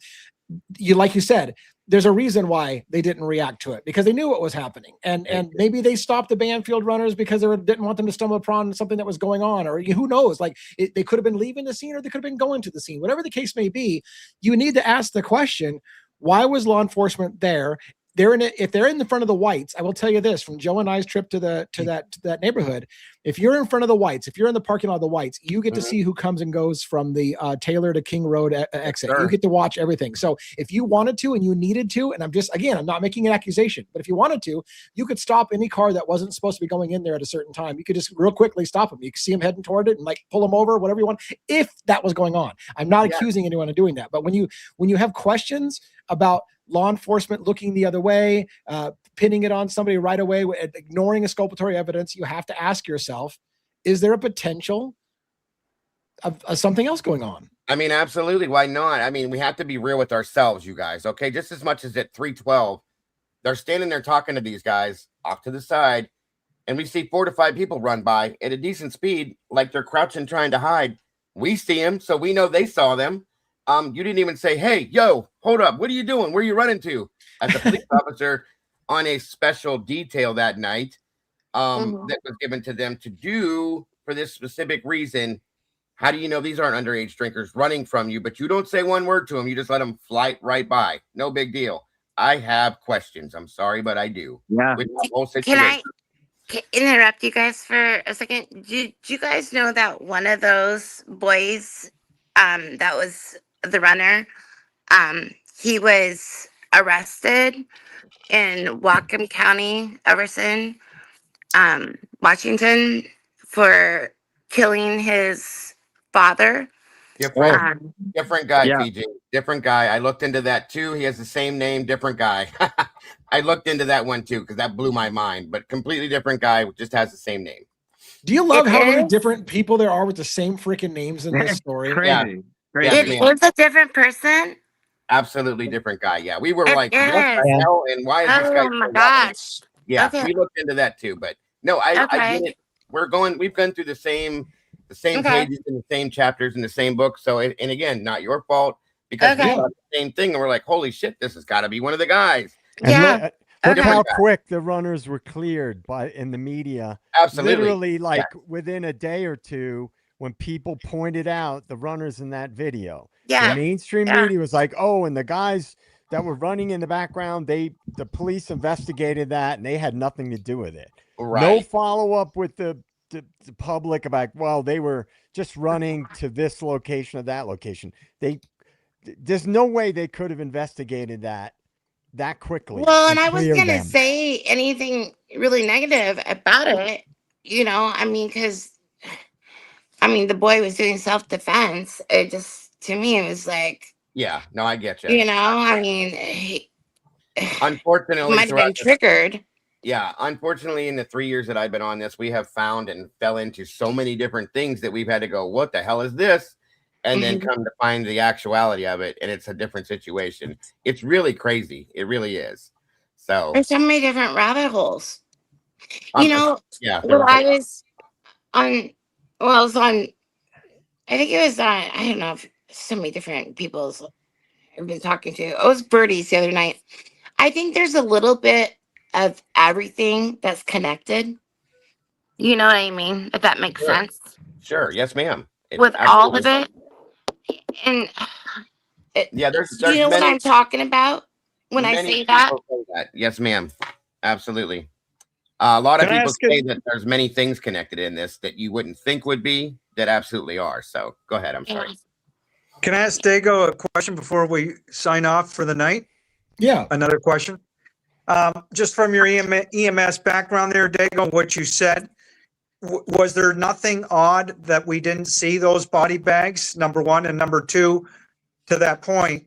Like you said, there's a reason why they didn't react to it, because they knew what was happening, and maybe they stopped the Banfield runners because they didn't want them to stumble upon something that was going on, or who knows? Like they could have been leaving the scene, or they could have been going to the scene. Whatever the case may be, you need to ask the question: why was law enforcement there? If they're in the front of the whites, I will tell you this from Joe and I's trip to that neighborhood. If you're in front of the whites, if you're in the parking lot of the whites, you get to see who comes and goes from the Taylor to King Road exit. You get to watch everything. So if you wanted to and you needed to, and I'm not making an accusation, but if you wanted to, you could stop any car that wasn't supposed to be going in there at a certain time. You could just real quickly stop them. You could see them heading toward it and like pull them over, whatever you want, if that was going on. I'm not accusing anyone of doing that, but when you have questions about law enforcement looking the other way, pinning it on somebody right away, ignoring exculpatory evidence, you have to ask yourself, is there a potential of something else going on? I mean, absolutely. Why not? I mean, we have to be real with ourselves, you guys. Okay. Just as much as at 312, they're standing there talking to these guys off to the side, and we see 4 to 5 people run by at a decent speed, like they're crouching, trying to hide. We see them, so we know they saw them. You didn't even say, hey, yo, hold up. What are you doing? Where are you running to? As a police officer on a special detail that night that was given to them to do for this specific reason. How do you know these aren't underage drinkers running from you, but you don't say one word to them? You just let them fly right by. No big deal. I have questions. I'm sorry, but I do. Yeah. With the whole situation. Can I interrupt you guys for a second? Did you guys know that one of those boys, that was the runner, he was arrested in Whatcom County, Everson, Washington, for killing his father? Different guy, PJ. Different guy. I looked into that too. He has the same name, different guy. I looked into that one too because that blew my mind. But completely different guy, just has the same name. Do you love It how many is? different people there are with the same freaking names in this story? Crazy. Yeah, It man. is a different person. Absolutely different guy. Yeah, we were It like, what is. the hell? And why is this guy Oh my so relevant? gosh. Yeah, Okay. we looked into that too. But no, I get Okay. it. We've gone through the same Okay. pages and the same chapters in the same book. So, and again, not your fault because we Okay. saw the same thing and we're like, holy shit, this has got to be one of the guys. And Yeah. look Okay. how quick the runners were cleared in the media. Absolutely. Literally, like within a day or two, when people pointed out the runners in that video. Yeah. The mainstream Yeah. media was like, "Oh, and the guys that were running in the background, the police investigated that, and they had nothing to do with it." Right. No follow up with the public about, well, they were just running to this location or that location. There's no way they could have investigated that quickly. Well, and I was cleared gonna them. say anything really negative about it, you know, I mean, because the boy was doing self-defense. It just, to me, it was like, Yeah, no, I get you. you know, I mean, he Unfortunately, might have throughout been triggered. Yeah, unfortunately, in the 3 years that I've been on this, we have found and fell into so many different things that we've had to go, what the hell is this? And then come to find the actuality of it, and it's a different situation. It's really crazy. It really is. So There's so many different rabbit holes. You know, yeah. when I was on, well, I was on, I think it was on, I don't know if so many different people I've been talking to. It was Birdies the other night. I think there's a little bit of everything that's connected. You know what I mean? If that makes sense. Sure. Yes, ma'am. With all of it. And yeah, there's you know what I'm talking about when I say that? Yes, ma'am. Absolutely. A lot of people say that there's many things connected in this that you wouldn't think would be, that absolutely are. So go ahead. I'm sorry. Can I ask Dago a question before we sign off for the night? Yeah. Another question. Just from your EMS background there, Dago, what you said, was there nothing odd that we didn't see those body bags, number one? And number two, to that point,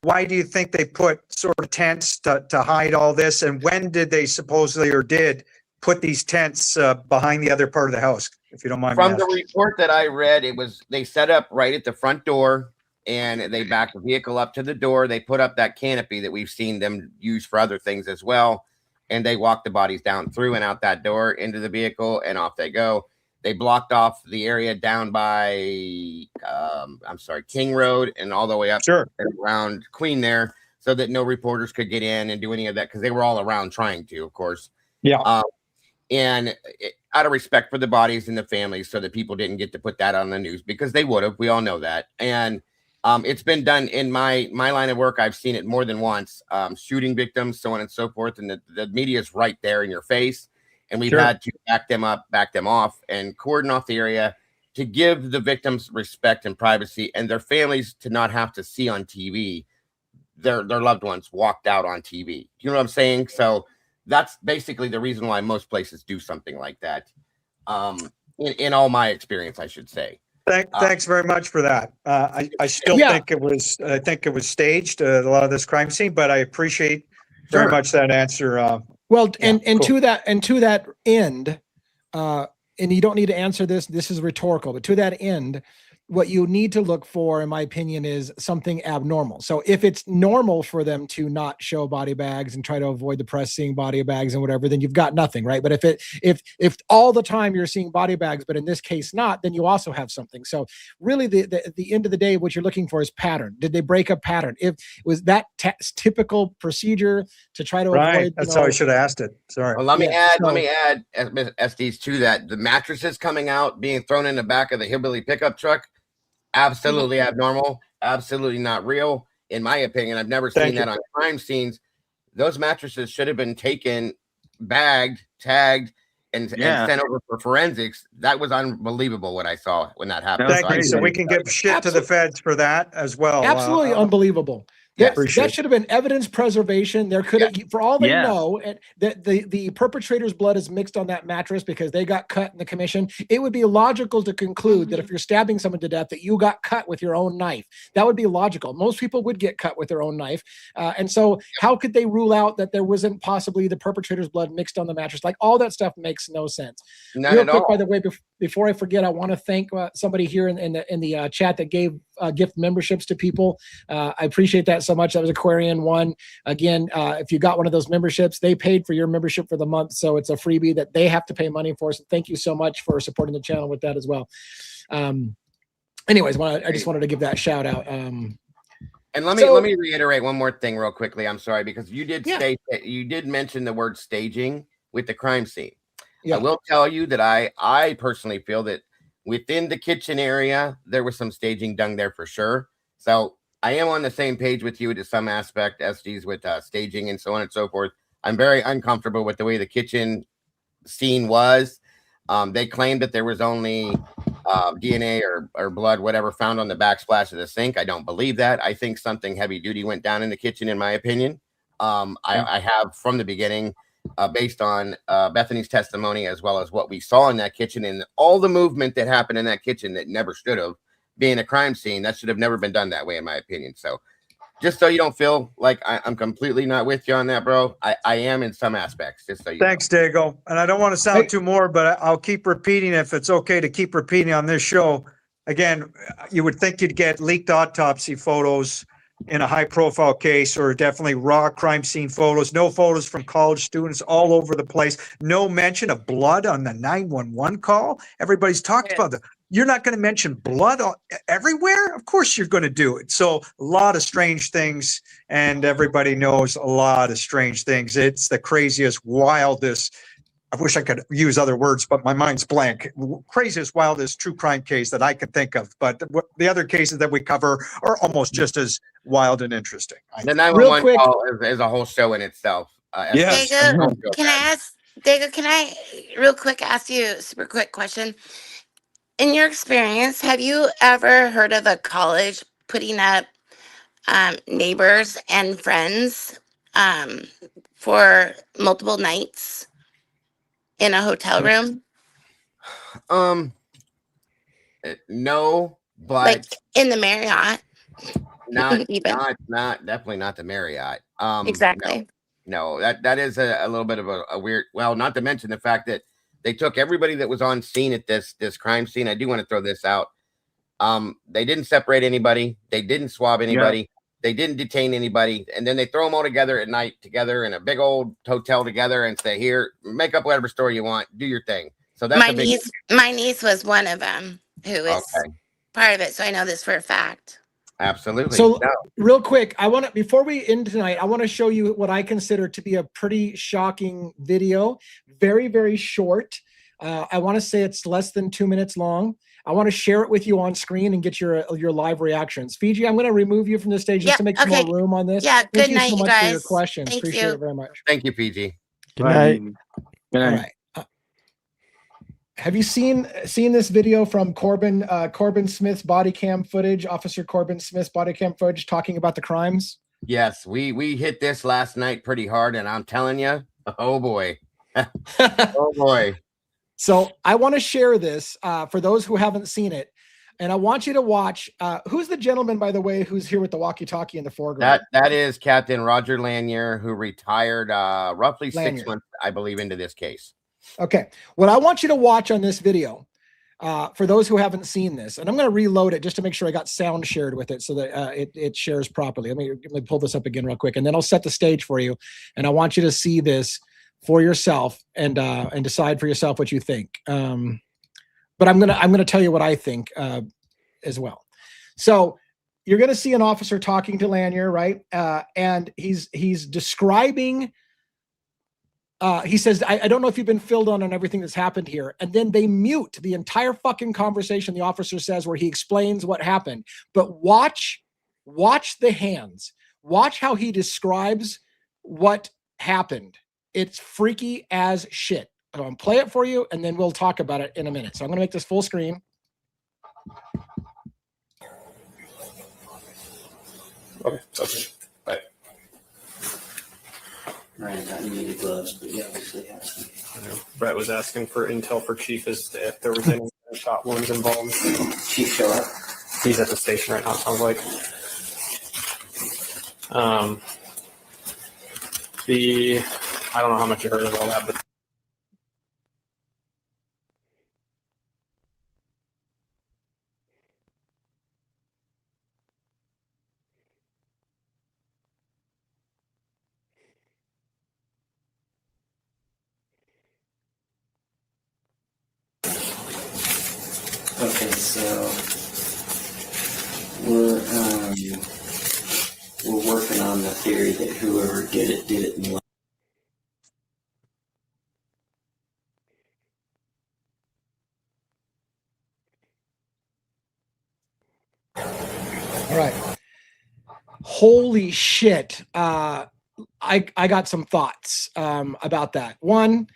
why do you think they put sort of tents to hide all this? And when did they supposedly or did put these tents behind the other part of the house, if you don't mind me asking? From the report that I read, they set up right at the front door and they backed the vehicle up to the door. They put up that canopy that we've seen them use for other things as well. And they walked the bodies down through and out that door into the vehicle, and off they go. They blocked off the area down by, King Road and all the way up and around Queen there, so that no reporters could get in and do any of that, because they were all around trying to, of course. Yeah. And out of respect for the bodies and the families, so that people didn't get to put that on the news, because they would have. We all know that. And it's been done in my line of work. I've seen it more than once, shooting victims, so on and so forth. And the media is right there in your face. And we've had to back them up, back them off, and cordon off the area to give the victims respect and privacy, and their families to not have to see on TV their loved ones walked out on TV. You know what I'm saying? So that's basically the reason why most places do something like that. In all my experience, I should say. Thanks very much for that. I still think it was staged, a lot of this crime scene, but I appreciate very much that answer. Well, to that end, and you don't need to answer this. This is rhetorical, but to that end, what you need to look for, in my opinion, is something abnormal. So if it's normal for them to not show body bags and try to avoid the press seeing body bags and whatever, then you've got nothing, right? But if all the time you're seeing body bags, but in this case not, then you also have something. So really, the end of the day, what you're looking for is pattern. Did they break a pattern? If was that typical procedure to try to avoid? That's how I should have asked it. Sorry. Well, let me add, SDs to that. The mattresses coming out, being thrown in the back of the hillbilly pickup truck. Absolutely abnormal. Absolutely not real. In my opinion, I've never seen that on crime scenes. Those mattresses should have been taken, bagged, tagged, and sent over for forensics. That was unbelievable what I saw when that happened. Thank you. So we can give shit to the feds for that as well. Absolutely unbelievable. That should have been evidence preservation. There could have, for all they know, that the perpetrator's blood is mixed on that mattress because they got cut in the commission. It would be logical to conclude that if you're stabbing someone to death, that you got cut with your own knife. That would be logical. Most people would get cut with their own knife. And so how could they rule out that there wasn't possibly the perpetrator's blood mixed on the mattress? Like, all that stuff makes no sense. Real quick, by the way, before I forget, I want to thank somebody here in the chat that gave gift memberships to people. I appreciate that so much. That was Aquarian One. Again, if you got one of those memberships, they paid for your membership for the month, so it's a freebie that they have to pay money for. So thank you so much for supporting the channel with that as well. Anyways, I just wanted to give that shout out. And let me reiterate one more thing real quickly. I'm sorry, because you did mention the word staging with the crime scene. I will tell you that I personally feel that within the kitchen area, there was some staging done there for sure. So I am on the same page with you to some aspect, SDs, with staging and so on and so forth. I'm very uncomfortable with the way the kitchen scene was. They claimed that there was only DNA or blood, whatever, found on the backsplash of the sink. I don't believe that. I think something heavy duty went down in the kitchen, in my opinion. I have from the beginning, based on Bethany's testimony, as well as what we saw in that kitchen and all the movement that happened in that kitchen that never should have. Being a crime scene, that should have never been done that way, in my opinion. So just so you don't feel like I'm completely not with you on that, bro, I am in some aspects, just so you Thanks, Dago. And I don't want to sound too more, but I'll keep repeating if it's okay to keep repeating on this show. Again, you would think you'd get leaked autopsy photos in a high-profile case, or definitely raw crime scene photos, no photos from college students all over the place, no mention of blood on the 911 call. Everybody's talked about that. You're not going to mention blood everywhere? Of course you're going to do it. So a lot of strange things, and everybody knows a lot of strange things. It's the craziest, wildest, I wish I could use other words, but my mind's blank. Craziest, wildest true crime case that I could think of. But the other cases that we cover are almost just as wild and interesting. The 911 call is a whole show in itself. Yes. Dago, can I real quick ask you a super quick question? In your experience, have you ever heard of a college putting up neighbors and friends for multiple nights in a hotel room? No, but like in the Marriott. definitely not the Marriott. Exactly. No, that is a little bit of a weird. Well, not to mention the fact that they took everybody that was on scene at this crime scene. I do want to throw this out. They didn't separate anybody. They didn't swab anybody. Yeah. They didn't detain anybody. And then they throw them all together at night, together in a big old hotel together, and say, here, make up whatever story you want. Do your thing. So that's my niece was one of them who was part of it. So I know this for a fact. Absolutely. So real quick, before we end tonight, I want to show you what I consider to be a pretty shocking video. Very, very short. I want to say it's less than 2 minutes long. I want to share it with you on screen and get your live reactions. Fiji, I'm going to remove you from the stage just to make some more room on this. Yeah, Thank good night, you so much guys. for your questions. Thank Appreciate you. it very much. Thank you, Fiji. Good night. Good night. All right. Have you seen this video from Corbin Smith's body cam footage, Officer Corbin Smith's body cam footage talking about the crimes? Yes, we hit this last night pretty hard, and I'm telling you, oh boy. Oh boy. So I want to share this for those who haven't seen it, and I want you to watch. Who's the gentleman, by the way, who's here with the walkie-talkie in the foreground? That is Captain Roger Lanier, who retired roughly 6 months, I believe, into this case. Okay, what I want you to watch on this video, for those who haven't seen this, and I'm going to reload it just to make sure I got sound shared with it so that it shares properly. Let me pull this up again real quick, and then I'll set the stage for you. And I want you to see this for yourself and decide for yourself what you think. But I'm gonna tell you what I think as well. So you're gonna see an officer talking to Lanier, right? And he's describing. He says, I don't know if you've been filled on everything that's happened here. And then they mute the entire fucking conversation the officer says where he explains what happened. But watch the hands. Watch how he describes what happened. It's freaky as shit. I'm going to play it for you, and then we'll talk about it in a minute. So I'm going to make this full screen. Okay. I haven't gotten me the gloves, but yeah, obviously have. I know. Brett was asking for intel for Chief as to if there was any shot wounds involved. Chief show up. He's at the station right now, it sounds like. I don't know how much you heard of all that, but Okay, so we're working on the theory that whoever did it in All right. Holy shit. I got some thoughts about that. One,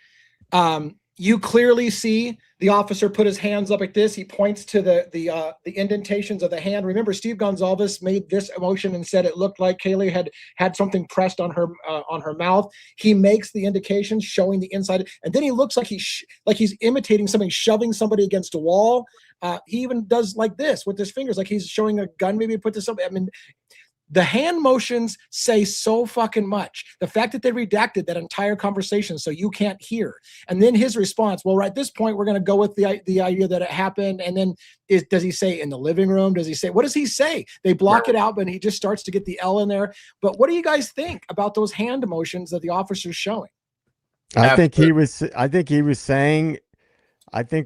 you clearly see the officer put his hands up like this. He points to the indentations of the hand. Remember, Steve Gonzalez made this motion and said it looked like Kaylee had something pressed on her mouth. He makes the indications showing the inside, and then he looks like he's imitating somebody, shoving somebody against a wall. He even does like this with his fingers, like he's showing a gun. Maybe put this up. I mean, the hand motions say so fucking much. The fact that they redacted that entire conversation so you can't hear. And then his response, well, right at this point, we're going to go with the idea that it happened. And then does he say in the living room? Does he say, what does he say? They block it out, but he just starts to get the L in there. But what do you guys think about those hand motions that the officer's showing? I think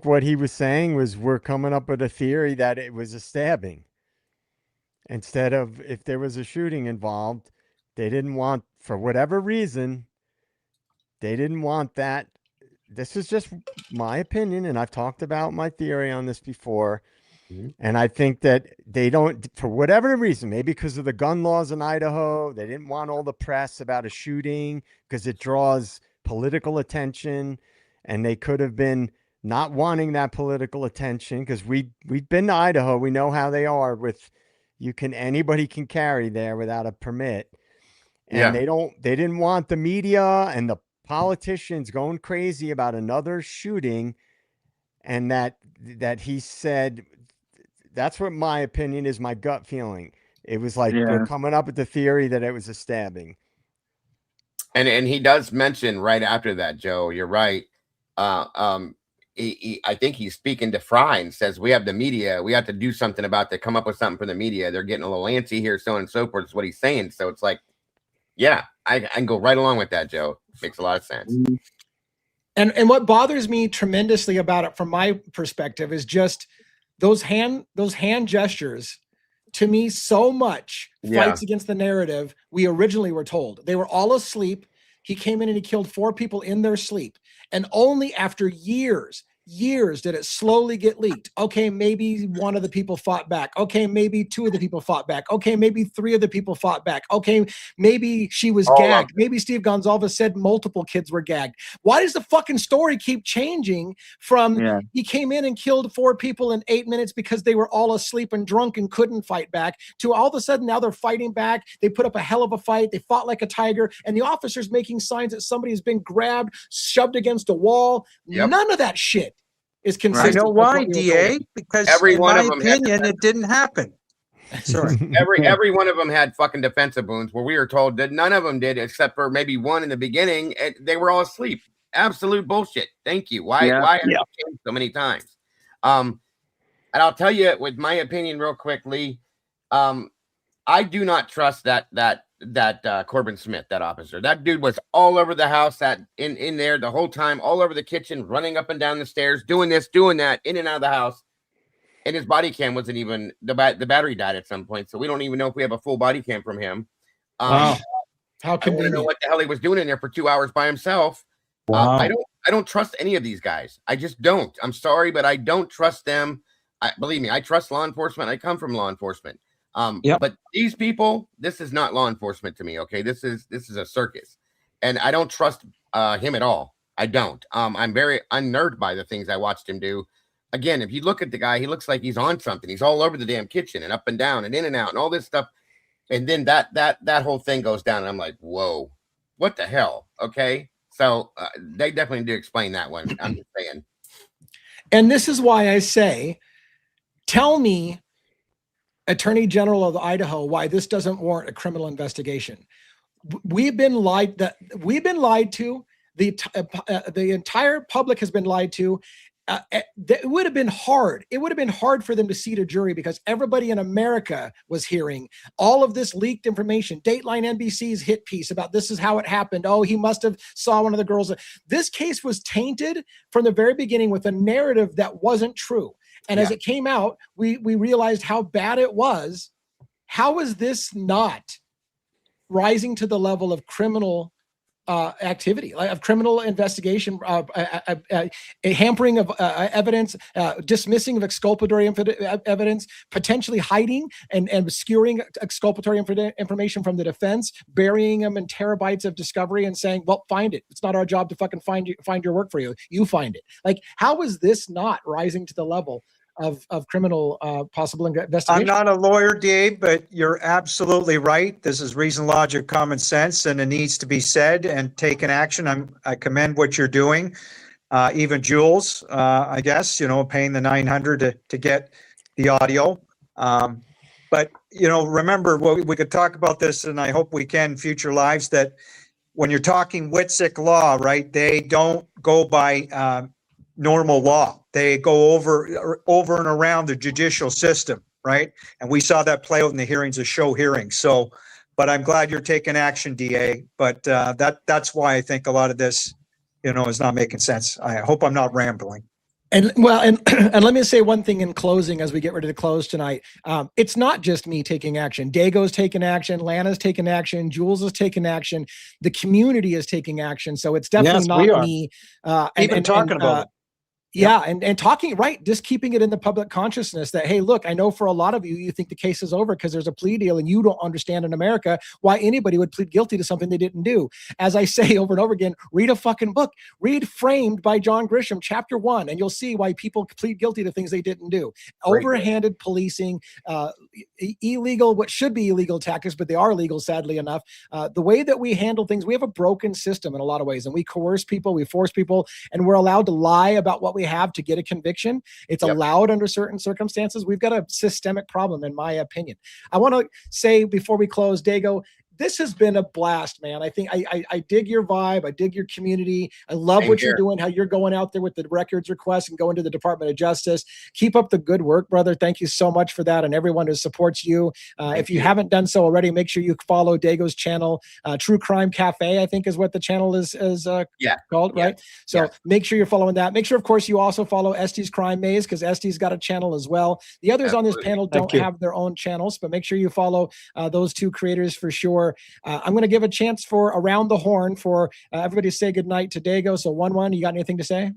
what he was saying was we're coming up with a theory that it was a stabbing. Instead of, if there was a shooting involved, they didn't want, for whatever reason, they didn't want that. This is just my opinion, and I've talked about my theory on this before. And I think that they don't, for whatever reason, maybe because of the gun laws in Idaho, they didn't want all the press about a shooting because it draws political attention, and they could have been not wanting that political attention because we've been to Idaho. We know how they are with, anybody can carry there without a permit. And they didn't want the media and the politicians going crazy about another shooting. And that he said, that's what my opinion is, my gut feeling. It was like, they're coming up with the theory that it was a stabbing. And he does mention right after that, Joe, you're right. I think he's speaking to Fry and says, we have the media. We have to do something about that. Come up with something for the media. They're getting a little antsy here, so on and so forth. Is what he's saying. So it's like, yeah, I can go right along with that, Joe. Makes a lot of sense. And what bothers me tremendously about it from my perspective is just those hand gestures to me so much fights against the narrative we originally were told. They were all asleep. He came in and he killed 4 people in their sleep. And only after years did it slowly get leaked. Okay, maybe 1 of the people fought back. Okay, maybe 2 of the people fought back. Okay, maybe 3 of the people fought back. Okay, maybe she was gagged. Maybe Steve Gonzalez said multiple kids were gagged. Why does the fucking story keep changing from he came in and killed 4 people in 8 minutes because they were all asleep and drunk and couldn't fight back, to all of a sudden now they're fighting back. They put up a hell of a fight. They fought like a tiger, and the officer's making signs that somebody has been grabbed, shoved against a wall. None of that shit is consistent. You know why, DA? Because in my opinion, it didn't happen. Sorry. Every one of them had fucking defensive wounds where we were told that none of them did, except for maybe 1 in the beginning. They were all asleep. Absolute bullshit. Thank you. Why have you changed so many times? And I'll tell you, with my opinion, real quickly, I do not trust that Corbin Smith, that officer. That dude was all over the house, in there the whole time, all over the kitchen, running up and down the stairs, doing this, doing that, in and out of the house. And his body cam wasn't even, the battery died at some point, so we don't even know if we have a full body cam from him. Wow. How can we know what the hell he was doing in there for 2 hours by himself? Wow. I don't trust any of these guys. I just don't. I'm sorry, but I don't trust them. Believe me, I trust law enforcement. I come from law enforcement. But these people, this is not law enforcement to me. Okay, this is a circus, and I don't trust him at all. I don't. I'm very unnerved by the things I watched him do. Again, if you look at the guy, he looks like he's on something. He's all over the damn kitchen and up and down and in and out and all this stuff. And then that whole thing goes down, and I'm like, whoa. what the hell? Okay. So they definitely need to explain that one. I'm just saying. And this is why I say, tell me, Attorney General of Idaho, why this doesn't warrant a criminal investigation. We've been lied to. The entire public has been lied to. It would have been hard. It would have been hard for them to seat a jury because everybody in America was hearing all of this leaked information. Dateline NBC's hit piece about this is how it happened. Oh, he must have saw one of the girls. This case was tainted from the very beginning with a narrative that wasn't true. And as it came out, we realized how bad it was. How is this not rising to the level of criminal activity, of criminal investigation, a hampering of evidence, dismissing of exculpatory evidence, potentially hiding and obscuring exculpatory information from the defense, burying them in terabytes of discovery and saying, well, find it. It's not our job to fucking find your work for you. You find it. Like, how is this not rising to the level of criminal possible investigation? I'm not a lawyer, Dave, but you're absolutely right. This is reason, logic, common sense, and it needs to be said and taken action. I commend what you're doing. Even Jules, I guess, paying the $900 to get the audio. But remember, we could talk about this, and I hope we can in future lives, that when you're talking Whitsick law, right, they don't go by normal law. They go over and around the judicial system, right? And we saw that play out in the hearings of show hearings. So, but I'm glad you're taking action, DA. But that's why I think a lot of this, is not making sense. I hope I'm not rambling. And let me say one thing in closing as we get ready to close tonight. It's not just me taking action. Dago's taking action. Lana's taking action. Jules is taking action. The community is taking action. So it's definitely not me. Even talking about it. Yeah, and talking, right, just keeping it in the public consciousness that, hey, look, I know for a lot of you think the case is over because there's a plea deal and you don't understand in America why anybody would plead guilty to something they didn't do. As I say over and over again, read a fucking book. Read Framed by John Grisham, chapter 1, and you'll see why people plead guilty to things they didn't do. Overhanded policing, illegal, what should be illegal tactics, but they are legal, sadly enough. The way that we handle things, we have a broken system in a lot of ways, and we coerce people, we force people, and we're allowed to lie about what we have to get a conviction. It's allowed under certain circumstances. We've got a systemic problem, in my opinion. I want to say before we close, Dago, this has been a blast, man. I think I dig your vibe. I dig your community. I love what you're doing, how you're going out there with the records requests and going to the Department of Justice. Keep up the good work, brother. Thank you so much for that. And everyone who supports you. If you haven't done so already, make sure you follow Dago's channel. True Crime Cafe, I think is what the channel is called, right? So make sure you're following that. Make sure, of course, you also follow Estee's Crime Maze because Estee's got a channel as well. The others on this panel don't have their own channels, but make sure you follow those two creators for sure. I'm going to give a chance for Around the Horn for everybody to say goodnight to Dago. So 1-1, you got anything to say?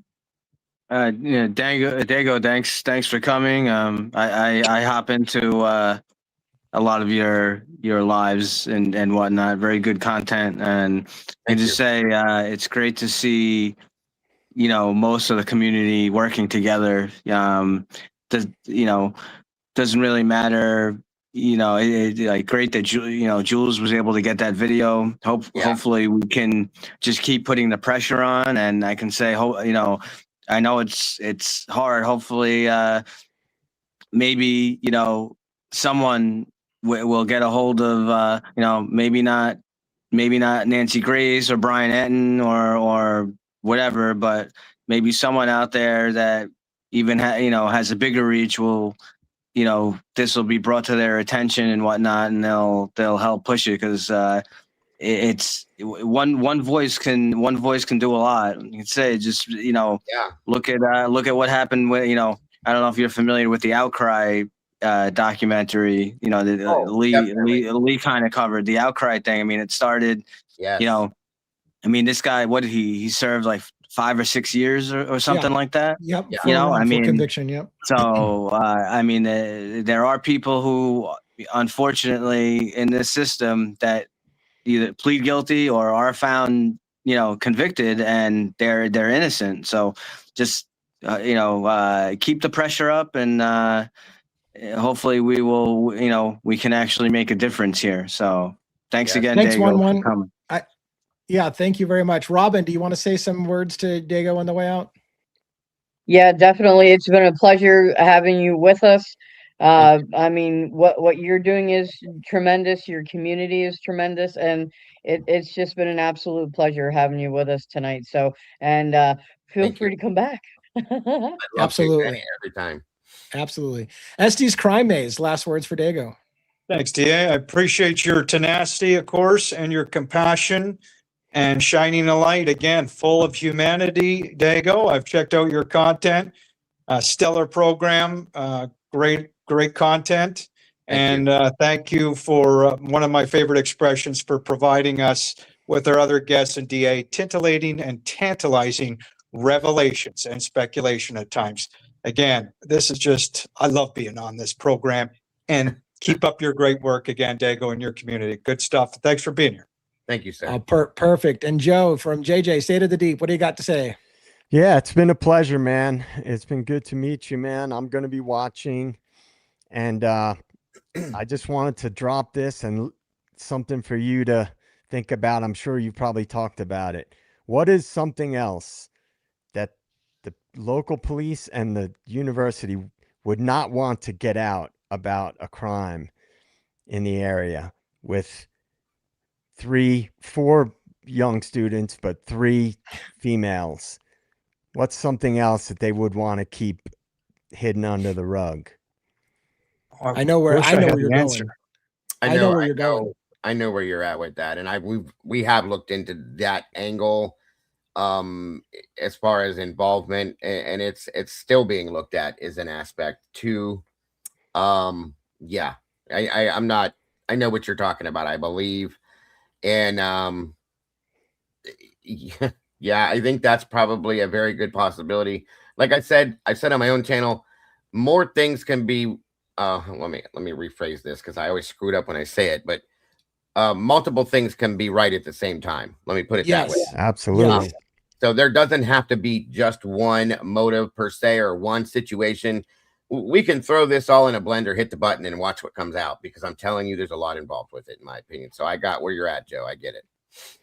Dago, thanks for coming. I hop into a lot of your lives and whatnot. Very good content, and just say it's great to see most of the community working together. Doesn't really matter. Great that Jules was able to get that video. Hopefully we can just keep putting the pressure on, and I can say, I know it's hard. Hopefully, maybe someone will get a hold of maybe not Nancy Grace or Brian Etten or whatever, but maybe someone out there that even has a bigger reach will. This will be brought to their attention and whatnot, and they'll help push it because it's one voice can do a lot. You can say just look at what happened with I don't know if you're familiar with the Outcry documentary. Lee kind of covered the Outcry thing. I mean, it started. This guy, what did he served like 5 or 6 years or something like that. Yep. Conviction. Yep. So, there are people who, unfortunately, in this system that either plead guilty or are found, convicted, and they're innocent. So, just keep the pressure up, and hopefully, we will, we can actually make a difference here. So, thanks again, Thanks, Dago, 1-1. for coming. Yeah, thank you very much. Robin, do you want to say some words to DAGO on the way out? Yeah, definitely. It's been a pleasure having you with us. I mean, what you're doing is tremendous. Your community is tremendous, and it's just been an absolute pleasure having you with us tonight. So, and feel Thank free you. to come back. I'd love to, Absolutely. Danny, every time. Absolutely. Estes Crime Maze, last words for DAGO. Thanks, DA. I appreciate your tenacity, of course, and your compassion and shining a light again, full of humanity. Dago, I've checked out your content, stellar program, great content. Thank you for one of my favorite expressions for providing us with our other guests and DA, titillating and tantalizing revelations and speculation at times. Again, this is just, I love being on this program, and keep up your great work again, Dago, and your community. Good stuff. Thanks for being here. Thank you, sir. Perfect. And Joe from JJ, State of the Deep, what do you got to say? Yeah, it's been a pleasure, man. It's been good to meet you, man. I'm going to be watching. And I just wanted to drop this and something for you to think about. I'm sure you've probably talked about it. What is something else that the local police and the university would not want to get out about a crime in the area with 4 young students, but 3 females? What's something else that they would want to keep hidden under the rug? I know where you're going. I know where you're going. I know where you're at with that, and we have looked into that angle as far as involvement, and it's still being looked at as an aspect too. Yeah, I'm not. I know what you're talking about, I believe, and yeah, I think that's probably a very good possibility. Like I said on my own channel, more things can be. Let me rephrase this, because I always screw it up when I say it, but multiple things can be right at the same time. Let me put it that way. Absolutely. So there doesn't have to be just one motive per se, or one situation. We can throw this all in a blender, hit the button, and watch what comes out, because I'm telling you, there's a lot involved with it, in my opinion. So I got where you're at, Joe. I get it.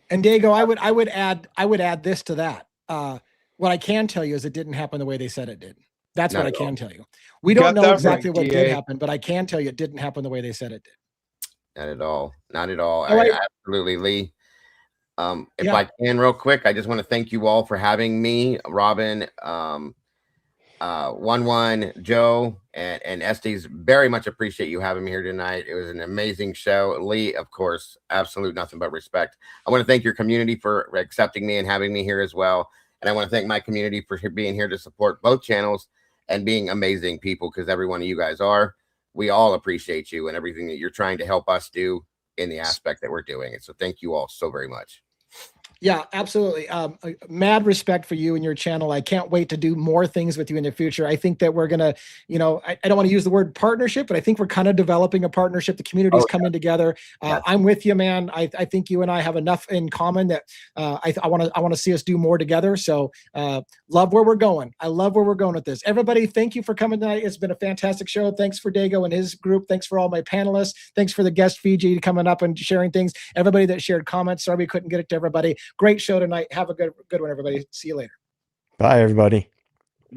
And Dago, I would add this to that. What I can tell you is it didn't happen the way they said it did. That's what I can tell you. We don't know exactly what did happen, but I can tell you it didn't happen the way they said it did. Not at all. Not at all. All right. Absolutely, Lee. If I can, real quick, I just want to thank you all for having me, Robin, 11, Joe, and Estes. Very much appreciate you having me here tonight. It was an amazing show. Lee, of course, absolute nothing but respect. I want to thank your community for accepting me and having me here as well. And I want to thank my community for being here to support both channels and being amazing people, because every one of you guys are. We all appreciate you and everything that you're trying to help us do in the aspect that we're doing it. So thank you all so very much. Yeah, absolutely. Mad respect for you and your channel. I can't wait to do more things with you in the future. I think that we're going to, I don't want to use the word partnership, but I think we're kind of developing a partnership. The community's coming together. I'm with you, man. I think you and I have enough in common that I want to see us do more together. So love where we're going. I love where we're going with this. Everybody, thank you for coming tonight. It's been a fantastic show. Thanks for Dago and his group. Thanks for all my panelists. Thanks for the guest Fiji coming up and sharing things. Everybody that shared comments. Sorry we couldn't get it to everybody. Great show tonight. Have a good one, everybody. See you later. Bye, everybody.